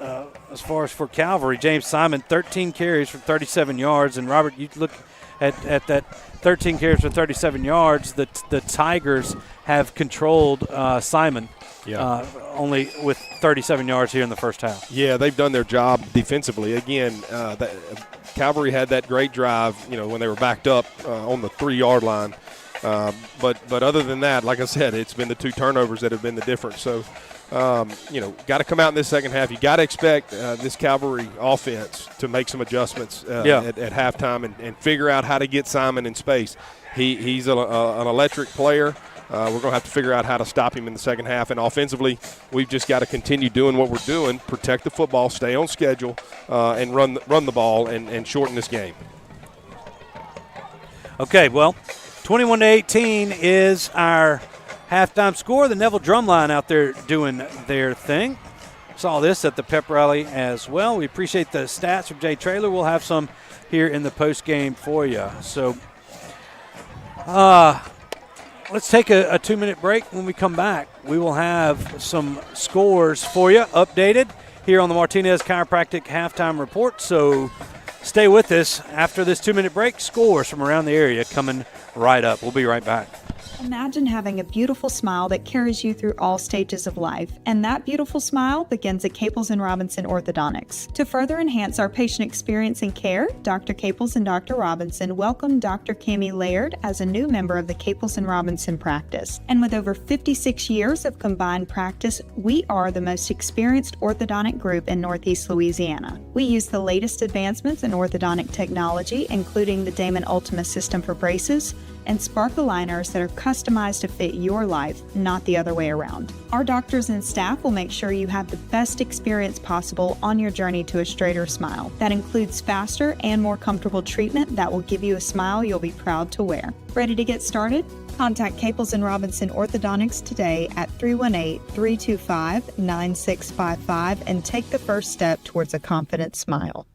As far as for Calvary, James Simon, 13 carries for 37 yards. And, Robert, you look at that 13 carries for 37 yards. The Tigers have controlled Simon. Yeah. Only with 37 yards here in the first half. Yeah, they've done their job defensively. Again, Calvary had that great drive, when they were backed up on the 3-yard line. But other than that, like I said, it's been the 2 turnovers that have been the difference. So, got to come out in this second half. You got to expect this Calvary offense to make some adjustments at halftime and figure out how to get Simon in space. He's an electric player. We're going to have to figure out how to stop him in the second half. And offensively, we've just got to continue doing what we're doing, protect the football, stay on schedule, and run the ball and shorten this game. Okay, well, 21-18 is our halftime score. The Neville Drumline out there doing their thing. Saw this at the pep rally as well. We appreciate the stats from Jay Traylor. We'll have some here in the post game for you. So, let's take a 2-minute break. When we come back, we will have some scores for you updated here on the Martinez Chiropractic Halftime Report. So stay with us after this 2-minute break. Scores from around the area coming right up. We'll be right back. Imagine having a beautiful smile that carries you through all stages of life, and that beautiful smile begins at Caples & Robinson Orthodontics. To further enhance our patient experience and care, Dr. Caples and Dr. Robinson welcome Dr. Cammie Laird as a new member of the Caples & Robinson practice. And with over 56 years of combined practice, we are the most experienced orthodontic group in Northeast Louisiana. We use the latest advancements in orthodontic technology, including the Damon Ultima system for braces, and Spark aligners that are customized to fit your life, not the other way around. Our doctors and staff will make sure you have the best experience possible on your journey to a straighter smile. That includes faster and more comfortable treatment that will give you a smile you'll be proud to wear. Ready to get started? Contact Caples & Robinson Orthodontics today at 318-325-9655 and take the first step towards a confident smile.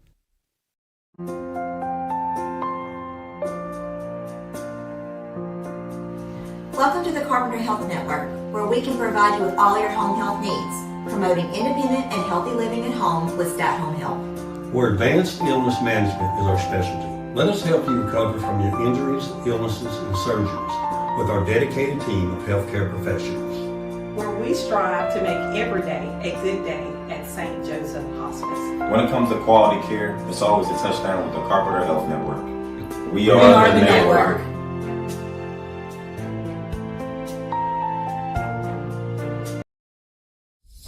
Welcome to the Carpenter Health Network, where we can provide you with all your home health needs, promoting independent and healthy living at home with Stat Home Health. Where advanced illness management is our specialty. Let us help you recover from your injuries, illnesses, and surgeries with our dedicated team of healthcare professionals. Where we strive to make every day a good day at St. Joseph Hospice. When it comes to quality care, it's always a touchdown with the Carpenter Health Network. We are the network.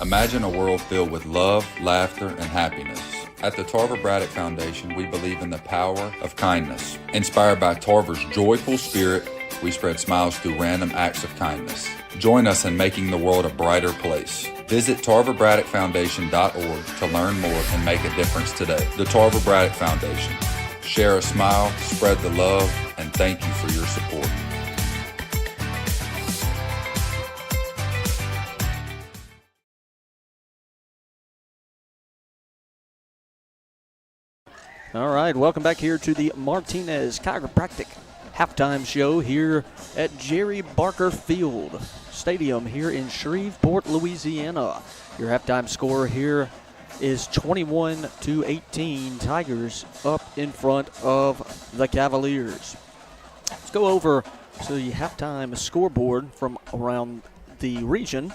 Imagine a world filled with love, laughter, and happiness. At the Tarver Braddock Foundation, we believe in the power of kindness. Inspired by Tarver's joyful spirit, we spread smiles through random acts of kindness. Join us in making the world a brighter place. Visit TarverBraddockFoundation.org to learn more and make a difference today. The Tarver Braddock Foundation. Share a smile, spread the love, and thank you for your support. All right, welcome back here to the Martinez Chiropractic halftime show here at Jerry Barker Field Stadium here in Shreveport, Louisiana. Your halftime score here is 21-18. Tigers up in front of the Cavaliers. Let's go over to the halftime scoreboard from around the region.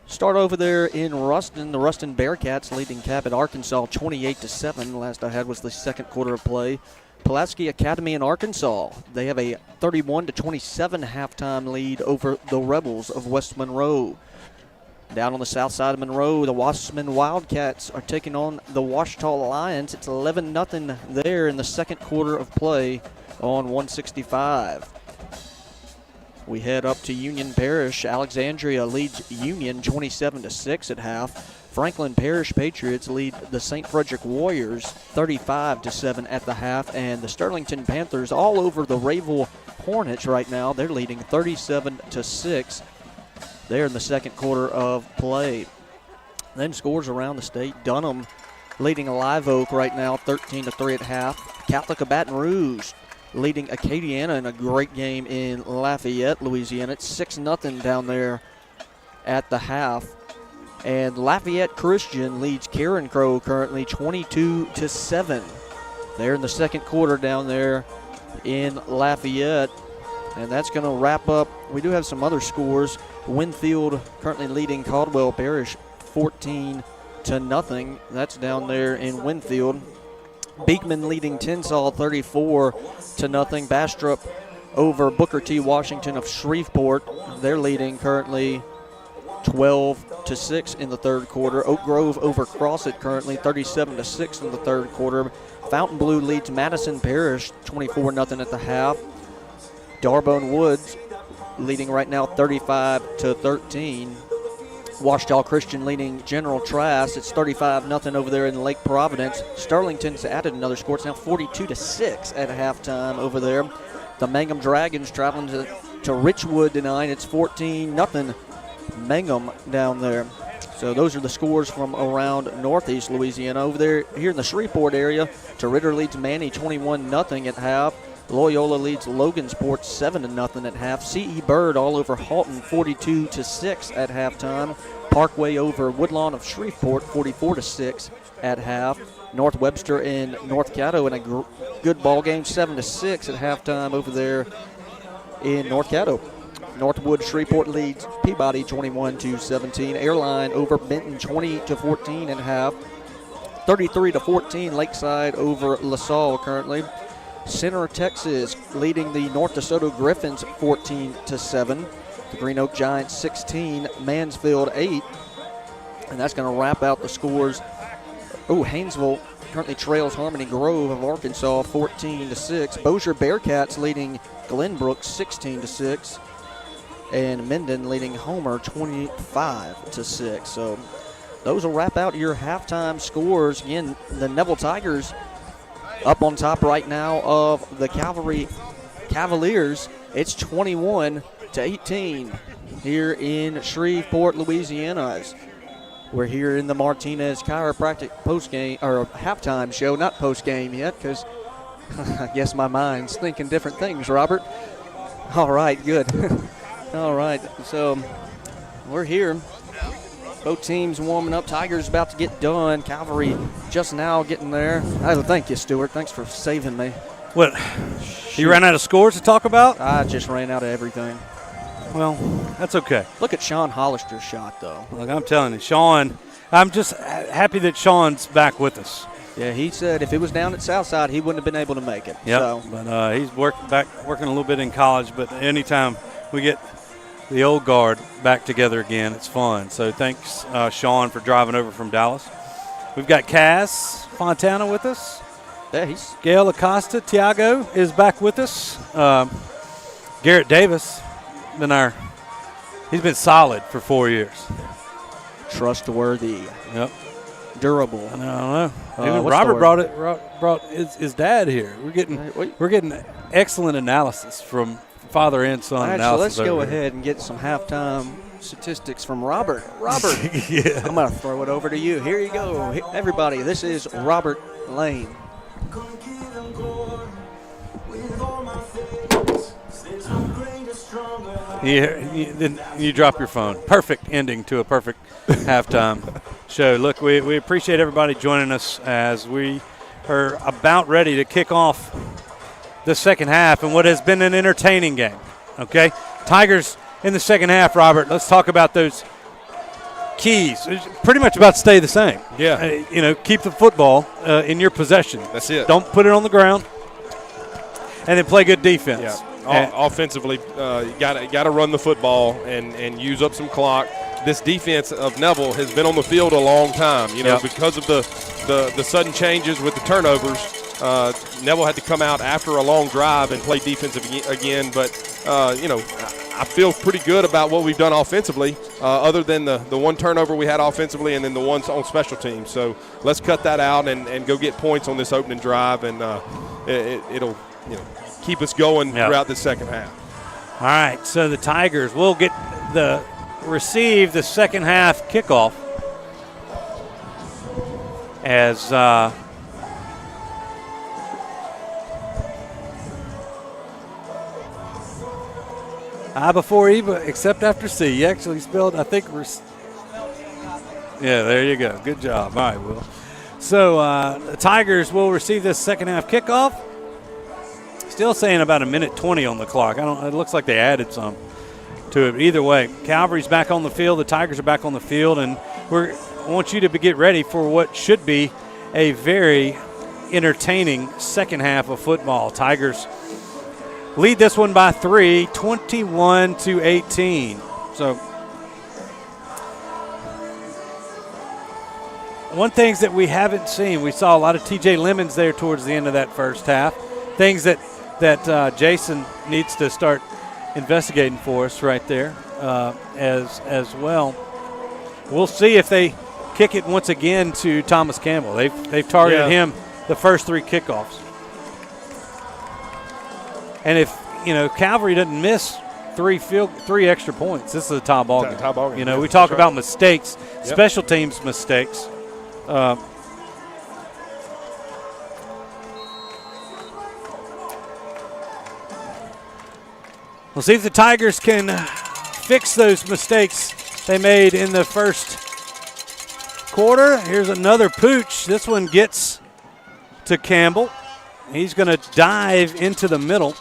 Start over there in Ruston. The Ruston Bearcats leading Cabot, Arkansas 28-7. Last I had was the second quarter of play. Pulaski Academy in Arkansas, they have a 31-27 halftime lead over the Rebels of West Monroe. Down on the south side of Monroe, the Wasserman Wildcats are taking on the Ouachita Lions. It's 11-0 there in the second quarter of play on 165. We head up to Union Parish. Alexandria leads Union 27-6 at half. Franklin Parish Patriots lead the St. Frederick Warriors 35-7 at the half. And the Sterlington Panthers all over the Rayville Hornets right now. They're leading 37-6 there in the second quarter of play. Then scores around the state. Dunham leading Live Oak right now 13-3 at half. Catholic of Baton Rouge leading Acadiana in a great game in Lafayette, Louisiana. It's 6-0 down there at the half. And Lafayette Christian leads Karen Crow currently 22-7. They're in the second quarter down there in Lafayette. And that's going to wrap up. We do have some other scores. Winfield currently leading Caldwell Parish 14-0. That's down there in Winfield. Beekman leading Tinsall 34-0. Bastrop over Booker T. Washington of Shreveport. They're leading currently 12-6 in the third quarter. Oak Grove over Crossett currently 37-6 in the third quarter. Fontainebleau leads Madison Parish 24-0 at the half. Darbone Woods leading right now 35-13. Ouachita Christian leading General Trask. It's 35-0 over there in Lake Providence. Sterlington's added another score. It's now 42-6 at halftime over there. The Mangum Dragons traveling to Richwood tonight. It's 14-0 Mangum down there. So those are the scores from around northeast Louisiana. Over there, here in the Shreveport area, Ritter leads Manny 21-0 at half. Loyola leads Logansport 7-0 at half. C.E. Bird all over Halton 42-6 at halftime. Parkway over Woodlawn of Shreveport 44-6 at half. North Webster and North Caddo in a good ball game 7-6 at halftime over there in North Caddo. Northwood Shreveport leads Peabody 21-17. Airline over Benton 20-14 at half. 33-14 Lakeside over LaSalle currently. Center Texas leading the North DeSoto Griffins 14-7. The Green Oak Giants 16, Mansfield 8. And that's going to wrap out the scores. Haynesville currently trails Harmony Grove of Arkansas 14-6. Bossier Bearcats leading Glenbrook 16-6. And Minden leading Homer 25-6. So those will wrap out your halftime scores. Again, the Neville Tigers up on top right now of the Calvary Cavaliers. It's 21-18 here in Shreveport, Louisiana. We're here in the Martinez Chiropractic postgame or halftime show, not postgame yet, because I guess my mind's thinking different things, Robert. All right, good. All right, so we're here. Both teams warming up. Tigers about to get done. Calvary just now getting there. Oh, thank you, Stewart. Thanks for saving me. What? You ran out of scores to talk about? I just ran out of everything. Well, that's okay. Look at Sean Hollister's shot, though. Look, I'm telling you, Sean, I'm just happy that Sean's back with us. Yeah, he said if it was down at Southside, he wouldn't have been able to make it. Yeah, So. but he's working a little bit in college. But anytime we get the old guard back together again, it's fun. So thanks, Sean, for driving over from Dallas. We've got Cass Fontana with us. Yeah, he's Gail Acosta. Tiago is back with us. Garrett Davis, he's been solid for 4 years. Trustworthy. Yep. Durable. I don't know. Even Robert brought his dad here. We're getting excellent analysis from father and son. All right, analysis. so let's go ahead and get some halftime statistics from Robert. Robert, yeah. I'm going to throw it over to you. Here you go. Everybody, this is Robert Lane. You drop your phone. Perfect ending to a perfect halftime show. Look, we appreciate everybody joining us as we are about ready to kick off the second half and what has been an entertaining game. Okay? Tigers in the second half, Robert, let's talk about those keys. It's pretty much about to stay the same. Yeah. Keep the football in your possession. That's it. Don't put it on the ground. And then play good defense. Yeah. Offensively, you got to run the football and use up some clock. This defense of Neville has been on the field a long time. Because of the sudden changes with the turnovers. Neville had to come out after a long drive and play defensive again. But I feel pretty good about what we've done offensively, other than the one turnover we had offensively and then the ones on special teams. So let's cut that out and go get points on this opening drive, and it'll keep us going throughout the second half. All right, so the Tigers will receive the second half kickoff as I before E, but except after C. You actually spelled, I think, yeah, there you go. Good job. All right, Will. So the Tigers will receive this second half kickoff. Still saying about 1:20 on the clock. It looks like they added some to it. Either way, Calvary's back on the field. The Tigers are back on the field, and I want you to get ready for what should be a very entertaining second half of football. Tigers lead this one by 3, 21-18. So one things that we haven't seen, we saw a lot of TJ Lemons there towards the end of that first half. Things that Jason needs to start investigating for us right there as well. We'll see if they kick it once again to Thomas Campbell. They've targeted him the first 3 kickoffs. And if Calvary doesn't miss 3 extra points, this is a tie ball game. We talk about mistakes, special teams mistakes. We'll see if the Tigers can fix those mistakes they made in the first quarter. Here's another pooch. This one gets to Campbell. He's going to dive into the middle,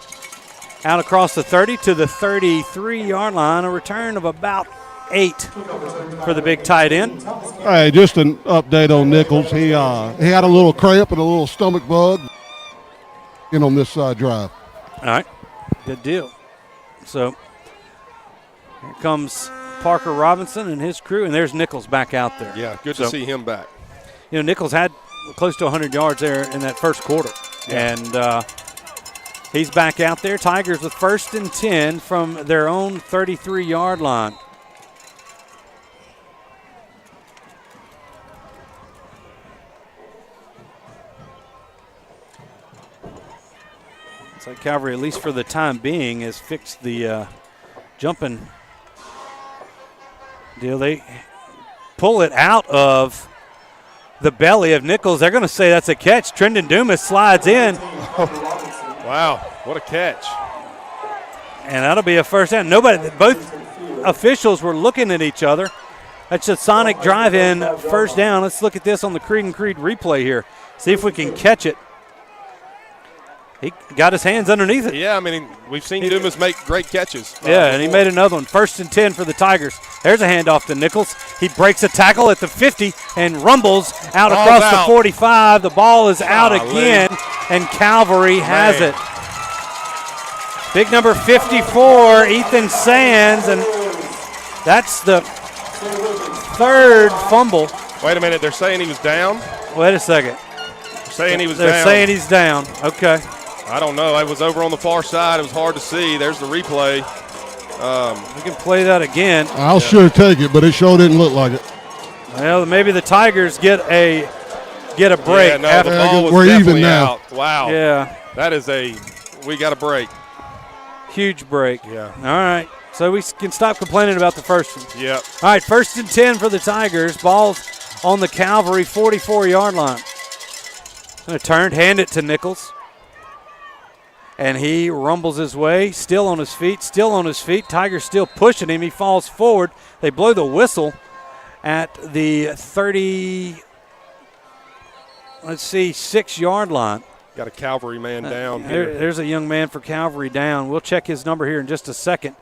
out across the 30 to the 33-yard line, a return of about 8 for the big tight end. Hey, just an update on Nichols. He had a little cramp and a little stomach bug on this drive. All right, good deal. So here comes Parker Robinson and his crew, and there's Nichols back out there. Yeah, good to see him back. Nichols had close to 100 yards there in that first quarter, and he's back out there. Tigers with 1st and 10 from their own 33-yard line. It's like Calvary, at least for the time being, has fixed the jumping deal. They pull it out of the belly of Nichols. They're going to say that's a catch. Trendon Dumas slides in. Wow, what a catch. And that'll be a first down. Both officials were looking at each other. That's a Sonic drive-in first down. Let's look at this on the Creed and Creed replay here. See if we can catch it. He got his hands underneath it. Yeah, I mean, we've seen Dumas make great catches. Yeah, and he made another one. 1st and 10 for the Tigers. There's a handoff to Nichols. He breaks a tackle at the 50 and rumbles out across the 45. The ball is out again, and Calvary has it. Big number 54, Ethan Sands, and that's the 3rd fumble. Wait a minute, they're saying he was down? Wait a second. They're saying he was down. They're saying he's down. Okay. I don't know. I was over on the far side. It was hard to see. There's the replay. We can play that again. I'll sure take it, but it sure didn't look like it. Well, maybe the Tigers get a break. Yeah, no, the ball was we're definitely even now. out. Wow. Yeah. That is we got a break. Huge break. Yeah. All right. So we can stop complaining about the first one. Yep. All right, 1st and 10 for the Tigers. Ball's on the Calvary 44-yard line. Going to turn, hand it to Nichols. And he rumbles his way, still on his feet. Tigers still pushing him. He falls forward. They blow the whistle at the 6-yard line. Got a Calvary man down here. There's a young man for Calvary down. We'll check his number here in just a second.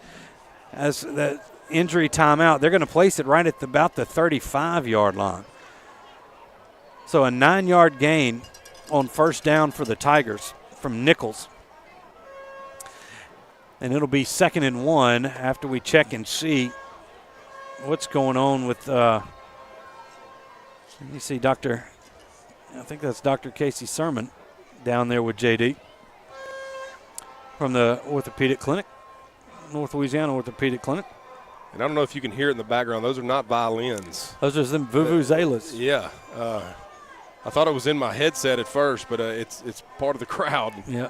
As the injury timeout, they're going to place it right at about the 35-yard line. So a 9-yard gain on first down for the Tigers from Nichols. And it'll be 2nd and 1 after we check and see what's going on with, let me see, I think that's Dr. Casey Sermon down there with JD from the Orthopedic Clinic, North Louisiana Orthopedic Clinic. And I don't know if you can hear it in the background. Those are not violins. Those are them vuvuzelas. Yeah. I thought it was in my headset at first, but it's part of the crowd. Yeah.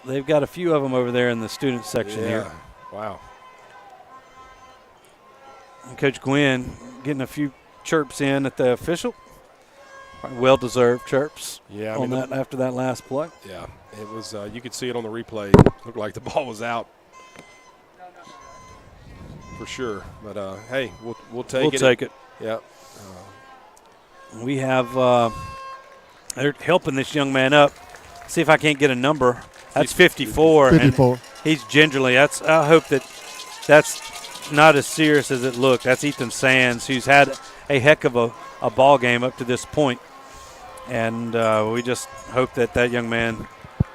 They've got a few of them over there in the student section here. Wow. And Coach Gwynn getting a few chirps in at the official. Well-deserved chirps. Yeah, after that last play. Yeah, it was. You could see it on the replay. It looked like the ball was out for sure. But hey, we'll take it. We'll take it. Yep. We have. They're helping this young man up. See if I can't get a number. That's 54. 54. And he's gingerly. I hope that's not as serious as it looked. That's Ethan Sands, who's had a heck of a ball game up to this point. And we just hope that young man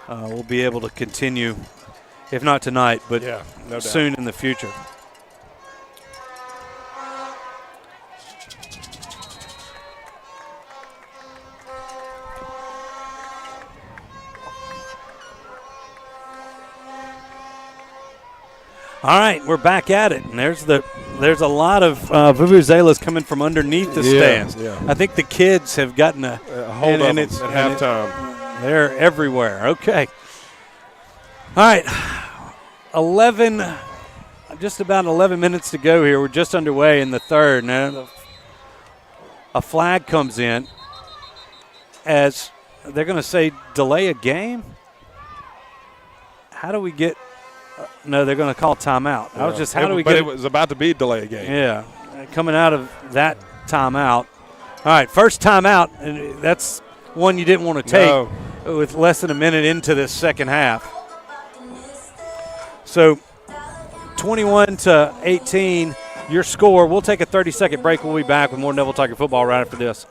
will be able to continue, if not tonight, but soon in the future. All right, we're back at it, and there's a lot of vuvuzelas coming from underneath the stands. Yeah. I think the kids have gotten a hold of them at halftime. They're everywhere. Okay. All right, just about 11 minutes to go here. We're just underway in the third. Now a flag comes in as they're going to say delay a game. How do we get? No, they're going to call timeout. I was just, how do we get? But it was about to be a delay game. Yeah, coming out of that timeout. All right, first timeout, and that's one you didn't want to take with less than a minute into this second half. So 21-18, your score. We'll take a 30-second break. We'll be back with more Neville Tiger football right after this.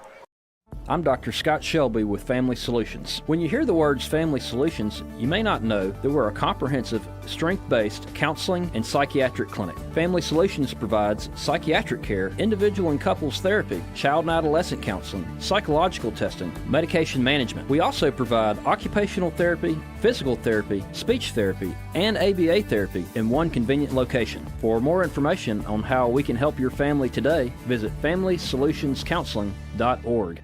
I'm Dr. Scott Shelby with Family Solutions. When you hear the words Family Solutions, you may not know that we're a comprehensive, strength-based counseling and psychiatric clinic. Family Solutions provides psychiatric care, individual and couples therapy, child and adolescent counseling, psychological testing, medication management. We also provide occupational therapy, physical therapy, speech therapy, and ABA therapy in one convenient location. For more information on how we can help your family today, visit FamilySolutionsCounseling.org.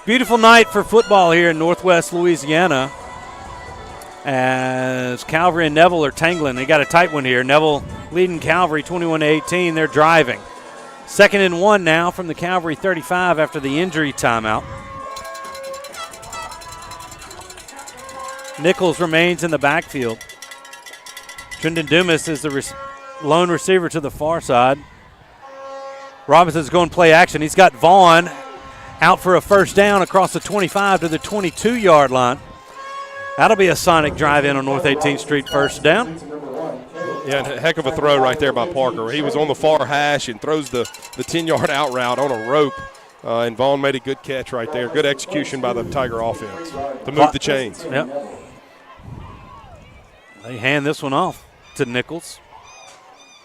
Beautiful night for football here in Northwest Louisiana as Calvary and Neville are tangling. They got a tight one here. Neville leading Calvary 21-18. They're driving. 2nd and 1 now from the Calvary 35 after the injury timeout. Nichols remains in the backfield. Trendon Dumas is the lone receiver to the far side. Robinson's going to play action. He's got Vaughn out for a first down across the 25 to the 22-yard line. That'll be a sonic drive-in on North 18th Street, first down. Yeah, a heck of a throw right there by Parker. He was on the far hash and throws the 10-yard out route on a rope. And Vaughn made a good catch right there. Good execution by the Tiger offense to move the chains. Yep. They hand this one off to Nichols.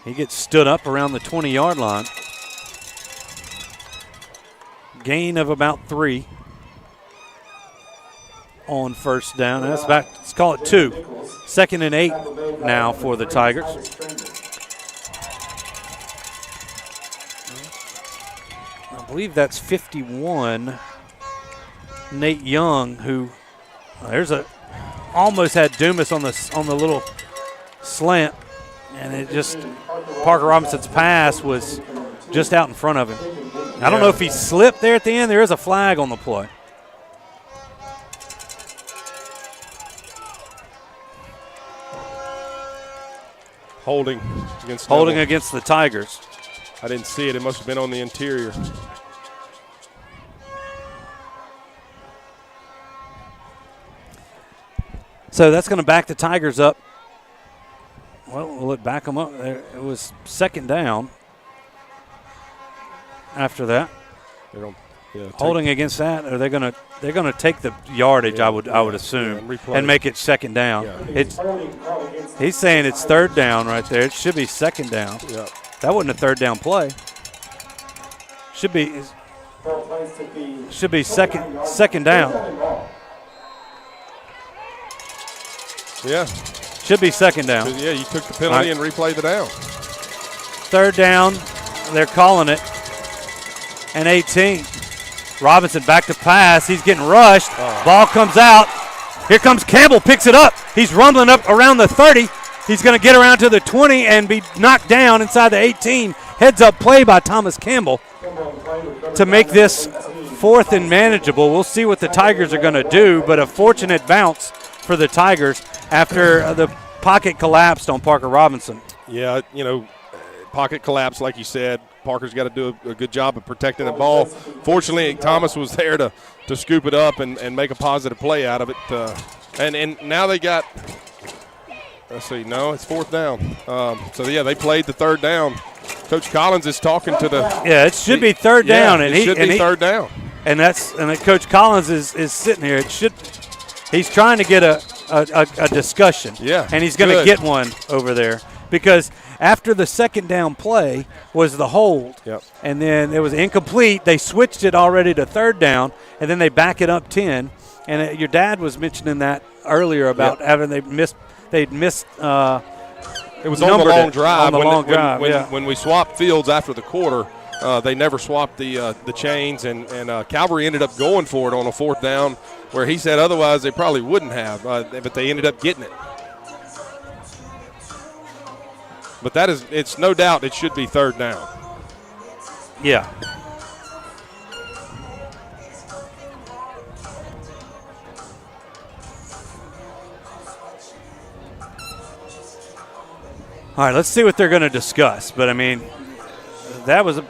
He gets stood up around the 20-yard line. Gain of about 3 on first down. That's back. Let's call it 2. 2nd and 8 now for the Tigers. I believe that's 51. Nate Young, who almost had Dumas on the little slant, and it just Parker Robinson's pass was just out in front of him. I don't know if he slipped there at the end. There is a flag on the play. Holding against the Tigers. I didn't see it. It must have been on the interior. So that's going to back the Tigers up. Well, will it back them up? It was 2nd down after that. Holding against that, are they're going to take the yardage? I would assume, and make it 2nd down. Yeah. He's saying it's 3rd down right there. It should be 2nd down. Yeah. That wasn't a 3rd down play. Should be second down. Yeah. Should be 2nd down. Yeah, you took the penalty and replayed the down. 3rd down. They're calling it. And 18. Robinson back to pass. He's getting rushed. Ball comes out. Here comes Campbell, picks it up. He's rumbling up around the 30. He's going to get around to the 20 and be knocked down inside the 18. Heads up play by Thomas Campbell to make this 4th and manageable. We'll see what the Tigers are going to do, but a fortunate bounce for the Tigers after the pocket collapsed on Parker Robinson. Yeah, pocket collapse, like you said. Parker's got to do a good job of protecting the ball. Fortunately, Thomas was there to scoop it up and make a positive play out of it. And now they got, let's see, no, it's 4th down. They played the 3rd down. Coach Collins is talking to the. Yeah, it should be 3rd down. Yeah, it should be 3rd down. And Coach Collins is sitting here. He's trying to get a discussion. Yeah. And he's going to get one over there because after the 2nd down play was the hold. Yep. And then it was incomplete. They switched it already to 3rd down, and then they back it up 10. And your dad was mentioning that earlier about having they'd missed. It was on the long drive. When we swapped fields after the quarter, they never swapped the chains, and Calvary ended up going for it on a 4th down, where he said otherwise they probably wouldn't have, but they ended up getting it. But it's no doubt it should be 3rd down. Yeah. All right, let's see what they're going to discuss. But, I mean, that was a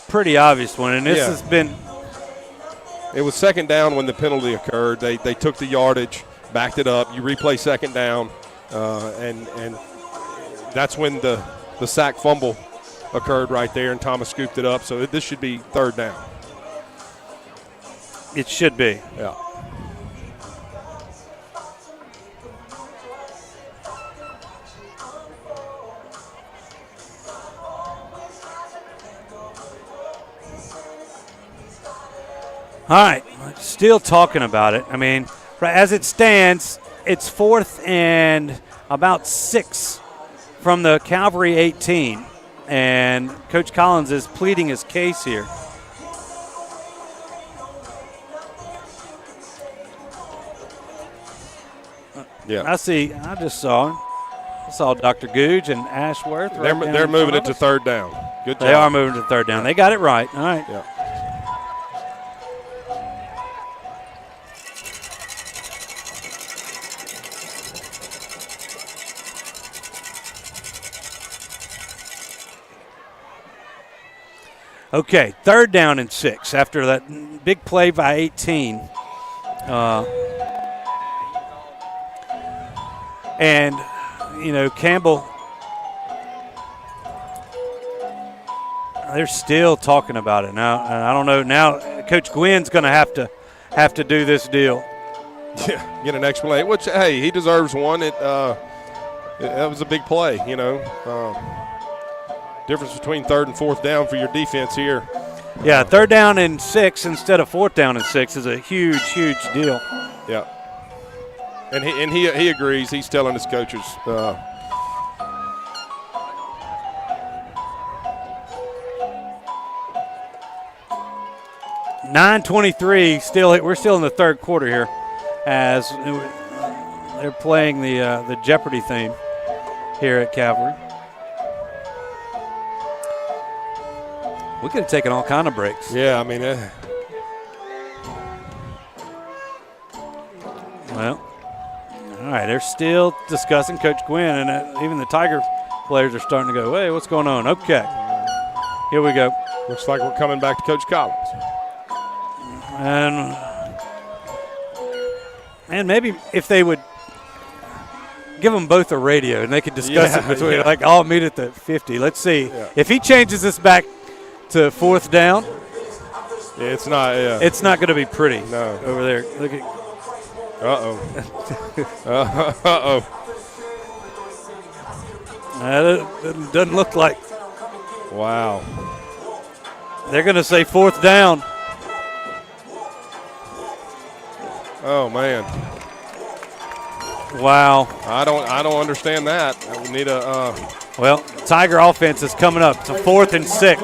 pretty obvious one. And this has been – it was 2nd down when the penalty occurred. They took the yardage, backed it up. You replay 2nd down, and that's when the sack fumble occurred right there, and Thomas scooped it up. So this should be 3rd down. It should be. Yeah. All right, still talking about it. I mean, as it stands, it's 4th and about 6 from the Calvary 18, and Coach Collins is pleading his case here. Yeah, I just saw Dr. Googe and Ashworth. They're moving it to 3rd down. Good job. They are moving to 3rd down. They got it right. All right. Yeah. Okay, 3rd down and 6 after that big play by 18. And, Campbell, they're still talking about it now. And I don't know. Now Coach Gwynn's going to have to do this deal. Yeah, get an explanation, which, hey, he deserves one. That was a big play, Difference between 3rd and 4th down for your defense here. Yeah, 3rd down and 6 instead of 4th down and 6 is a huge, huge deal. Yeah. And he agrees. He's telling his coaches. 9:23. We're still in the 3rd quarter here, as they're playing the Jeopardy theme here at Calvary. We could have taken all kind of breaks. Yeah, I mean. Well, all right. They're still discussing Coach Gwynn, and even the Tiger players are starting to go, hey, what's going on? Okay. Here we go. Looks like we're coming back to Coach Collins. And maybe if they would give them both a radio and they could discuss it between, like, I'll meet at the 50. Let's see. Yeah. If he changes this back to 4th down, it's not. Yeah. It's not going to be pretty. No. Over there. Look at. Uh-oh. That doesn't look like. Wow. They're going to say 4th down. Oh man. Wow. I don't understand that. We need a. Well, Tiger offense is coming up. It's a 4th and 6.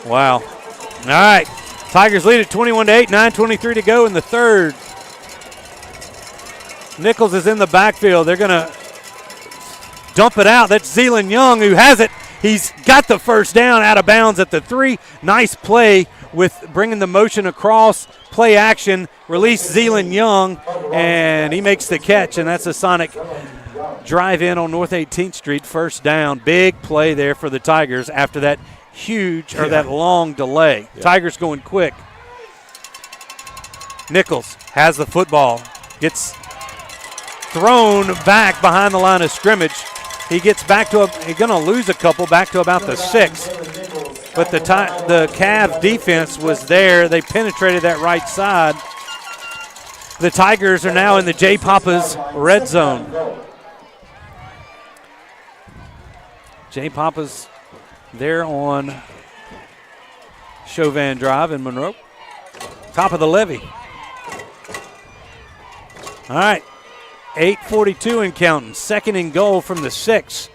Wow. All right. Tigers lead at 21-8. 9:23 to go in the 3rd. Nichols is in the backfield. They're going to dump it out. That's Zeeland Young who has it. He's got the 1st down out of bounds at the 3. Nice play with bringing the motion across. Play action. Release Zeeland Young, and he makes the catch, and that's a Sonic drive in on North 18th Street. 1st down. Big play there for the Tigers after that that long delay. Yeah. Tigers going quick. Nichols has the football. Gets thrown back behind the line of scrimmage. He gets back to he's going to lose a couple, back to about the 6. But the Cav defense was there. They penetrated that right side. The Tigers are now in the J. Papa's red zone. J. Papa's there on Chauvin Drive in Monroe. Top of the levee. All right. 8:42 and counting. 2nd and goal from the 6.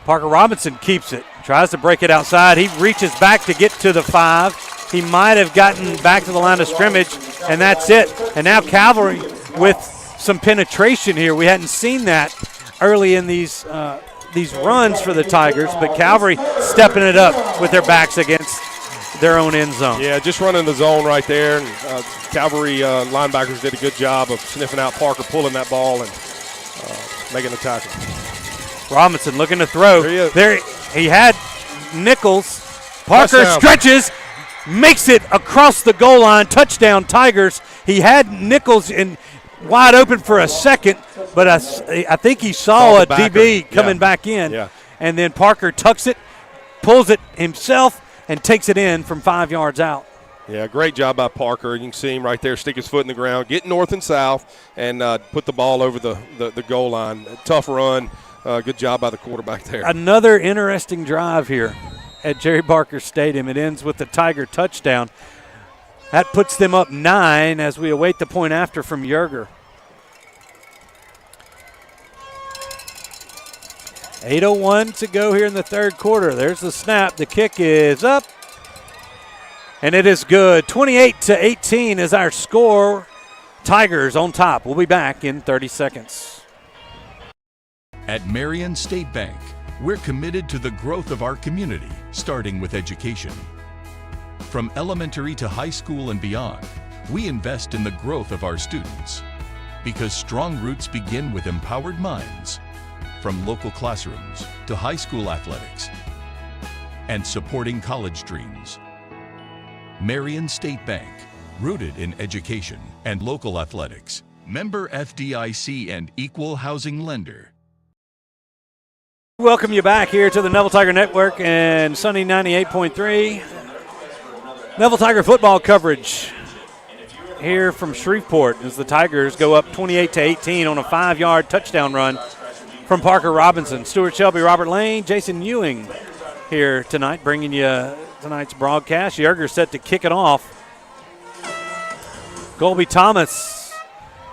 Parker Robinson keeps it. Tries to break it outside. He reaches back to get to the 5. He might have gotten back to the line of scrimmage, and that's it. And now Calvary with some penetration here. We hadn't seen that early in these runs for the Tigers, but Calvary stepping it up with their backs against their own end zone. Yeah, just running the zone right there. And Calvary linebackers did a good job of sniffing out Parker, pulling that ball, and making the tackle. Robinson looking to throw. There he had Nichols. Parker stretches, makes it across the goal line. Touchdown, Tigers. He had Nichols in wide open for a second, but I think he saw a DB coming back in. Yeah. And then Parker tucks it, pulls it himself, and takes it in from 5 yards out. Yeah, great job by Parker. You can see him right there, stick his foot in the ground, get north and south, and put the ball over the goal line. Tough run. Good job by the quarterback there. Another interesting drive here at Jerry Barker Stadium. It ends with the Tiger touchdown. That puts them up 9 as we await the point after from Yerger. 8:01 to go here in the 3rd quarter. There's the snap. The kick is up. And it is good. 28-18 is our score. Tigers on top. We'll be back in 30 seconds. At Marion State Bank, we're committed to the growth of our community, starting with education. From elementary to high school and beyond, we invest in the growth of our students. Because strong roots begin with empowered minds. From local classrooms to high school athletics, and supporting college dreams. Marion State Bank, rooted in education and local athletics. Member FDIC and equal housing lender. Welcome you back here to the Neville Tiger Network and Sunny 98.3. Neville Tiger football coverage here from Shreveport as the Tigers go up 28-18 on a 5-yard touchdown run from Parker Robinson. Stewart Shelby, Robert Lane, Jason Ewing here tonight, bringing you tonight's broadcast. Yerger set to kick it off. Colby Thomas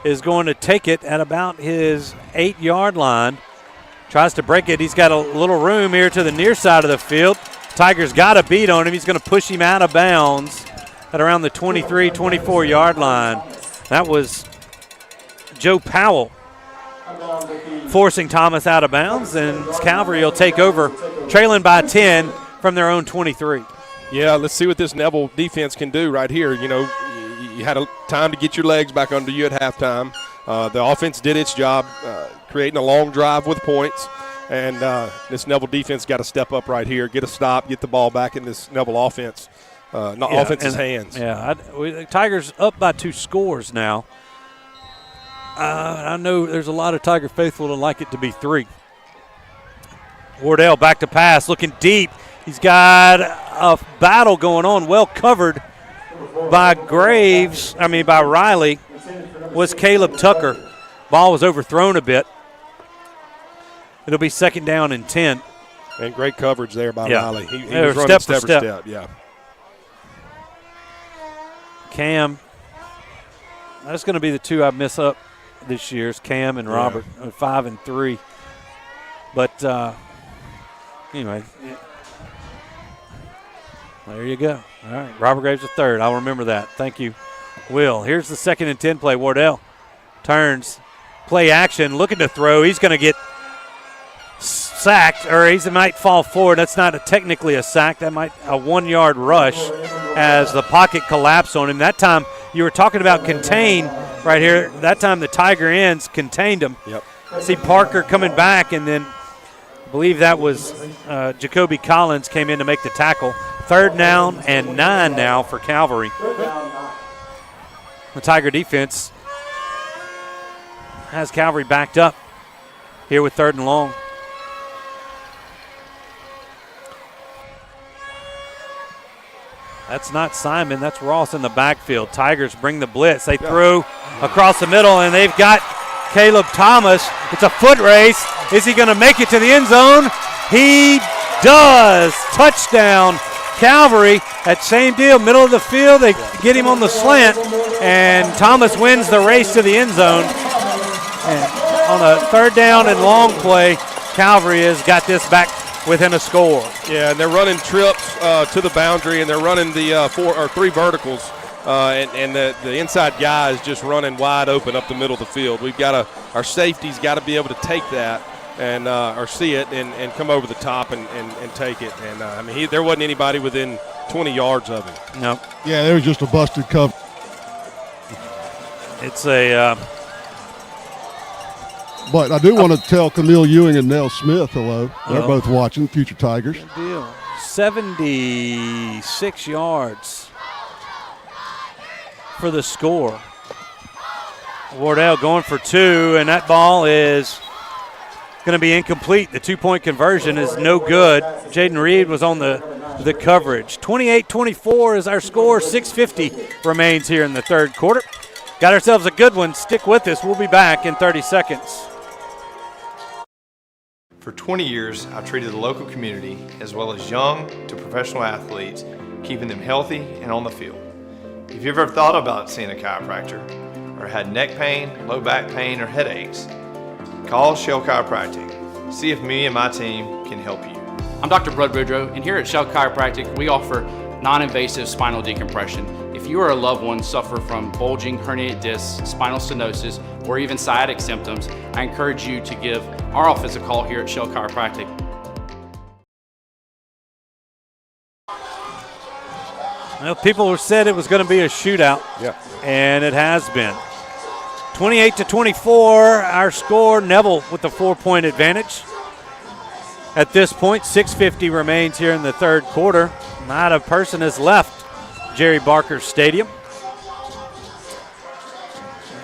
is going to take it at about his 8-yard line. Tries to break it. He's got a little room here to the near side of the field. Tigers got a beat on him. He's going to push him out of bounds at around the 23, 24-yard line. That was Joe Powell forcing Thomas out of bounds, and Calvary will take over, trailing by 10 from their own 23. Yeah, let's see what this Neville defense can do right here. You know, you had a time to get your legs back under you at halftime. The offense did its job, creating a long drive with points. And this Neville defense got to step up right here, get a stop, get the ball back in this Neville offense, offense's hands. Yeah, Tigers up by 2 scores now. I know there's a lot of Tiger faithful to like it to be 3. Wardell back to pass, looking deep. He's got a battle going on, well covered by by Riley, was Caleb Tucker. Ball was overthrown a bit. It'll be 2nd down and 10. And great coverage there by Riley. He was running step for step. Yeah. Cam. That's going to be the 2 I miss up this year's Cam and Robert, 5 and 3. But anyway, there you go. All right, Robert Graves the 3rd. I'll remember that. Thank you, Will. Here's the 2nd and 10 play. Wardell turns, play action, looking to throw. He's going to get sacked, or he might fall forward. That's not technically a sack. That might a 1-yard rush as the pocket collapsed on him. That time you were talking about contain right here. That time the Tiger ends contained him. Yep. See Parker coming back, and then I believe that was Jacoby Collins came in to make the tackle. 3rd down and 9 now for Calvary. The Tiger defense has Calvary backed up here with 3rd and long. That's not Simon. That's Ross in the backfield. Tigers bring the blitz. They threw across the middle, and they've got Caleb Thomas. It's a foot race. Is he going to make it to the end zone? He does. Touchdown, Calvary. That same deal, middle of the field. They get him on the slant, and Thomas wins the race to the end zone. And on a 3rd down and long play, Calvary has got this back within a score. Yeah, and they're running trips to the boundary, and they're running the 4 or 3 verticals, and the inside guy is just running wide open up the middle of the field. We've got our safety's got to be able to take that and or see it and come over the top and take it. And I mean, there wasn't anybody within 20 yards of him. No. Yeah, there was just a busted cover. It's a. But I do want to tell Camille Ewing and Nell Smith hello. They're both watching, future Tigers. Good deal. 76 yards for the score. Wardell going for 2, and that ball is going to be incomplete. The 2-point conversion is no good. Jaden Reed was on the coverage. 28-24 is our score. 6:50 remains here in the 3rd quarter. Got ourselves a good one. Stick with us. We'll be back in 30 seconds. For 20 years, I've treated the local community, as well as young to professional athletes, keeping them healthy and on the field. If you've ever thought about seeing a chiropractor, or had neck pain, low back pain, or headaches, call Shell Chiropractic. See if me and my team can help you. I'm Dr. Bud Woodrow, and here at Shell Chiropractic, we offer non-invasive spinal decompression. If you or a loved one suffer from bulging herniated discs, spinal stenosis, or even sciatic symptoms, I encourage you to give our office a call here at Shell Chiropractic. Well, people said it was going to be a shootout, and it has been. 28-24, our score. Neville with the 4-point advantage. At this point, 6:50 remains here in the third quarter. Not a person has left Jerry Barker Stadium.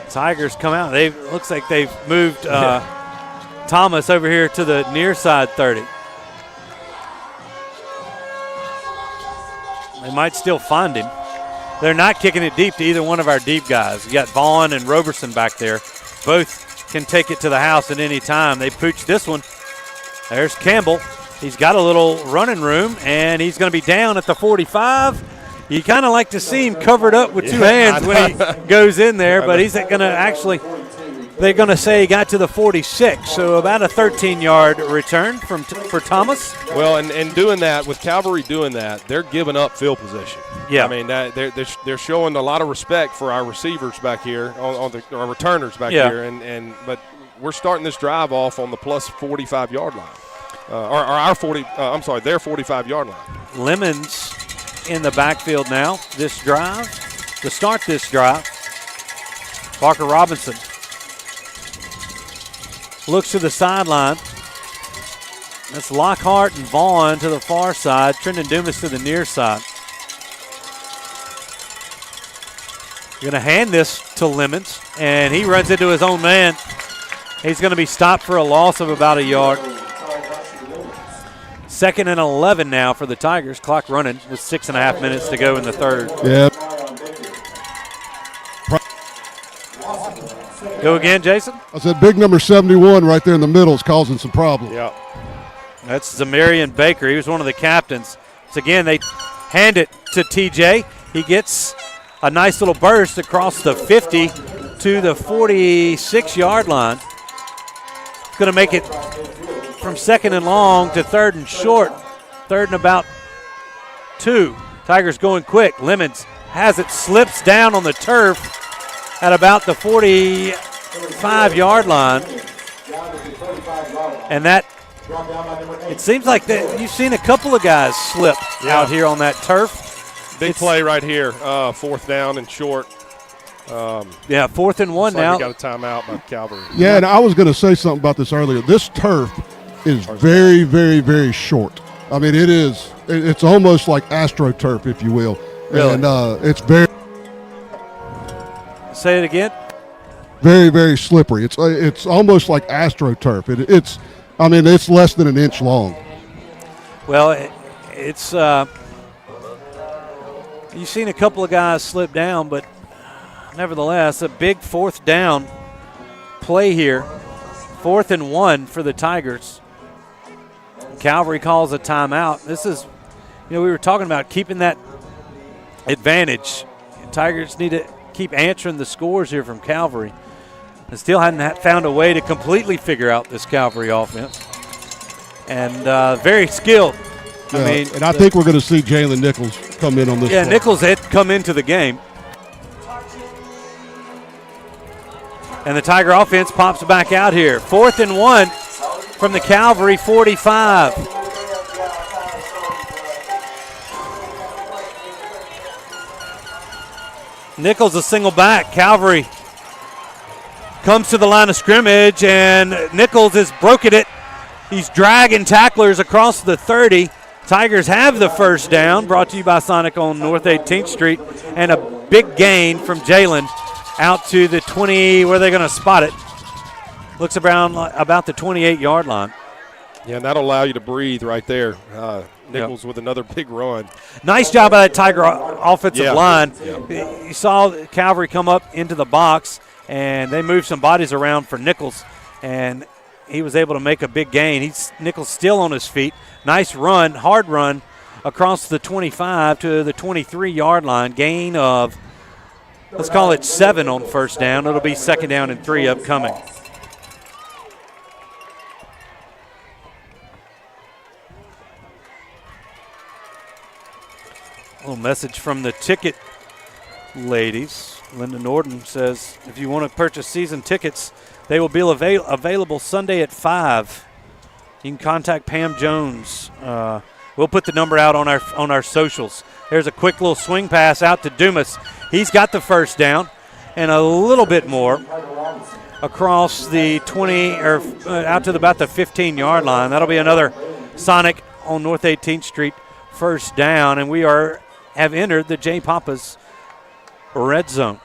Tigers come out. Looks like they've moved Thomas over here to the near side 30. They might still find him. They're not kicking it deep to either one of our deep guys. You got Vaughn and Roberson back there. Both can take it to the house at any time. They pooch this one. There's Campbell. He's got a little running room, and he's going to be down at the 45. You kind of like to see him covered up with two hands when he goes in there, but he's going to actually – they're going to say he got to the 46, so about a 13-yard return for Thomas. Well, and doing that, with Calvary doing that, they're giving up field position. Yeah. I mean, they're showing a lot of respect for our receivers back here, our returners back here, but we're starting this drive off on the plus 45-yard line, their 45-yard line. Lemons in the backfield now. To start this drive, Parker Robinson looks to the sideline. That's Lockhart and Vaughn to the far side. Trendon Dumas to the near side. Going to hand this to Lemons, and he runs into his own man. He's going to be stopped for a loss of about a yard. 2nd and 11 now for the Tigers. Clock running with 6.5 minutes to go in the third. Yeah. Go again, Jason? I said big number 71 right there in the middle is causing some problems. Yeah. That's Zamarian Baker. He was one of the captains. So again, they hand it to TJ. He gets a nice little burst across the 50 to the 46-yard line. Going to make it from 2nd and long to 3rd and short. 3rd and about 2. Tigers going quick. Lemons has it, slips down on the turf at about the 45-yard line. And that, it seems like that you've seen a couple of guys slip out here on that turf. Big play right here, 4th down and short. 4th and 1 now. We got a timeout by Calvary. Yeah, and I was going to say something about this earlier. This turf is very, very, very short. I mean, it's almost like AstroTurf, if you will. Really? And it's very. Say it again. Very, very slippery. It's almost like AstroTurf. It's less than an inch long. Well, it's you've seen a couple of guys slip down, but nevertheless, a big 4th down play here. 4th and 1 for the Tigers. Calvary calls a timeout. This is, we were talking about keeping that advantage. Tigers need to keep answering the scores here from Calvary. And still hadn't found a way to completely figure out this Calvary offense. And very skilled. Yeah, I think we're going to see Jalen Nichols come in on this. Yeah, play. Nichols had come into the game. And the Tiger offense pops back out here. 4th and 1 from the Calvary 45. Nichols a single back. Calvary comes to the line of scrimmage, and Nichols has broken it. He's dragging tacklers across the 30. Tigers have the first down, brought to you by Sonic on North 18th Street, and a big gain from Jalen out to the 20, where they're going to spot it. Looks around about the 28-yard line. Yeah, and that'll allow you to breathe right there. Nichols with another big run. Nice job by that Tiger offensive line. Yeah. You saw Calvary come up into the box, and they moved some bodies around for Nichols, and he was able to make a big gain. Nichols still on his feet. Nice run, hard run across the 25 to the 23-yard line. Gain of, let's call it 7 on first down. It'll be 2nd down and 3 upcoming. A little message from the ticket ladies. Linda Norton says, if you want to purchase season tickets, they will be available Sunday at 5. You can contact Pam Jones. We'll put the number out on our socials. There's a quick little swing pass out to Dumas. He's got the first down and a little bit more across the 20 or out to about the 15-yard line. That'll be another Sonic on North 18th Street, first down, and we have entered the J. Papa's red zone.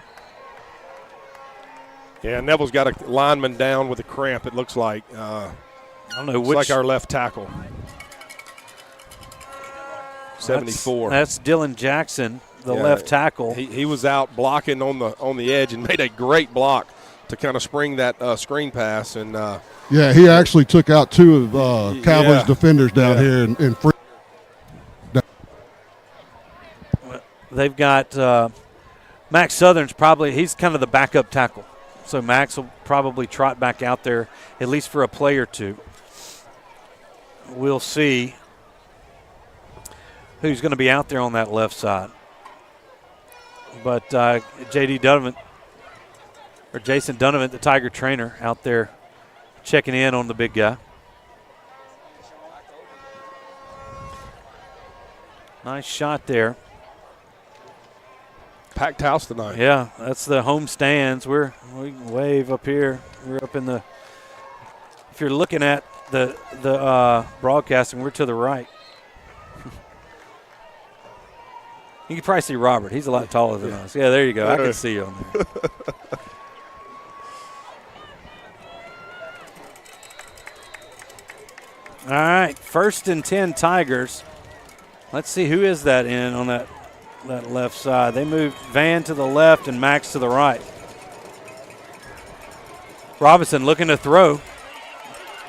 Yeah, Neville's got a lineman down with a cramp, it looks like. I don't know which. Like our left tackle. 74. That's Dylan Jackson, the left tackle. He was out blocking on the edge and made a great block to kind of spring that screen pass. And yeah, he actually took out two of Calvary's defenders down here in free. They've got Max Southern's he's kind of the backup tackle. So Max will probably trot back out there at least for a play or two. We'll see who's going to be out there on that left side. But J.D. Donovan, or Jason Donovan, the Tiger trainer, out there checking in on the big guy. Nice shot there. Packed house tonight. Yeah, that's the home stands. We can wave up here. We're up in the. If you're looking at the broadcasting, we're to the right. You can probably see Robert. He's a lot taller than us. Yeah, there you go. I can see you on there. All right, 1st and 10 Tigers. Let's see who is that in on that left side. They moved Van to the left and Max to the right. Robinson looking to throw.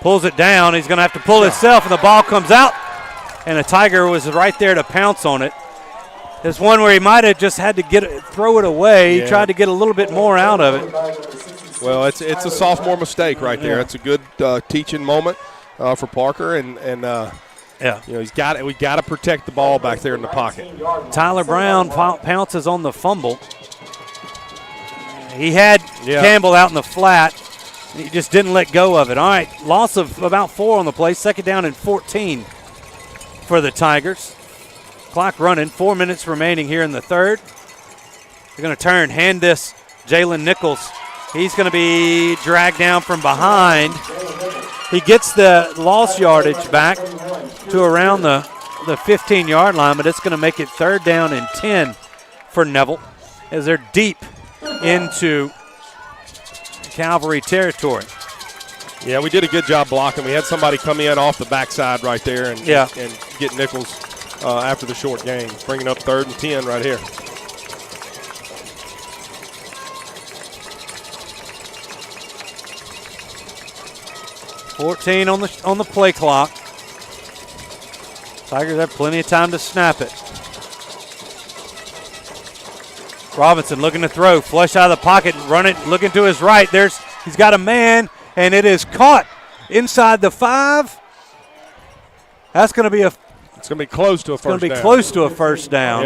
Pulls it down. He's going to have to pull himself, and the ball comes out. And a Tiger was right there to pounce on it. There's one where he might have just had to throw it away. He tried to get a little bit more out of it. Well, it's a sophomore mistake right there. It's a good teaching moment for Parker, and we got to protect the ball back there in the pocket. Tyler Brown pounces on the fumble. He had Campbell out in the flat. He just didn't let go of it. All right, loss of about 4 on the play. 2nd down and 14 for the Tigers. Clock running, 4 minutes remaining here in the third. They're going to hand this Jalen Nichols. He's going to be dragged down from behind. He gets the lost yardage back to around the 15-yard line, but it's going to make it 3rd down and 10 for Neville as they're deep into Calvary territory. Yeah, we did a good job blocking. We had somebody come in off the backside right there and get Nichols after the short game, bringing up 3rd and 10 right here. $14 on the play clock. Tigers have plenty of time to snap it. Robinson looking to throw, flush out of the pocket, run it, looking to his right. He's got a man, and it is caught inside the 5. That's going to be It's going to be close to a first down. It's going to be close to a first down.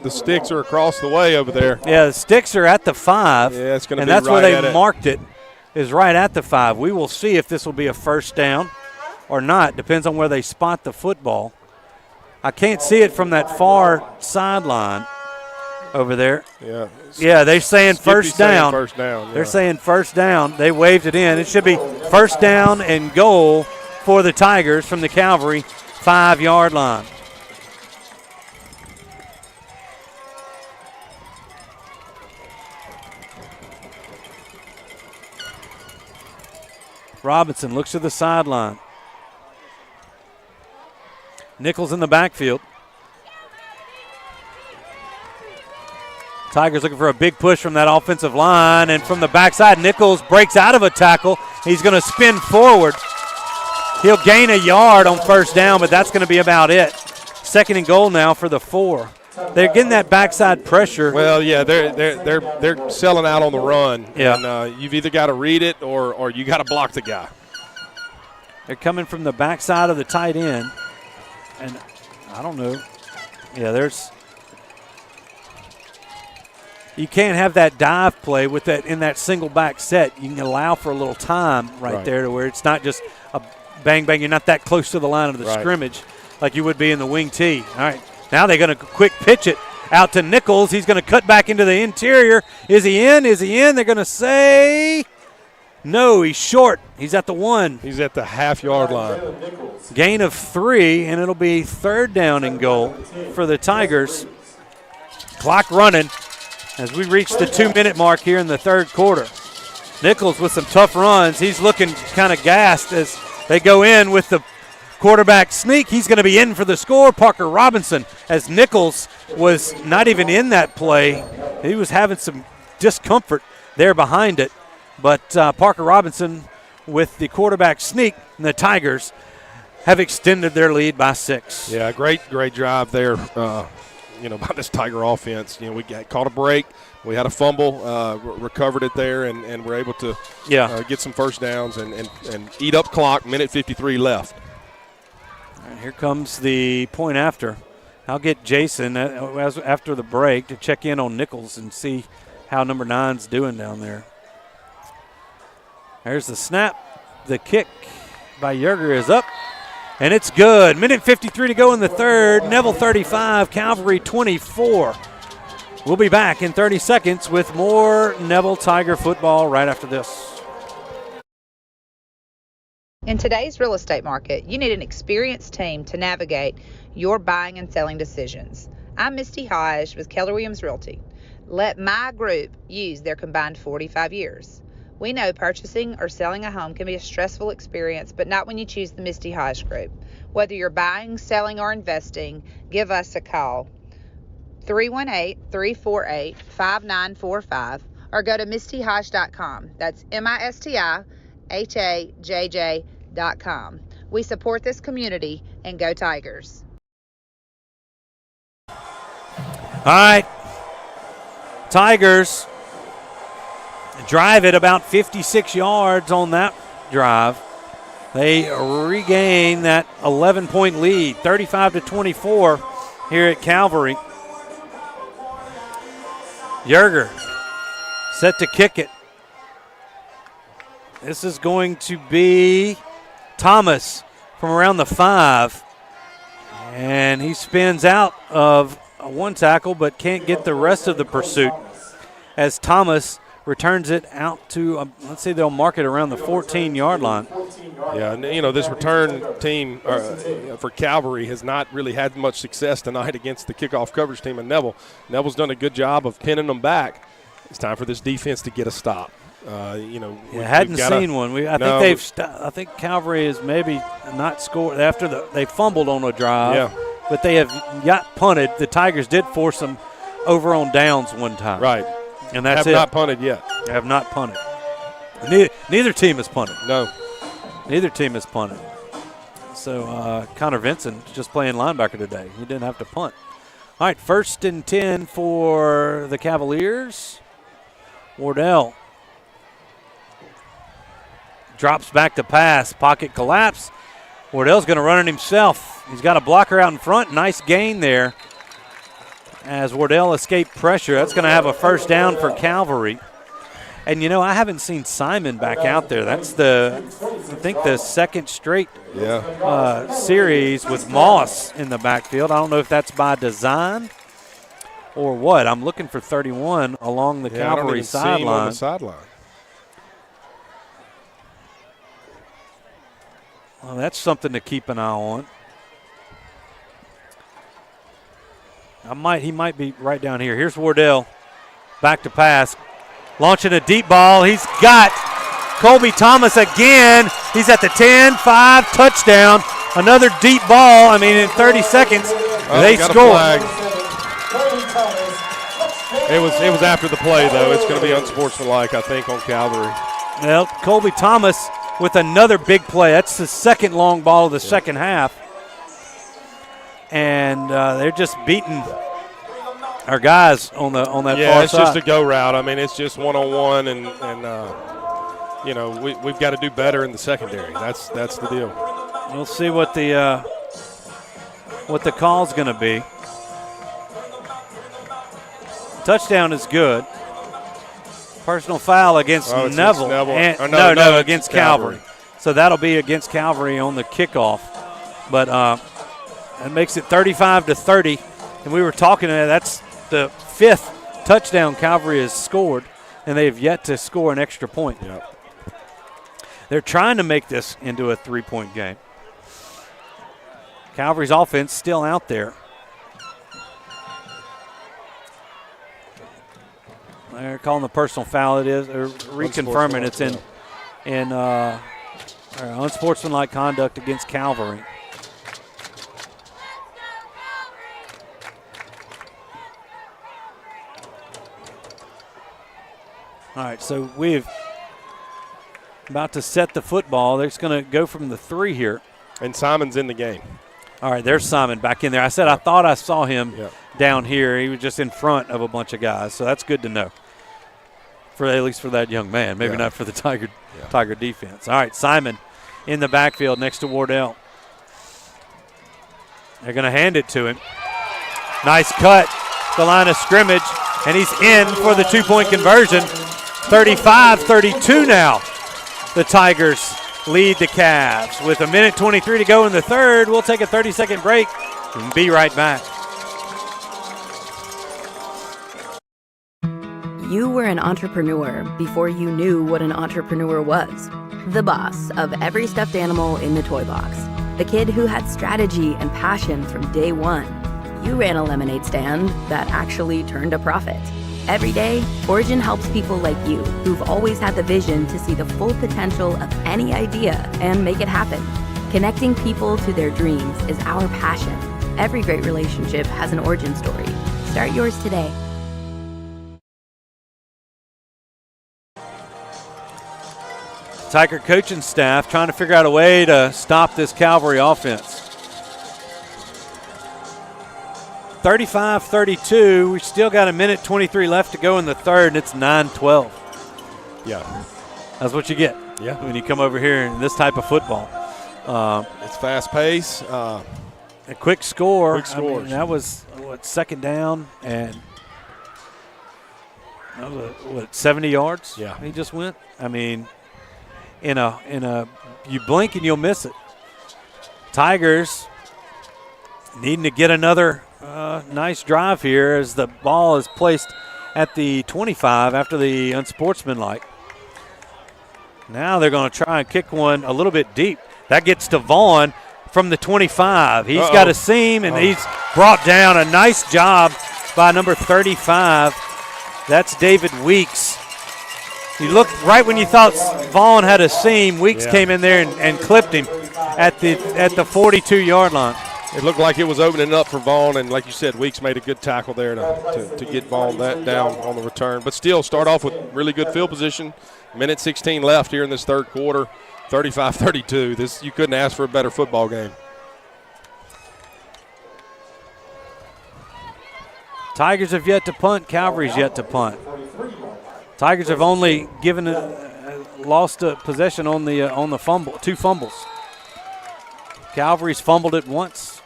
The sticks are across the way over there. Yeah, the sticks are at the 5. Yeah, it's going to be that's right where they marked it, is right at the 5. We will see if this will be a first down or not. Depends on where they spot the football. I can't see it from that far sideline over there. Yeah, they're saying first down. First down. Yeah. They're saying first down. They waved it in. It should be first down and goal for the Tigers from the Calvary 5-yard line. Robinson looks to the sideline. Nichols in the backfield. Tigers looking for a big push from that offensive line, and from the backside, Nichols breaks out of a tackle. He's going to spin forward. He'll gain a yard on first down, but that's going to be about it. 2nd and goal now for the 4. They're getting that backside pressure. Well, yeah, they're selling out on the run. Yeah. And you've either got to read it or you got to block the guy. They're coming from the backside of the tight end, and I don't know. Yeah, you can't have that dive play with that in that single back set. You can allow for a little time right there to where it's not just a bang, bang. You're not that close to the line of the scrimmage like you would be in the wing tee. All right, now they're going to quick pitch it out to Nichols. He's going to cut back into the interior. Is he in? Is he in? They're going to say No, he's short. He's at the 1. He's at the half-yard line. Gain of 3, and it'll be 3rd down and goal for the Tigers. Clock running as we reach the 2-minute mark here in the 3rd quarter. Nichols with some tough runs. He's looking kind of gassed as they go in with the quarterback sneak. He's going to be in for the score. Parker Robinson, as Nichols was not even in that play. He was having some discomfort there behind it. But Parker Robinson with the quarterback sneak, and the Tigers have extended their lead by 6. Yeah, great drive there, by this Tiger offense. We caught a break. We had a fumble, recovered it there, and were able to get some first downs and eat up clock. Minute 53 left. All right, here comes the point after. I'll get Jason after the break to check in on Nichols and see how number 9's doing down there. There's the snap. The kick by Yerger is up, and it's good. Minute 53 to go in the 3rd. Neville 35, Calvary 24. We'll be back in 30 seconds with more Neville Tiger football right after this. In today's real estate market, you need an experienced team to navigate your buying and selling decisions. I'm Misty Hodge with Keller Williams Realty. Let my group use their combined 45 years. We know purchasing or selling a home can be a stressful experience, but not when you choose the Misty Hodge Group. Whether you're buying, selling, or investing, give us a call. 318-348-5945 or go to mistyhodge.com. That's MISTIHAJJ.com. We support this community, and go Tigers. All right. Tigers drive it about 56 yards on that drive. They regain that 11-point lead, 35-24 here at Calvary. Yerger set to kick it. This is going to be Thomas from around the 5. And he spins out of one tackle but can't get the rest of the pursuit as Thomas returns it out to, let's see, they'll mark it around the 14-yard line. Yeah, and this return team for Calvary has not really had much success tonight against the kickoff coverage team in Neville. Neville's done a good job of pinning them back. It's time for this defense to get a stop. Hadn't seen one. I think Calvary has maybe not scored after they fumbled on a drive. Yeah. But they have got punted. The Tigers did force them over on downs one time. Right. And that's have not punted yet. They have not punted. Neither team has punted. No. Neither team has punted. So Connor Vincent just playing linebacker today. He didn't have to punt. All right, 1st and 10 for the Cavaliers. Wardell drops back to pass. Pocket collapse. Wardell's going to run it himself. He's got a blocker out in front. Nice gain there as Wardell escaped pressure. That's going to have a first down for Calvary. And, I haven't seen Simon back out there. That's the 2nd straight series with Moss in the backfield. I don't know if that's by design or what. I'm looking for 31 along the Calvary sideline. Well, that's something to keep an eye on. He might be right down here. Here's Wardell, back to pass, launching a deep ball. He's got Colby Thomas again. He's at the 10, 5, touchdown. Another deep ball. In 30 seconds, they score. It was after the play, though. It's going to be unsportsmanlike, I think, on Calvary. Well, Colby Thomas with another big play. That's the second long ball of the second half. And they're just beating our guys on that far side. Yeah, it's just a go route. It's just one-on-one, and we've got to do better in the secondary. That's the deal. We'll see what the call's going to be. Touchdown is good. Personal foul against Neville. Against Calvary. So that'll be against Calvary on the kickoff. But it makes it 35-30. And we were talking, that's the 5th touchdown Calvary has scored, and they've yet to score an extra point. Yep. They're trying to make this into a 3-point game. Calvary's offense still out there. They're calling the personal foul. It is. They're reconfirming it's in unsportsmanlike conduct against Calvary. All right, so we've about to set the football. They're just going to go from the 3 here. And Simon's in the game. All right, there's Simon back in there. I said I thought I saw him down here. He was just in front of a bunch of guys, so that's good to know. At least for that young man, maybe not for the Tiger defense. All right, Simon in the backfield next to Wardell. They're going to hand it to him. Nice cut, the line of scrimmage, and he's in for the 2-point conversion. 35-32 now. The Tigers lead the Cavs. With 1:23 to go in the third, we'll take a 30-second break and be right back. You were an entrepreneur before you knew what an entrepreneur was. The boss of every stuffed animal in the toy box. The kid who had strategy and passion from day one. You ran a lemonade stand that actually turned a profit. Every day, Origin helps people like you who've always had the vision to see the full potential of any idea and make it happen. Connecting people to their dreams is our passion. Every great relationship has an origin story. Start yours today. Tiger coaching staff trying to figure out a way to stop this Calvary offense. 35-32. We've still got 1:23 left to go in the third, and it's 9-12. Yeah. That's what you get when you come over here in this type of football. It's fast pace. A quick score. Quick scores. I mean, that was, second down, and that was, 70 yards? Yeah. He just went. I mean, you blink and you'll miss it. Tigers needing to get another nice drive here as the ball is placed at the 25 after the unsportsmanlike. Now they're going to try and kick one a little bit deep. That gets to Vaughn from the 25. He's got a seam, and he's brought down. A nice job by number 35. That's David Weeks. You look right when you thought Vaughn had a seam. Weeks came in there and clipped him at the 42-yard line. It looked like it was opening up for Vaughn, and like you said, Weeks made a good tackle there to get Vaughn that down on the return. But still, start off with really good field position. 1:16 left here in this third quarter. 35-32. You couldn't ask for a better football game. Tigers have yet to punt. Calvary's yet to punt. Tigers have only lost a possession on the fumble, 2 fumbles. Calvary's fumbled it once,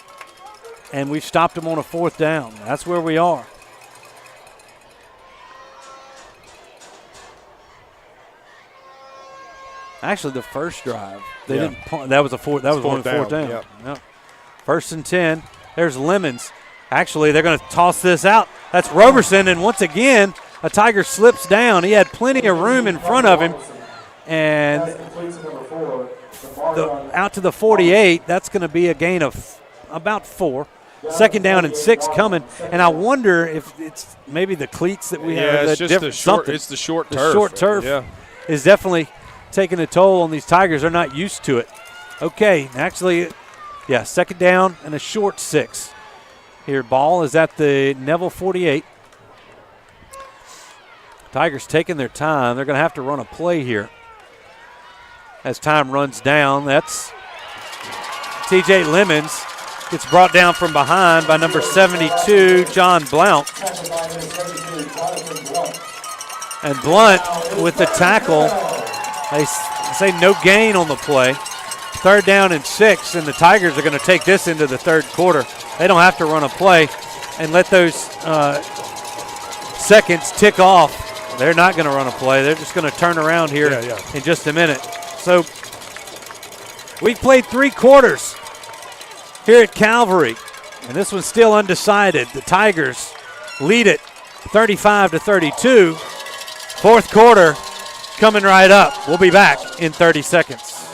and we've stopped them on a 4th down. That's where we are. Actually, the first drive they didn't punt. That was fourth down. Yep. 1st and 10. There's Lemons. Actually, they're going to toss this out. That's Roberson, and once again, a Tiger slips down. He had plenty of room in front of him, and out to the 48. That's going to be a gain of about 4. 2nd down and 6 coming, and I wonder if it's maybe the cleats that we have. It's just the short. It's the short turf. The short turf is definitely taking a toll on these Tigers. They're not used to it. Okay, actually, 2nd down and a short 6. Here, ball is at the Neville 48. Tigers taking their time. They're going to have to run a play here as time runs down. That's TJ Lemons. Gets brought down from behind by number 72, John Blount. And Blunt with the tackle. They say no gain on the play. 3rd down and 6, and the Tigers are going to take this into the third quarter. They don't have to run a play and let those seconds tick off. They're not going to run a play. They're just going to turn around here in just a minute. So we've played 3 quarters here at Calvary, and this one's still undecided. The Tigers lead it 35-32. 4th quarter, coming right up. We'll be back in 30 seconds.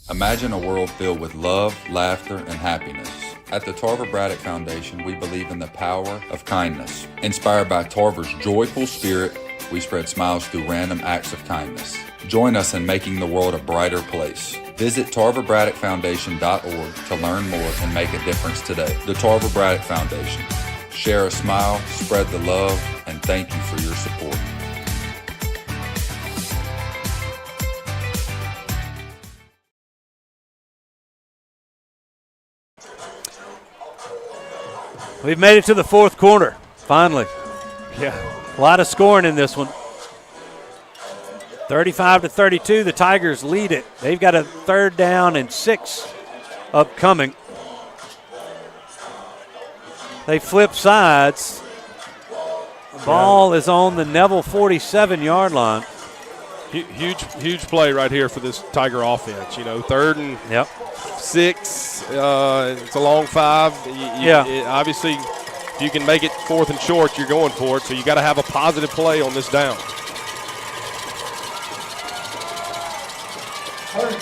Imagine a world filled with love, laughter, and happiness. At the Tarver Braddock Foundation, we believe in the power of kindness. Inspired by Tarver's joyful spirit, we spread smiles through random acts of kindness. Join us in making the world a brighter place. Visit TarverBraddockFoundation.org to learn more and make a difference today. The Tarver Braddock Foundation. Share a smile, spread the love, and thank you for your support. We've made it to the fourth quarter, finally. Yeah. A lot of scoring in this one. 35-32, the Tigers lead it. They've got a 3rd down and 6 upcoming. They flip sides. The ball is on the Neville 47-yard line. Huge play right here for this Tiger offense. 3rd and 6. It's a long 5. Obviously, if you can make it 4th and short, you're going for it. So you got to have a positive play on this down.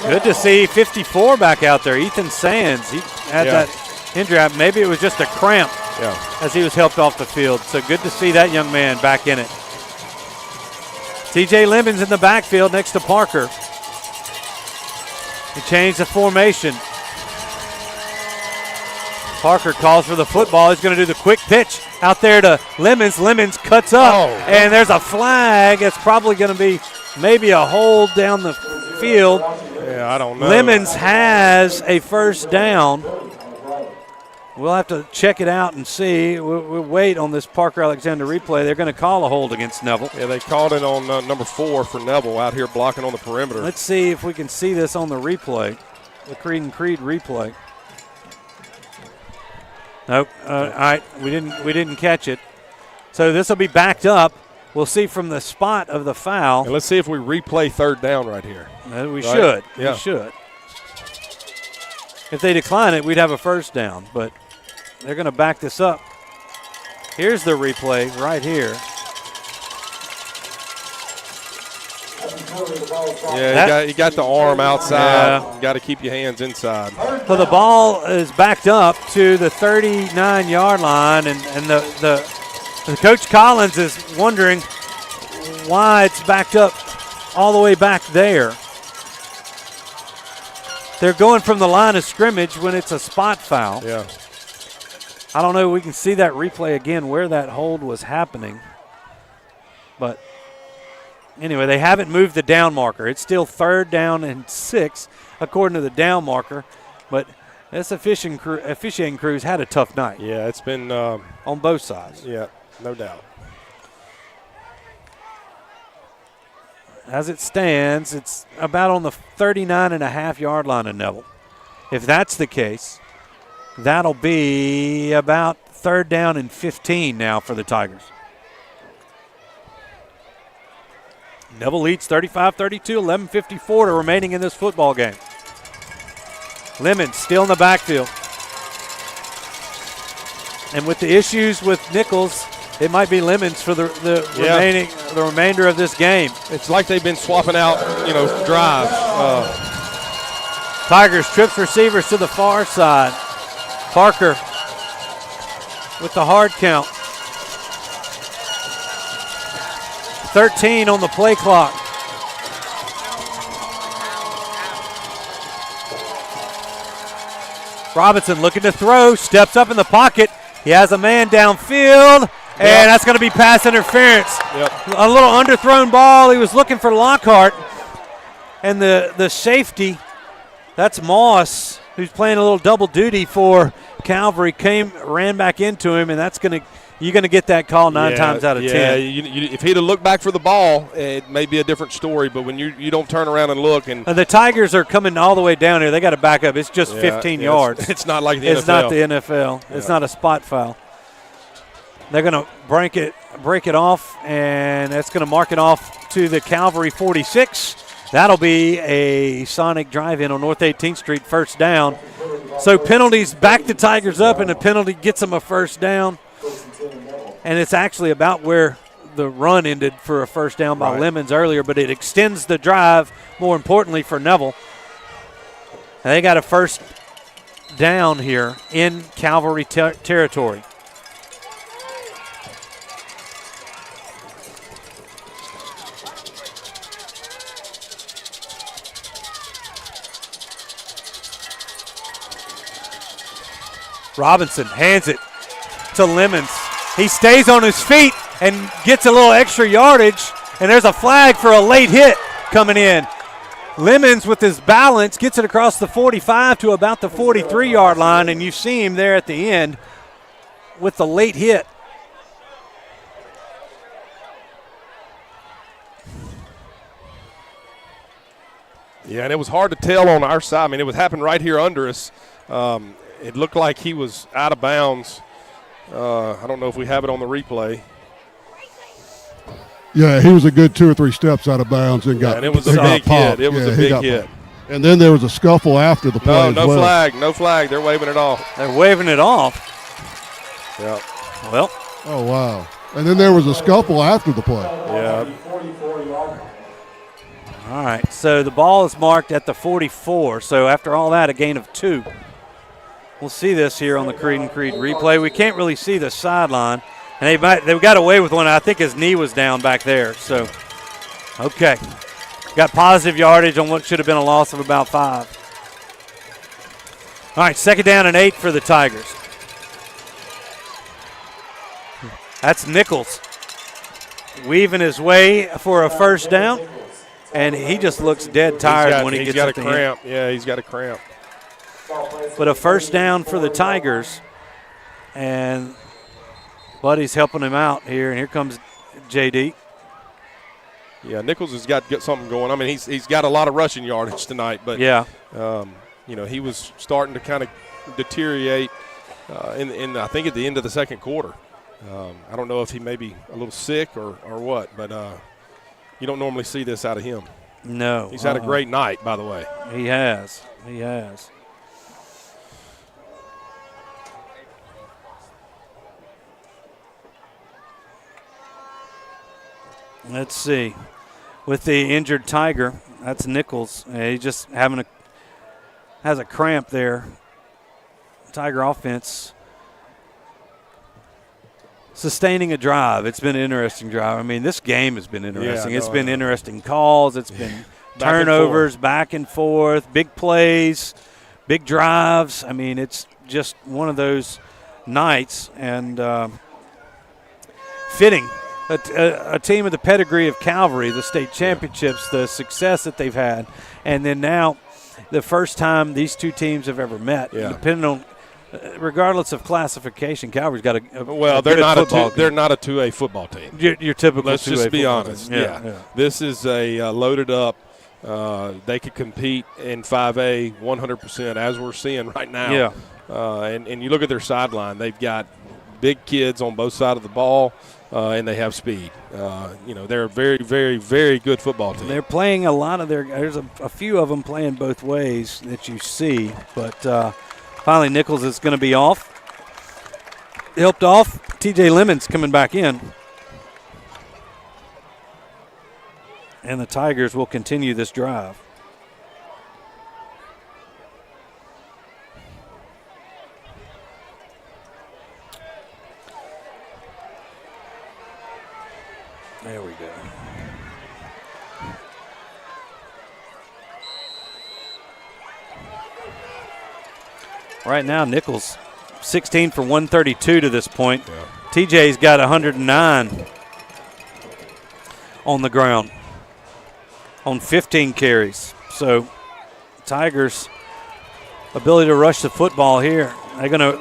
Good to see 54 back out there. Ethan Sands, he had that injury. Maybe it was just a cramp as he was helped off the field. So good to see that young man back in it. TJ Lemons in the backfield next to Parker. He changed the formation. Parker calls for the football. He's going to do the quick pitch out there to Lemons. Lemons cuts up, and there's a flag. It's probably going to be maybe a hold down the field. Yeah, I don't know. Lemons has a 1st down. We'll have to check it out and see. We'll wait on this Parker Alexander replay. They're going to call a hold against Neville. Yeah, they called it on number 4 for Neville out here blocking on the perimeter. Let's see if we can see this on the replay, the Creed and Creed replay. Nope. All right, we didn't catch it. So this will be backed up. We'll see from the spot of the foul. And let's see if we replay 3rd down right here. We should. Yeah. We should. If they decline it, we'd have a 1st down, but they're going to back this up. Here's the replay right here. Yeah, you got the arm outside. You got to keep your hands inside. So the ball is backed up to the 39-yard line, and the Coach Collins is wondering why it's backed up all the way back there. They're going from the line of scrimmage when it's a spot foul. Yeah. I don't know. We can see that replay again where that hold was happening. But anyway, they haven't moved the down marker. It's still 3rd down and 6 according to the down marker. But this officiating crew's had a tough night. Yeah, it's been on both sides. Yeah, no doubt. As it stands, it's about on the 39.5-yard line of Neville. If that's the case, that'll be about 3rd down and 15 now for the Tigers. Neville leads 35-32, 11:54 remaining in this football game. Lemons still in the backfield. And with the issues with Nichols, it might be Lemons for the remainder of this game. It's like they've been swapping out, drives. Tigers trips receivers to the far side. Parker with the hard count. 13 on the play clock. Robinson looking to throw, steps up in the pocket. He has a man downfield, and that's going to be pass interference. A little underthrown ball. He was looking for Lockhart, and the safety, that's Moss, who's playing a little double duty for Calvary, ran back into him, and you're going to get that call 9 times out of 10. If he'd have looked back for the ball, it may be a different story. But when you don't turn around and look, and the Tigers are coming all the way down here, they got to back up. It's just 15 yards. It's not like the NFL. It's not the NFL. It's not a spot foul. They're going to break it off, and that's going to mark it off to the Calvary 46. That'll be a Sonic drive-in on North 18th Street, 1st down. So penalties back the Tigers up, and a penalty gets them a 1st down. And it's actually about where the run ended for a first down by Right. Lemons earlier, but it extends the drive, more importantly, for Neville. And they got a first down here in Calvary territory. Robinson hands it to Lemons. He stays on his feet and gets a little extra yardage, and there's a flag for a late hit coming in. Lemons, with his balance, gets it across the 45 to about the 43-yard line, and you see him there at the end with the late hit. Yeah, and it was hard to tell on our side. I mean, it would happen right here under us. It looked like he was out of bounds. I don't know if we have it on the replay. Yeah, he was a good 2 or 3 steps out of bounds and got. And it was a big hit. It was a big hit. And then there was a scuffle after the play. No flag. No flag. They're waving it off. They're waving it off. Yeah. Well. Oh, wow. And then there was a scuffle after the play. Yeah. All right, so the ball is marked at the 44. So after all that, a gain of 2. We'll see this here on the Creed and Creed replay. We can't really see the sideline. And they got away with one. I think his knee was down back there. So, okay. Got positive yardage on what should have been a loss of about 5. All right, 2nd down and 8 for the Tigers. That's Nichols weaving his way for a first down. And he just looks dead tired when he gets up a cramp. Yeah, he's got a cramp. But a first down for the Tigers. And Buddy's helping him out here. And here comes JD. Yeah, Nichols has got something going. I mean, he's got a lot of rushing yardage tonight. But, yeah. He was starting to kind of deteriorate in I think at the end of the second quarter. I don't know if he may be a little sick or what, but you don't normally see this out of him. No. He's had a great night, by the way. He has. He has. Let's see. With the injured Tiger, that's Nichols. He's just has a cramp there. Tiger offense sustaining a drive. It's been an interesting drive. I mean, this game has been interesting. It's been interesting calls. It's been turnovers, back and forth, big plays, big drives. I mean, it's just one of those nights, and fitting. A team of the pedigree of Calvary, the state championships, the success that they've had, and then now the first time these two teams have ever met. Yeah. Depending on, regardless of classification, Calvary's got a they're good not football they're not a 2A football team. Your typical. Let's 2A just be football honest. team. Yeah. This is a loaded up. They could compete in 5A 100% as we're seeing right now. Yeah. And you look at their sideline; they've got big kids on both sides of the ball. And they have speed. They're a very, very, very good football team. They're playing a lot of there's a few of them playing both ways that you see. But finally, Nichols is going to be off. Helped off. TJ Lemons coming back in. And the Tigers will continue this drive. There we go. Right now, Nichols 16 for 132 to this point. Yeah. TJ's got 109 on the ground on 15 carries. So Tigers' ability to rush the football here. They're going to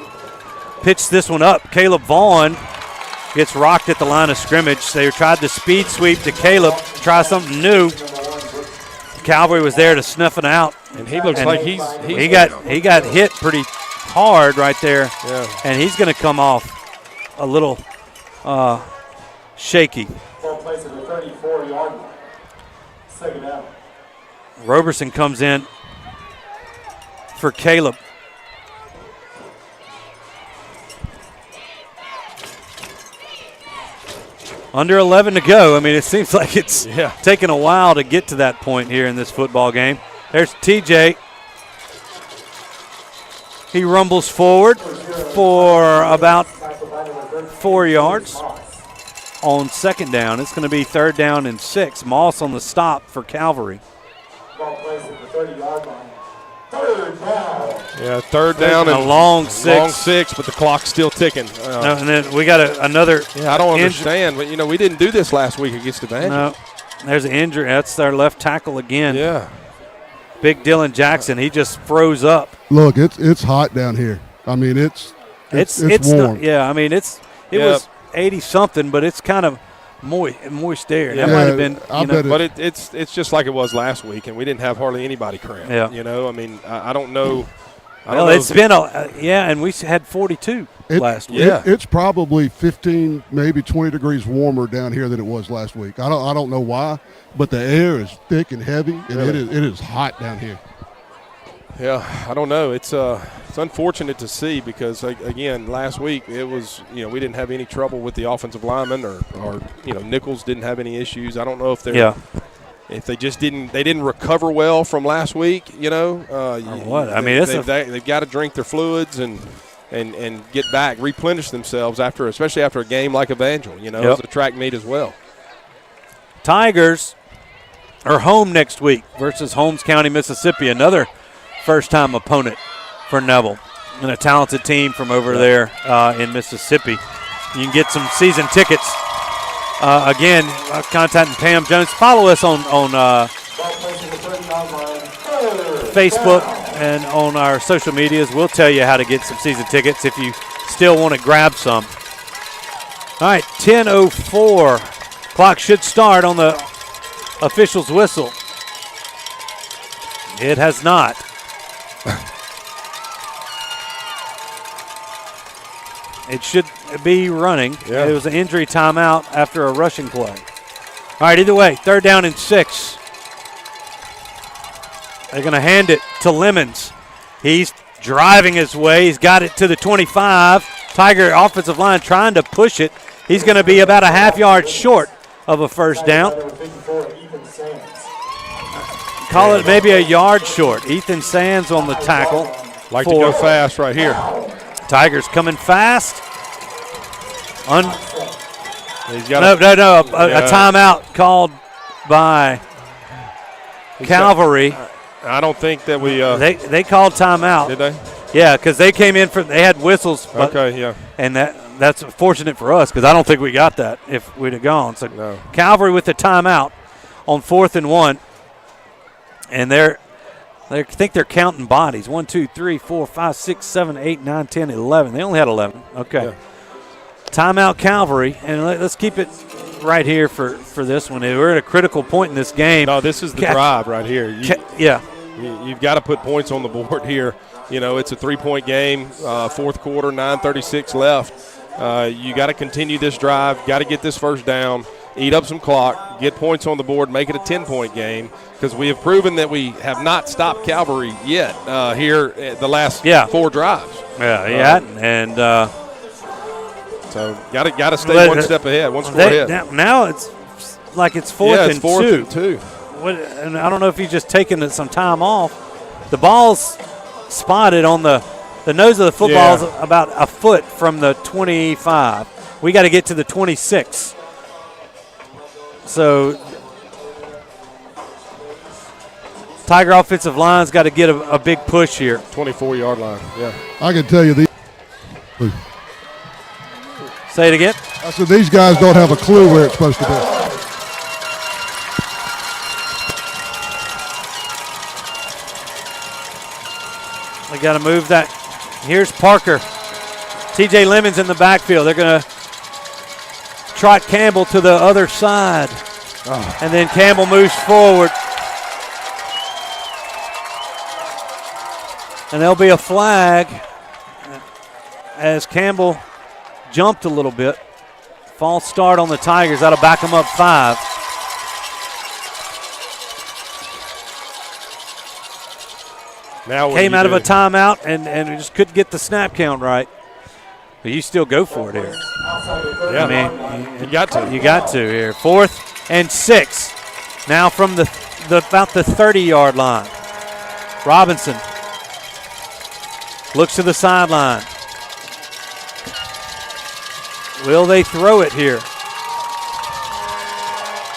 pitch this one up. Caleb Vaughn gets rocked at the line of scrimmage. They tried the speed sweep to Caleb, try something new. Calvary was there to snuff it out. And he looks like he got hit pretty hard right there. Yeah. And he's going to come off a little shaky. Place at the 34-yard line. 2nd down. Roberson comes in for Caleb. Under 11 to go. I mean, it seems like it's taken a while to get to that point here in this football game. There's TJ. He rumbles forward for about 4 yards on second down. It's going to be 3rd down and 6. Moss on the stop for Calvary. Ball placed at the 30-yard line. 3rd down. Yeah, 3rd down and a long 6. Long 6, but the clock's still ticking. No, and then we got another. Yeah, I don't understand, but we didn't do this last week against Evangel. No, there's an injury. That's their left tackle again. Yeah. Big Dylan Jackson, he just froze up. Look, it's hot down here. I mean, it's warm. I mean, it was 80-something, but it's kind of moist there. That might have been, but it's just like it was last week, and we didn't have hardly anybody cramp. Yeah. I mean, I don't know. It's been and we had 42 last week. Yeah, it's probably 15, maybe 20 degrees warmer down here than it was last week. I don't know why, but the air is thick and heavy, and it is hot down here. Yeah, I don't know. It's unfortunate to see because again, last week it was we didn't have any trouble with the offensive linemen or Nichols didn't have any issues. I don't know if they're if they just didn't recover well from last week. Or what? I mean, they've got to drink their fluids and get back, replenish themselves especially after a game like Evangel. It's a track meet as well. Tigers are home next week versus Holmes County, Mississippi, another first-time opponent for Neville, and a talented team from over there in Mississippi. You can get some season tickets. Again, contacting Pam Jones. Follow us on Facebook and on our social medias. We'll tell you how to get some season tickets if you still want to grab some. All right, 10:04. Clock should start on the official's whistle. It has not. It should be running. Yeah. It was an injury timeout after a rushing play. All right, either way, 3rd down and 6. They're going to hand it to Lemons. He's driving his way. He's got it to the 25. Tiger offensive line trying to push it. He's going to be about a half-yard short of a first down. Call it maybe a yard short. Ethan Sands on the tackle. Like to go fast right here. Tigers coming fast. A timeout called by Calvary. I don't think that we. They called timeout. Did they? Yeah, because they came in they had whistles. And that's fortunate for us because I don't think we got that if we'd have gone. So no. Calvary with the timeout on 4th and 1, and I think they're counting bodies. 1, 2, 3, 4, 5, 6, 7, 8, 9, 10, 11. They only had 11. Okay. Yeah. Timeout Calvary, and let's keep it right here for this one. We're at a critical point in this game. No, this is the drive right here. You've got to put points on the board here. It's a 3-point game, 4th quarter, 9:36 left. You got to continue this drive, got to get this first down, eat up some clock, get points on the board, make it a 10-point game because we have proven that we have not stopped Calvary yet here at the last 4 drives. And so got to stay one step ahead, one score ahead. Now it's like it's 4th and 4th and 2. And I don't know if he's just taking some time off. The ball's spotted on the nose of the football is about a foot from the 25. We got to get to the 26. So Tiger offensive line's got to get a big push here. 24-yard line, yeah. I can tell you these. Say it again. I said these guys don't have a clue where it's supposed to be. They got to move that. Here's Parker. TJ Lemons in the backfield. They're going to trot Campbell to the other side. And then Campbell moves forward. And there'll be a flag as Campbell jumped a little bit. False start on the Tigers. That'll back them up 5. Now came out of a timeout and we just couldn't get the snap count right. But you still go for it here. Yeah, I mean, you got to. You got to here. 4th and 6. Now from about the 30-yard line. Robinson looks to the sideline. Will they throw it here?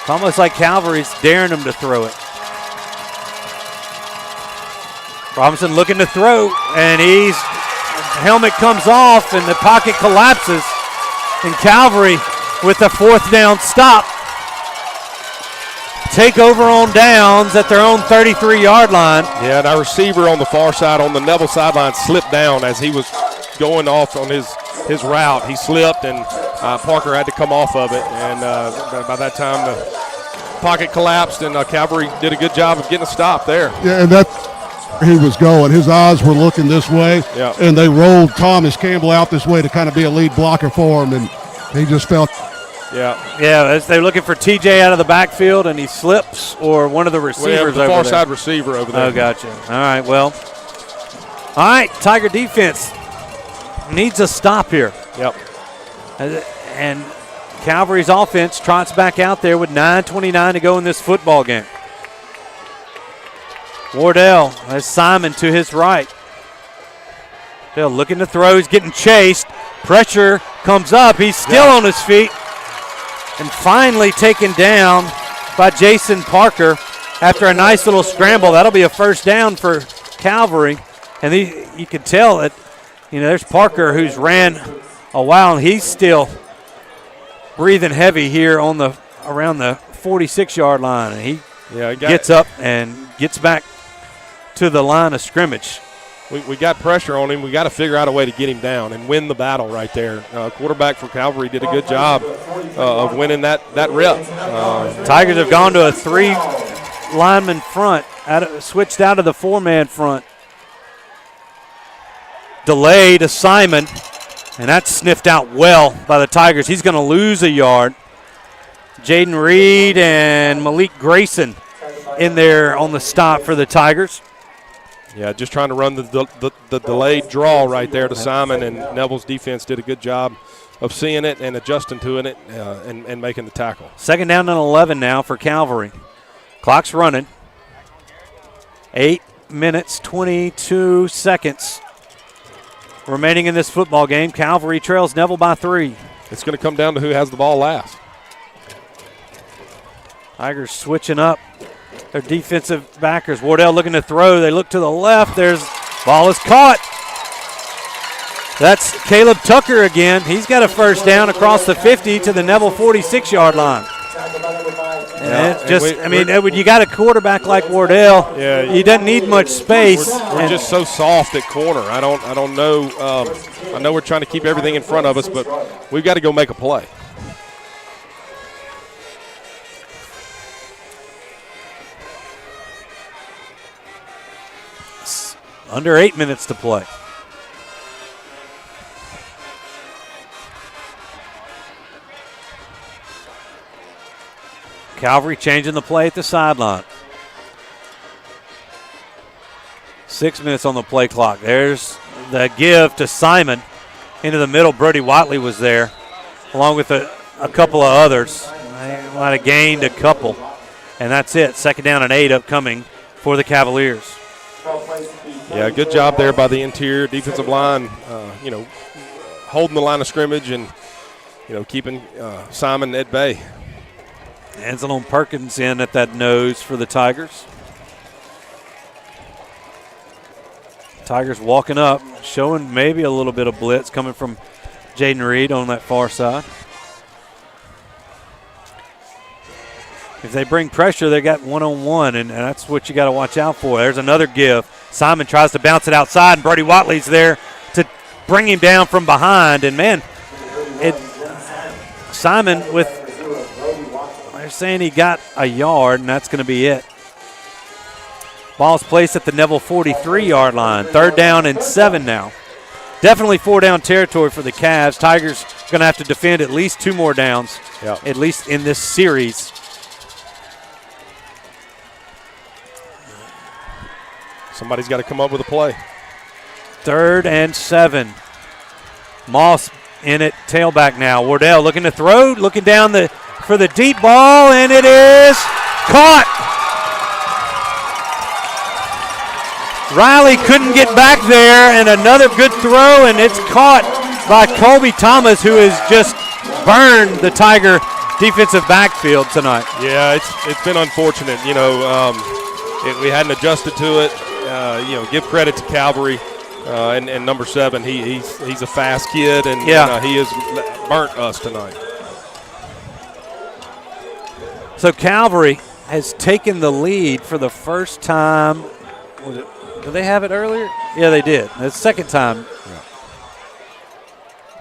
It's almost like Calvary's daring them to throw it. Robinson looking to throw, and helmet comes off, and the pocket collapses. And Calvary with the 4th down stop. Take over on downs at their own 33-yard line. Yeah, and our receiver on the far side on the Neville sideline slipped down as he was going off on his route. He slipped, and Parker had to come off of it. And by that time, the pocket collapsed, and Calvary did a good job of getting a stop there. Yeah, and he was going. His eyes were looking this way, yeah. And they rolled Thomas Campbell out this way to kind of be a lead blocker for him, and he just felt. Yeah, as they're looking for TJ out of the backfield, and he slips, or one of the receivers the over far there. side receiver over there. Oh, gotcha. All right, well. All right, Tiger defense needs a stop here. Yep. And Calvary's offense trots back out there with 9:29 to go in this football game. Wardell has Simon to his right. They're looking to throw. He's getting chased. Pressure comes up. He's still on his feet. And finally taken down by Jason Parker after a nice little scramble. That'll be a first down for Calvary. And you can tell that, there's Parker who's ran a while, and he's still breathing heavy here around the 46-yard line. And he gets up and gets back to the line of scrimmage. We got pressure on him. We got to figure out a way to get him down and win the battle right there. Quarterback for Calvary did a good job of winning that rep. Tigers have gone to a 3-lineman front, switched out of the 4-man front. Delay to Simon, and that's sniffed out well by the Tigers. He's going to lose a yard. Jaden Reed and Malik Grayson in there on the stop for the Tigers. Yeah, just trying to run the delayed draw right there to Simon, and Neville's defense did a good job of seeing it and adjusting to it and making the tackle. 2nd down and 11 now for Calvary. Clock's running. 8 minutes, 22 seconds remaining in this football game. Calvary trails Neville by 3. It's going to come down to who has the ball last. Tigers switching up their defensive backers. Wardell looking to throw. They look to the left. Ball is caught. That's Caleb Tucker again. He's got a first down across the 50 to the Neville 46-yard line. And you got a quarterback like Wardell. Yeah, he doesn't need much space. We're just so soft at corner. I don't know. I know we're trying to keep everything in front of us, but we've got to go make a play. Under 8 minutes to play. Calvary changing the play at the sideline. 6 minutes on the play clock. There's the give to Simon into the middle. Brody Watley was there, along with a couple of others. They might have gained a couple, and that's it. 2nd down and 8 upcoming for the Cavaliers. Yeah, good job there by the interior defensive line, holding the line of scrimmage and, keeping Simon at bay. Anselon Perkins in at that nose for the Tigers. Tigers walking up, showing maybe a little bit of blitz coming from Jaden Reed on that far side. If they bring pressure, they got one-on-one, and that's what you got to watch out for. There's another give. Simon tries to bounce it outside, and Brody Watley's there to bring him down from behind. And, man, Simon they're saying he got a yard, and that's going to be it. Ball's placed at the Neville 43-yard line. 3rd down and 7 now. Definitely 4-down territory for the Cavs. Tigers going to have to defend at least 2 more downs, at least in this series. Somebody's got to come up with a play. 3rd and 7. Moss in at tailback now. Wardell looking to throw, looking down for the deep ball, and it is caught. Riley couldn't get back there, and another good throw, and it's caught by Colby Thomas, who has just burned the Tiger defensive backfield tonight. Yeah, it's been unfortunate. We hadn't adjusted to it. Give credit to Calvary and number 7. He's a fast kid, and he has burnt us tonight. So Calvary has taken the lead for the first time. Did they have it earlier? Yeah, they did. It's the second time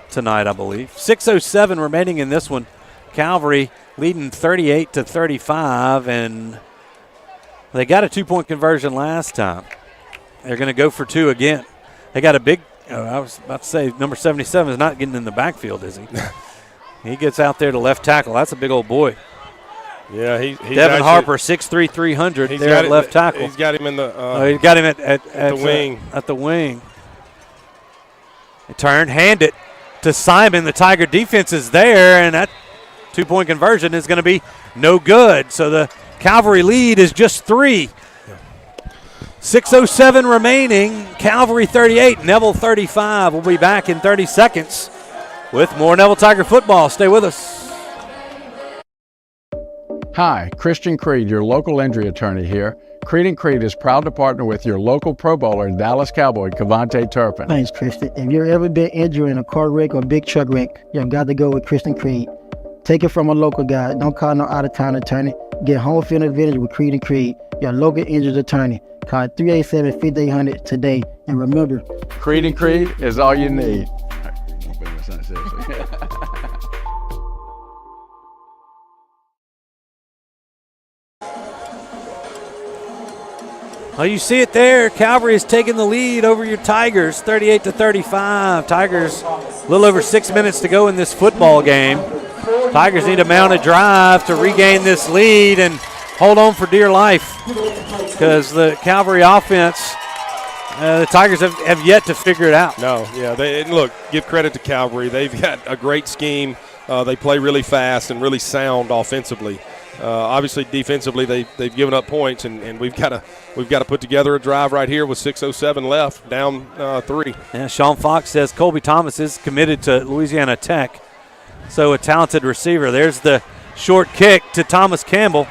tonight, I believe. 6:07 remaining in this one. Calvary leading 38-35, and they got a 2-point conversion last time. They're going to go for 2 again. They got a big, I was about to say, number 77 is not getting in the backfield, is he? He gets out there to left tackle. That's a big old boy. Yeah, he's Devin Harper, 6'3", 300 there at left tackle. He's got him in the he got him at the wing. At the wing. He turned, hand it to Simon. The Tiger defense is there, and that 2-point conversion is going to be no good. So the Calvary lead is just 3. 6:07 remaining. Calvary 38, Neville 35. We'll be back in 30 seconds with more Neville Tiger football. Stay with us. Hi, Christian Creed, your local injury attorney here. Creed & Creed is proud to partner with your local Pro Bowler and Dallas Cowboy, Cavante Turpin. Thanks, Christian. If you've ever been injured in a car wreck or big truck wreck, you've got to go with Christian Creed. Take it from a local guy. Don't call no out-of-town attorney. Get home field advantage with Creed & Creed, your local injured attorney. Call 387-5800 today. And remember, Creed & Creed is all you need. Well, you see it there. Calvary has taken the lead over your Tigers, 38-35. Tigers, a little over 6 minutes to go in this football game. Tigers need to mount a drive to regain this lead and hold on for dear life, because the Calvary offense, the Tigers have yet to figure it out. No, yeah. Look, give credit to Calvary. They've got a great scheme. They play really fast and really sound offensively. Obviously, defensively, they've given up points, and we've got to put together a drive right here with 6:07 left, down 3. Yeah, Sean Fox says Colby Thomas is committed to Louisiana Tech, so a talented receiver. There's the short kick to Thomas Campbell,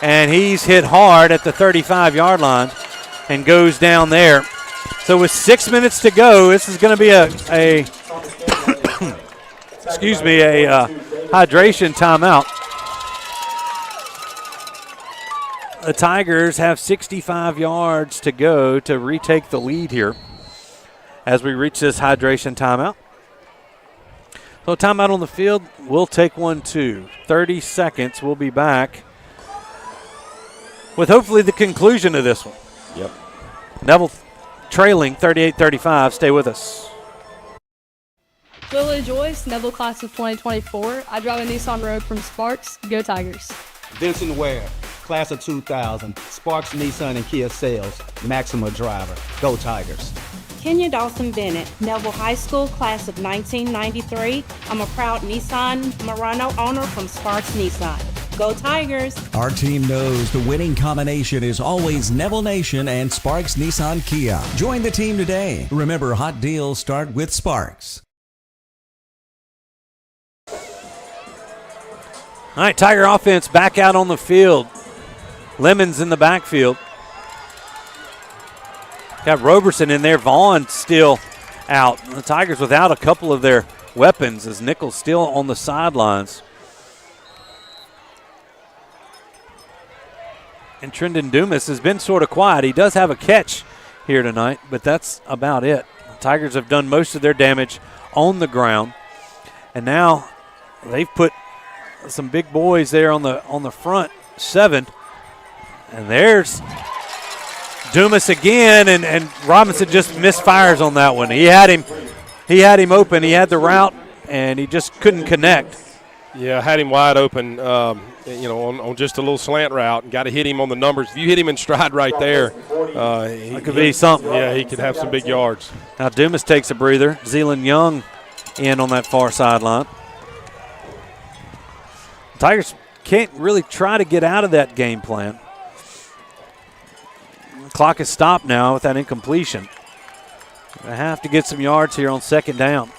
and he's hit hard at the 35-yard line and goes down there. So with 6 minutes to go, this is going to be a hydration timeout. The Tigers have 65 yards to go to retake the lead here as we reach this hydration timeout. So timeout on the field, we'll take one too. 30 seconds, we'll be back with hopefully the conclusion of this one. Yep. Neville trailing 38-35. Stay with us. Lily Joyce, Neville Class of 2024. I drive a Nissan Rogue from Sparks. Go Tigers. Vincent Ware, Class of 2000, Sparks Nissan and Kia Sales, Maxima Driver. Go Tigers. Kenya Dawson Bennett, Neville High School, Class of 1993. I'm a proud Nissan Murano owner from Sparks Nissan. Go Tigers. Our team knows the winning combination is always Neville Nation and Sparks Nissan Kia. Join the team today. Remember, hot deals start with Sparks. All right, Tiger offense back out on the field. Lemons in the backfield. Got Roberson in there. Vaughn still out. The Tigers without a couple of their weapons as Nichols still on the sidelines. And Trendon Dumas has been sort of quiet. He does have a catch here tonight, but that's about it. The Tigers have done most of their damage on the ground. And now they've put some big boys there on the front 7. And there's Dumas again, and Robinson just misfires on that one. He had him open. He had the route, and he just couldn't connect. Yeah, had him wide open, on just a little slant route, and got to hit him on the numbers. If you hit him in stride right there, it could be something. Yeah, he could have some big yards. Now Dumas takes a breather. Zealand Young in on that far sideline. Tigers can't really try to get out of that game plan. The clock is stopped now with that incompletion. They have to get some yards here on second down.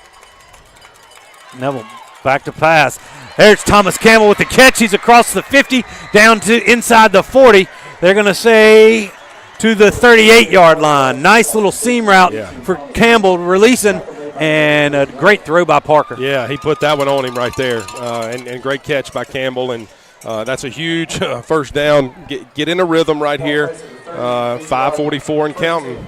Neville back to pass. There's Thomas Campbell with the catch. He's across the 50, down to inside the 40. They're going to say to the 38-yard line. Nice little seam route for Campbell, releasing, and a great throw by Parker. Yeah, he put that one on him right there, and great catch by Campbell, and that's a huge first down. Get in a rhythm right here. 5:44 and counting.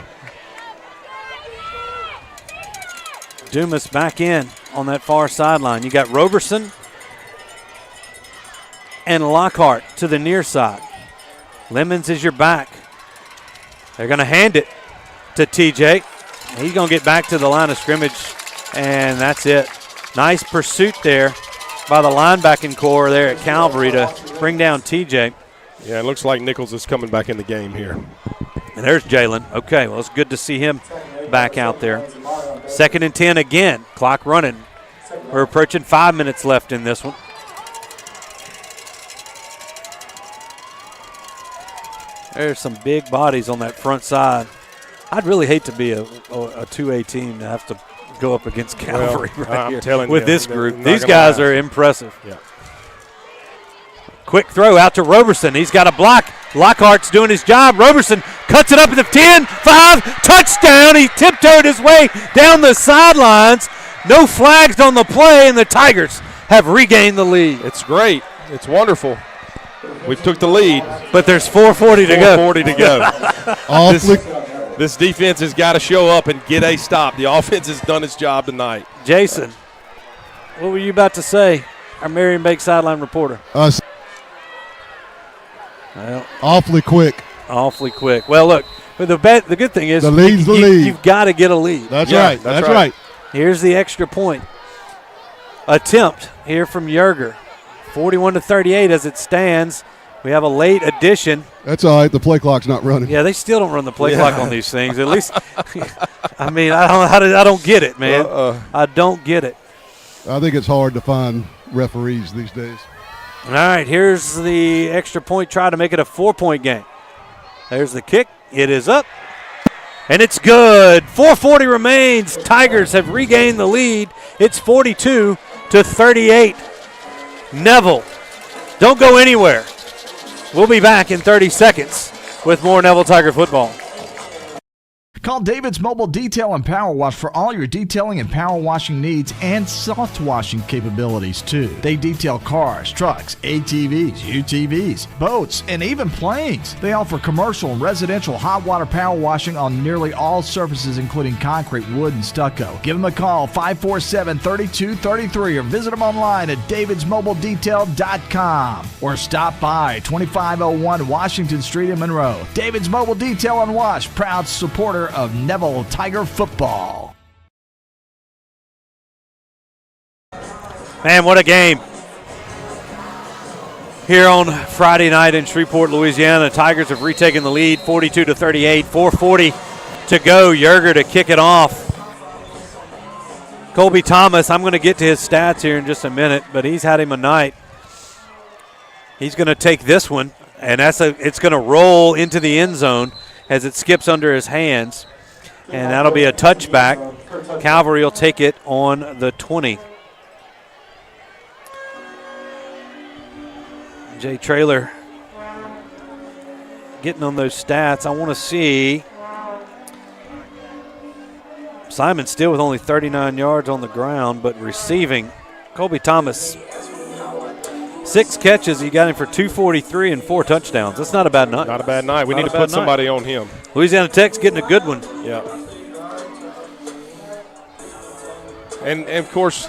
Dumas back in on that far sideline. You got Roberson and Lockhart to the near side. Lemons is your back. They're going to hand it to TJ. He's going to get back to the line of scrimmage, and that's it. Nice pursuit there by the linebacking core there at Calvary to bring down TJ. Yeah, it looks like Nichols is coming back in the game here. And there's Jalen. Okay, well, it's good to see him back out there. 2nd and 10 again. Clock running. We're approaching 5 minutes left in this one. There's some big bodies on that front side. I'd really hate to be a 2A team to have to go up against Calvary I'm telling with you, this group. These gonna guys lie. are impressive. Yeah. Quick throw out to Roberson. He's got a block. Lockhart's doing his job. Roberson cuts it up at the 10, 5, touchdown. He tiptoed his way down the sidelines. No flags on the play, and the Tigers have regained the lead. It's great. It's wonderful. We took the lead. But there's 4:40 to go. 4:40 to go. This defense has got to show up and get a stop. The offense has done its job tonight. Jason, what were you about to say, our Marion Bake sideline reporter? Well, awfully quick. Awfully quick. Well, look, the good thing is the lead's the lead. You've got to get a lead. That's right. That's right. Here's the extra point attempt here from Yerger. 41-38 as it stands. We have a late addition. That's all right. The play clock's not running. Yeah, they still don't run the play clock on these things. At least, I mean, I don't get it, man. I don't get it. I think it's hard to find referees these days. All right, here's the extra point. Try to make it a 4-point game. There's the kick. It is up. And it's good. 4:40 remains. Tigers have regained the lead. It's 42-38. Neville, don't go anywhere. We'll be back in 30 seconds with more Neville Tiger football. Call David's Mobile Detail and Power Wash for all your detailing and power washing needs and soft washing capabilities too. They detail cars, trucks, ATVs, UTVs, boats, and even planes. They offer commercial and residential hot water power washing on nearly all surfaces including concrete, wood, and stucco. Give them a call 547-3233 or visit them online at davidsmobiledetail.com or stop by 2501 Washington Street in Monroe. David's Mobile Detail and Wash, proud supporter of Neville Tiger football. Man, what a game. Here on Friday night in Shreveport, Louisiana, Tigers have retaken the lead 42-38, 4:40 to go. Yerger to kick it off. Colby Thomas, I'm going to get to his stats here in just a minute, but he's had him a night. He's going to take this one, and it's going to roll into the end zone as it skips under his hands, and that'll be a touchback. Calvary will take it on the 20. Jay Traylor getting on those stats. I want to see Simon still with only 39 yards on the ground, but receiving. Colby Thomas, 6 catches. He got him for 243 and 4 touchdowns. That's not a bad night. Not a bad night. We need to put somebody on him. Louisiana Tech's getting a good one. Yeah. And of course,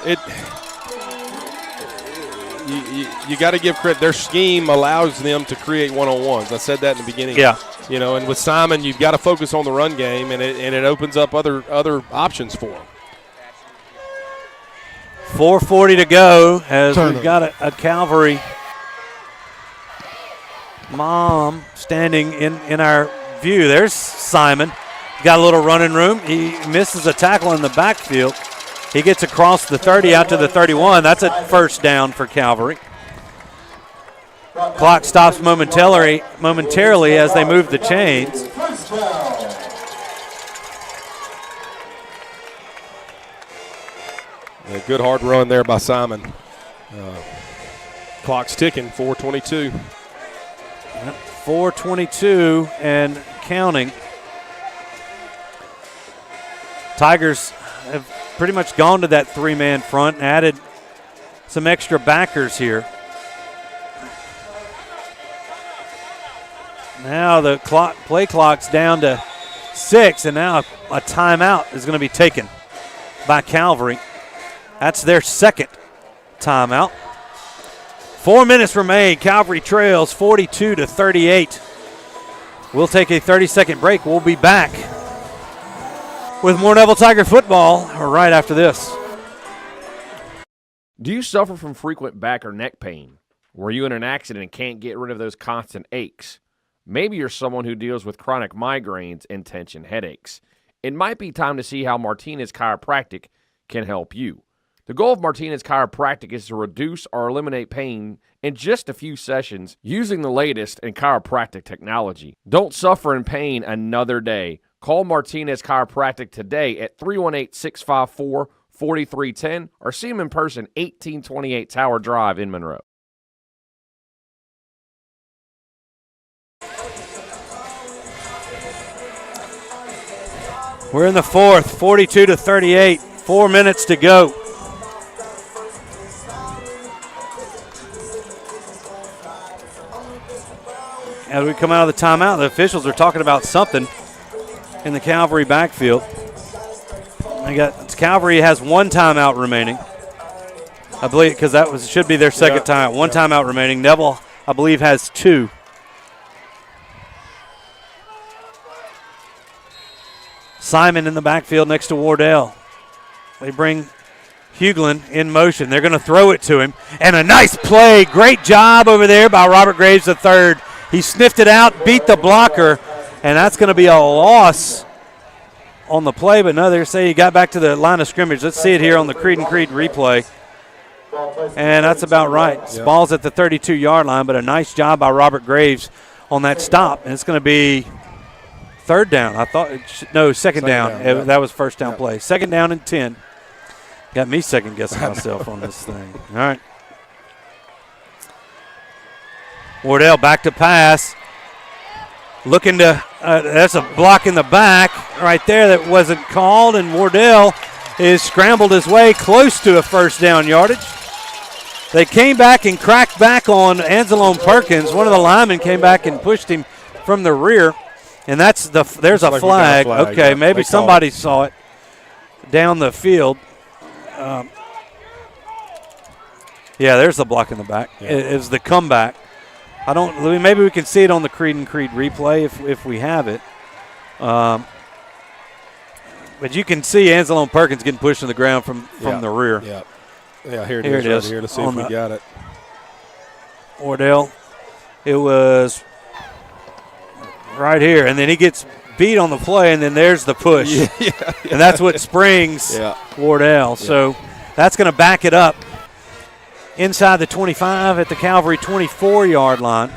you got to give credit. Their scheme allows them to create one-on-ones. I said that in the beginning. Yeah. You know, and with Simon, you've got to focus on the run game, and it opens up other options for him. 4:40 to go as we've got a Calvary mom standing in our view. There's Simon. Got a little running room. He misses a tackle in the backfield. He gets across the 30 out to the 31. That's a first down for Calvary. Clock stops momentarily as they move the chains. A good hard run there by Simon. Clock's ticking, 4:22. 4:22 and counting. Tigers have pretty much gone to that three-man front and added some extra backers here. Now the play clock's down to 6, and now a timeout is going to be taken by Calvary. That's their second timeout. 4 minutes remain. Calvary trails 42-38. We'll take a 30-second break. We'll be back with more Neville Tiger football right after this. Do you suffer from frequent back or neck pain? Were you in an accident and can't get rid of those constant aches? Maybe you're someone who deals with chronic migraines and tension headaches. It might be time to see how Martinez Chiropractic can help you. The goal of Martinez Chiropractic is to reduce or eliminate pain in just a few sessions using the latest in chiropractic technology. Don't suffer in pain another day. Call Martinez Chiropractic today at 318-654-4310 or see them in person, 1828 Tower Drive in Monroe. We're in the fourth, 42-38, 4 minutes to go. As we come out of the timeout, the officials are talking about something in the Calvary backfield. Calvary has one timeout remaining, I believe, because should be their second timeout. One timeout remaining. Neville, I believe, has 2. Simon in the backfield next to Wardell. They bring Huglin in motion. They're going to throw it to him. And a nice play. Great job over there by Robert Graves III. He sniffed it out, beat the blocker, and that's going to be a loss on the play. But no, they say he got back to the line of scrimmage. Let's see it here on the Creed and Creed replay. And that's about right. Yeah. Ball's at the 32-yard line, but a nice job by Robert Graves on that stop. And it's going to be third down. Second down. Yeah. That was first down play. Second down and 10. Got me second guessing myself on this thing. All right. Wardell back to pass. Looking to, that's a block in the back right there that wasn't called, and Wardell is scrambled his way close to a first down yardage. They came back and cracked back on Anzalone Perkins. One of the linemen came back and pushed him from the rear, and there's a flag. Okay, yeah, maybe somebody saw it down the field. There's the block in the back. Yeah. It was the comeback. Maybe we can see it on the Creed and Creed replay if we have it. But you can see Anzalone Perkins getting pushed to the ground from the rear. Yeah, here it is. Right here. Let's see if we got it. Wardell, it was right here, and then he gets beat on the play, and then there's the push. And that's what springs Wardell. So that's going to back it up inside the 25 at the Calvary 24-yard line.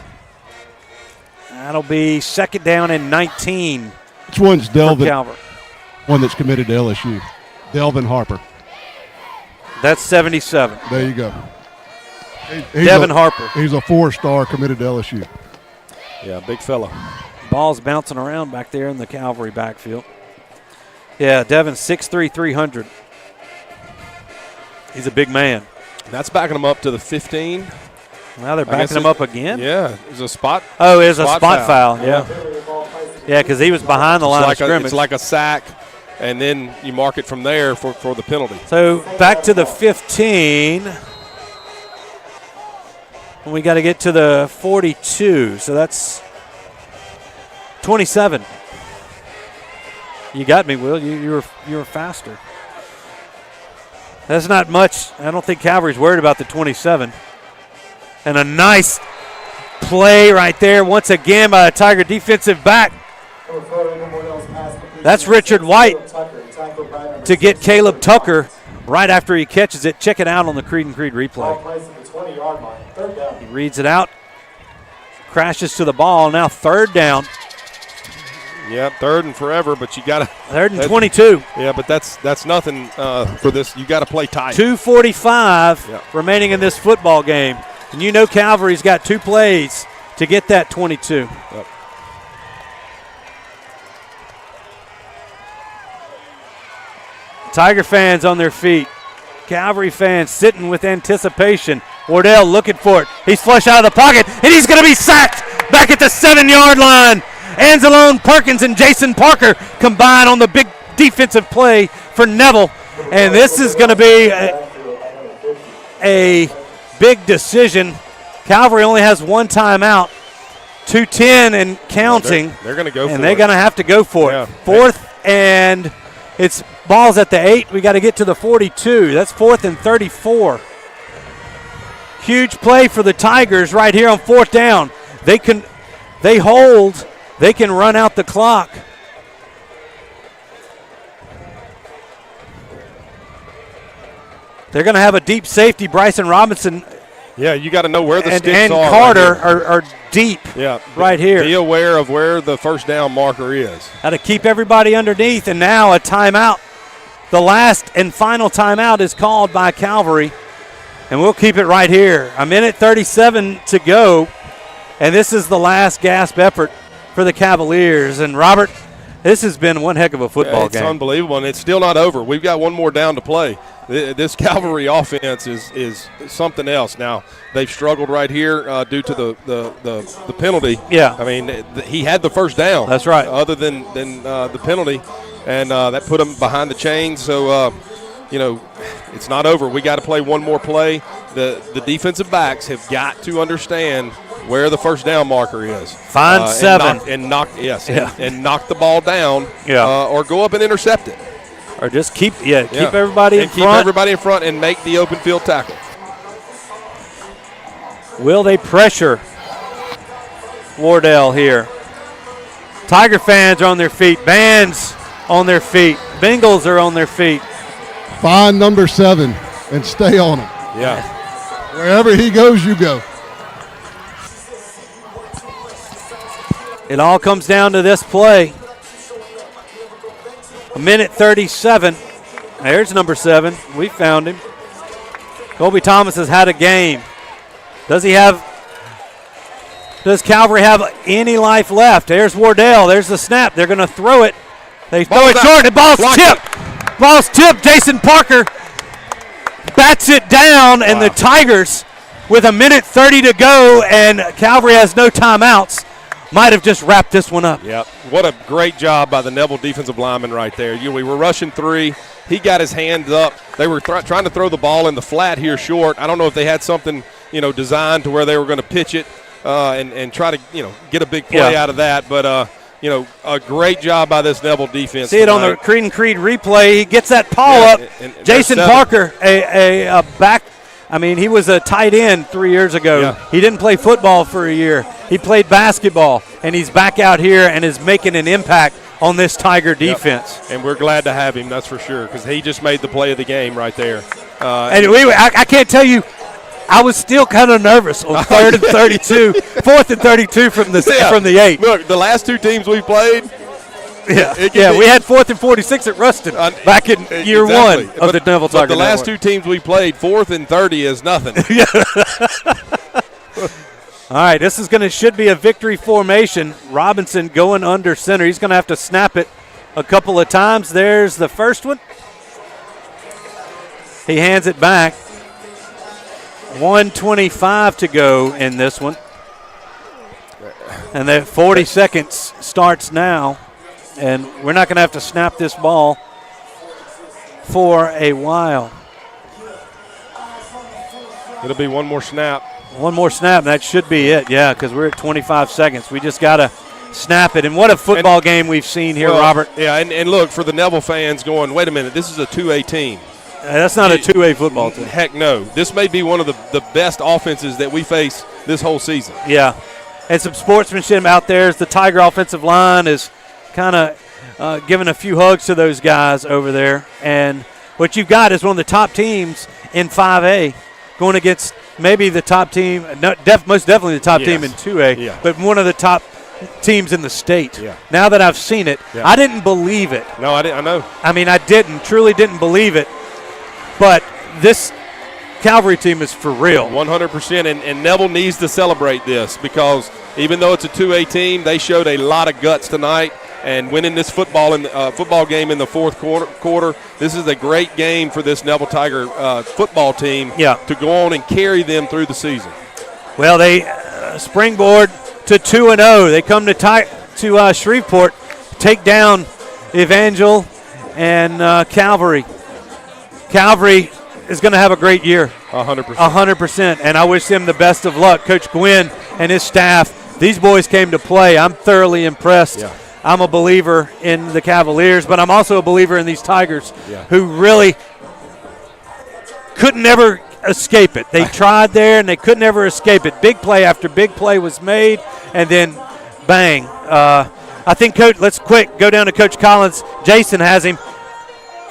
That'll be second down and 19. Which one's Delvin? Calvary. One that's committed to LSU. Delvin Harper. That's 77. There you go. Devin Harper. He's a 4-star committed to LSU. Yeah, big fella. Ball's bouncing around back there in the Calvary backfield. Yeah, Devin, 6'3", 300. He's a big man. That's backing him up to the 15. Now they're backing him up again? Yeah, it's a spot. Oh, it's a spot foul. Yeah, because he was behind the line of scrimmage. It's like a sack, and then you mark it from there for the penalty. So back to the 15. And we got to get to the 42. So that's 27. You got me, Will. You were faster. That's not much. I don't think Calvary's worried about the 27. And a nice play right there once again by a Tiger defensive back. That's Richard White to get Caleb Tucker right after he catches it. Check it out on the Creed and Creed replay. Ball placed at the 20-yard line. Third down. He reads it out, crashes to the ball. Now third down. Yeah, third and forever, but you got to. Third and 22. Yeah, but that's nothing for this. You got to play tight. 2:45 remaining in this football game. And you know Calvary's got 2 plays to get that 22. Yep. Tiger fans on their feet. Calvary fans sitting with anticipation. Wardell looking for it. He's flush out of the pocket, and he's going to be sacked back at the 7-yard line. Anzalone Perkins and Jason Parker combine on the big defensive play for Neville. And this is going to be a big decision. Calvary only has 1 timeout, 2:10 and counting. They're going to go for it. And they're going to have to go for it. 4th and it's ball's at the 8. We got to get to the 42. That's 4th and 34. Huge play for the Tigers right here on 4th down. They hold. They can run out the clock. They're going to have a deep safety. Bryson Robinson. Yeah, you got to know where the sticks and are. Carter are deep right here. Be aware of where the first down marker is. How to keep everybody underneath, and now a timeout. The last and final timeout is called by Calvary, and we'll keep it right here. 1:37 to go, and this is the last gasp effort for the Cavaliers. And, Robert, this has been one heck of a football game. It's unbelievable, and it's still not over. We've got one more down to play. This Calvary offense is something else. Now, they've struggled right here due to the penalty. Yeah. I mean, he had the first down. That's right. Other than the penalty, and that put him behind the chains. So, it's not over. We got to play one more play. The defensive backs have got to understand where the first down marker is. Find 7. And knock the ball down or go up and intercept it. Or just keep everybody in front. Keep everybody in front and make the open field tackle. Will they pressure Wardell here? Tiger fans are on their feet. Bands on their feet. Bengals are on their feet. Find number 7 and stay on him. Yeah. Wherever he goes, you go. It all comes down to this play. 1:37. There's number 7. We found him. Colby Thomas has had a game. Does Calvary have any life left? There's Wardell. There's the snap. They're going to throw it. They throw it short. The ball's tipped. Ball's tipped. Jason Parker bats it down, and the Tigers, with 1:30 to go, and Calvary has no timeouts, might have just wrapped this one up. Yep. What a great job by the Neville defensive lineman right there. We were rushing 3. He got his hands up. They were trying to throw the ball in the flat here short. I don't know if they had something, designed to where they were going to pitch it and try to, get a big play out of that. But, a great job by this Neville defense. See it on the Creed and Creed replay. He gets that paw up. And Jason Parker, a back. I mean, he was a tight end 3 years ago. Yeah. He didn't play football for a year. He played basketball, and he's back out here and is making an impact on this Tiger defense. Yep. And we're glad to have him, that's for sure, because he just made the play of the game right there. I can't tell you, I was still kind of nervous on 3rd and 32, 4th and 32 from the 8. Look, the last 2 teams we played. We had 4th and 46 at Ruston back in year 1 of the Neville Tiger. But the last 2 teams we played, 4th and 30 is nothing. All right, this should be a victory formation. Robinson going under center. He's going to have to snap it a couple of times. There's the first one. He hands it back. 1:25 to go in this one. And the 40 seconds starts now. And we're not going to have to snap this ball for a while. It'll be one more snap. One more snap, and that should be it, because we're at 25 seconds. We just got to snap it. And what a football game we've seen here, Robert. Yeah, and look, for the Neville fans going, wait a minute, this is a 2A team. That's not a 2A football team. Heck no. This may be one of the best offenses that we face this whole season. Yeah, and some sportsmanship out there as the Tiger offensive line is kind of giving a few hugs to those guys over there. And what you've got is one of the top teams in 5A going against maybe the top team, most definitely the top team in 2A, but one of the top teams in the state. Yeah. Now that I've seen it, I didn't believe it. No, I know. I mean, I truly didn't believe it. But this Calvary team is for real. 100%, and Neville needs to celebrate this because even though it's a 2A team, they showed a lot of guts tonight. And winning this football game in the fourth quarter, this is a great game for this Neville Tiger football team to go on and carry them through the season. Well, they springboard to 2-0. They come to Shreveport, take down Evangel and Calvary. Calvary is going to have a great year. 100%. 100%, and I wish them the best of luck. Coach Gwynn and his staff, these boys came to play. I'm thoroughly impressed. Yeah. I'm a believer in the Cavaliers, but I'm also a believer in these Tigers who really could never escape it. They tried there, and they could never escape it. Big play after big play was made, and then bang. I think, Coach, let's go down to Coach Collins. Jason has him.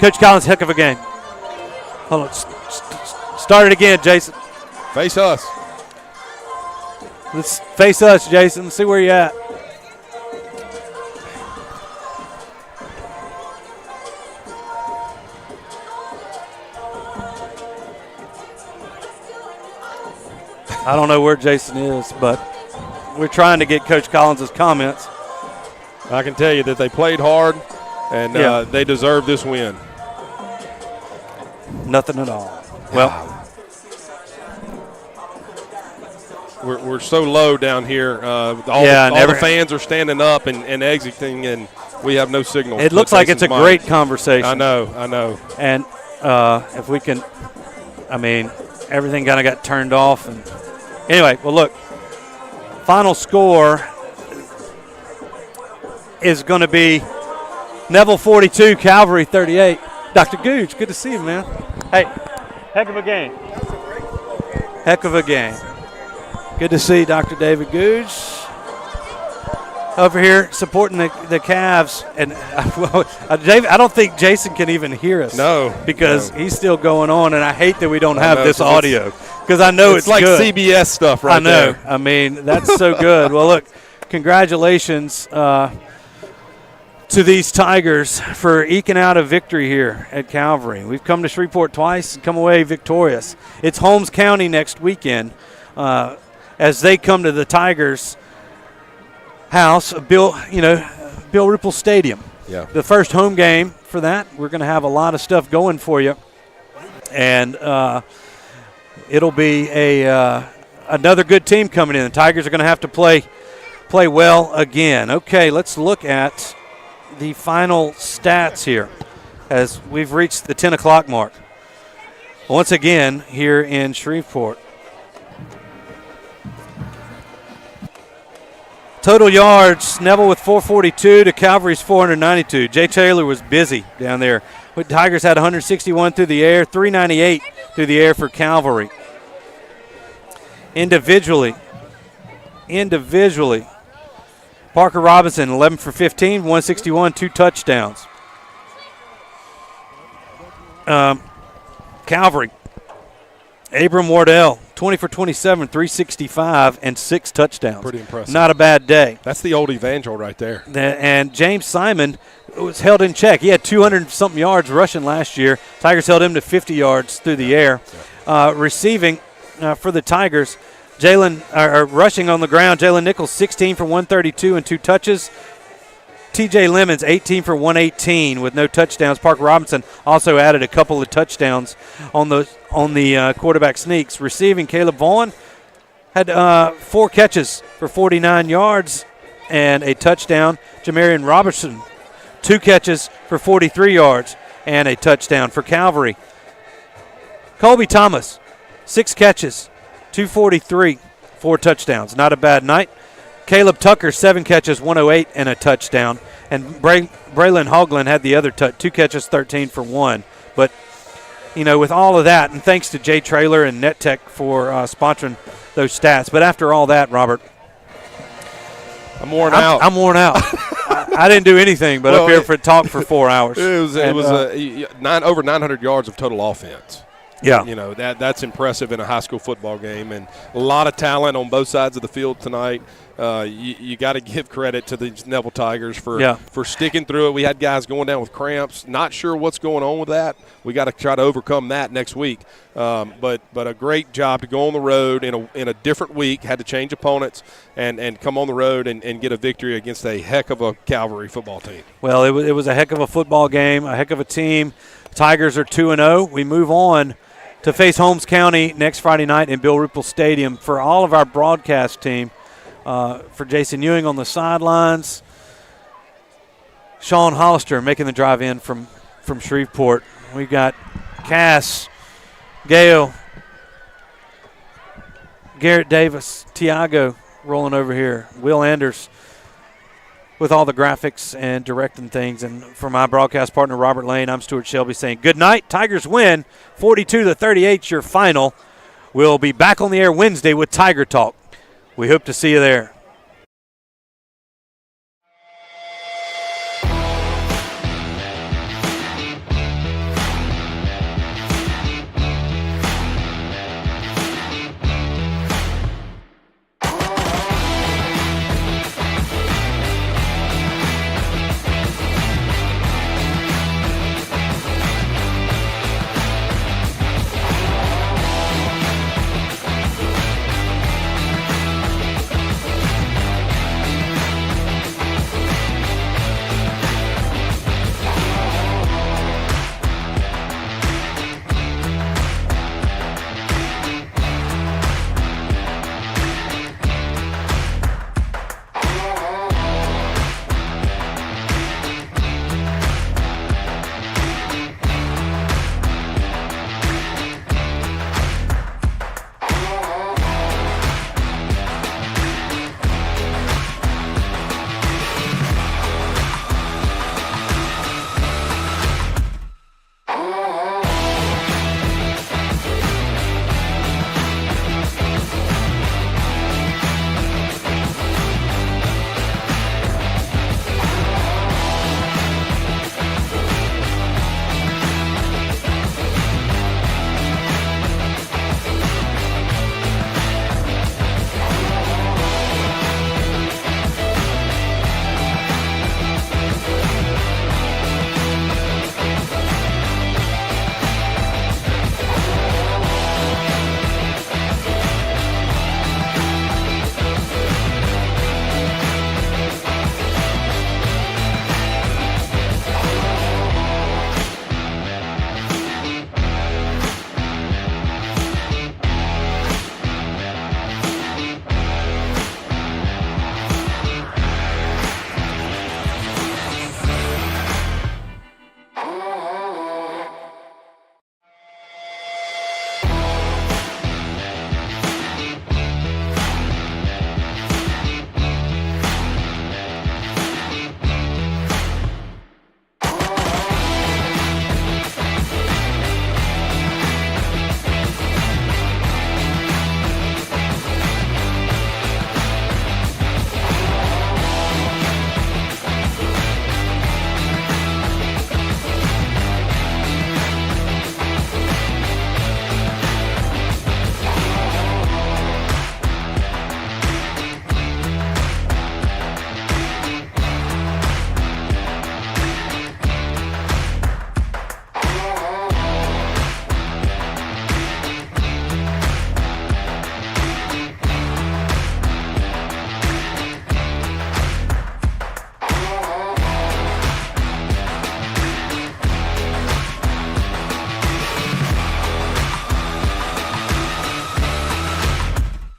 Coach Collins, heck of a game. Hold on. Start it again, Jason. Face us. Let's face us, Jason. Let's see where you're at. I don't know where Jason is, but we're trying to get Coach Collins' comments. I can tell you that they played hard, and they deserve this win. Nothing at all. Well, we're so low down here. All the fans are standing up and exiting, and we have no signal. It looks like it's a great conversation. I know. And if we can, everything kind of got turned off. And anyway, well, look, final score is going to be Neville 42, Calvary 38. Dr. Gooch, good to see you, man. Hey, heck of a game. Heck of a game. Good to see Dr. David Gooch over here supporting the Cavs. And I don't think Jason can even hear us. No. Because he's still going on, and I hate that we don't have this audio because I know it's like good. CBS stuff right there. I know. I mean, that's so good. Well, look, congratulations to these Tigers for eking out a victory here at Calvary. We've come to Shreveport twice and come away victorious. It's Holmes County next weekend as they come to the Tigers' house, Bill Ripple Stadium. Yeah. The first home game for that. We're going to have a lot of stuff going for you, and it'll be another good team coming in. The Tigers are going to have to play well again. Okay, let's look at the final stats here as we've reached the 10 o'clock mark. Once again here in Shreveport. Total yards, Neville with 442 to Calvary's 492. Jay Taylor was busy down there. The Tigers had 161 through the air, 398 through the air for Calvary. Individually, Parker Robinson, 11 for 15, 161, 2 touchdowns. Calvary, Abram Wardell, 20 for 27, 365, and 6 touchdowns. Pretty impressive. Not a bad day. That's the old Evangel right there. And James Simon was held in check. He had 200-something yards rushing last year. Tigers held him to 50 yards through the air. Receiving for the Tigers, rushing on the ground, Jalen Nichols, 16 for 132 and 2 touches. TJ Lemons, 18 for 118 with no touchdowns. Parker Robinson also added a couple of touchdowns on the quarterback sneaks. Receiving, Caleb Vaughn had 4 catches for 49 yards and a touchdown. Jamarian Robertson, 2 catches for 43 yards and a touchdown for Calvary. Colby Thomas, 6 catches, 243, 4 touchdowns. Not a bad night. Caleb Tucker, 7 catches, 108, and a touchdown. And Braylon Hoagland had the other 2 catches, 13 for 1. But, with all of that, and thanks to Jay Traylor and NetTech for sponsoring those stats. But after all that, Robert, I'm worn out. I'm worn out. I didn't do anything but up here for talk for 4 hours. It was over 900 yards of total offense. Yeah. You know, that's impressive in a high school football game, and a lot of talent on both sides of the field tonight. You got to give credit to the Neville Tigers for sticking through it. We had guys going down with cramps. Not sure what's going on with that. We got to try to overcome that next week. But a great job to go on the road in a different week. Had to change opponents and come on the road and get a victory against a heck of a Calvary football team. Well, it was a heck of a football game, a heck of a team. Tigers are 2-0. We move on to face Holmes County next Friday night in Bill Ripple Stadium. For all of our broadcast team, for Jason Ewing on the sidelines, Sean Hollister making the drive in from Shreveport. We've got Cass, Gale, Garrett Davis, Tiago rolling over here, Will Anders with all the graphics and directing things. And for my broadcast partner, Robert Lane, I'm Stewart Shelby saying good night. Tigers win 42-38, your final. We'll be back on the air Wednesday with Tiger Talk. We hope to see you there.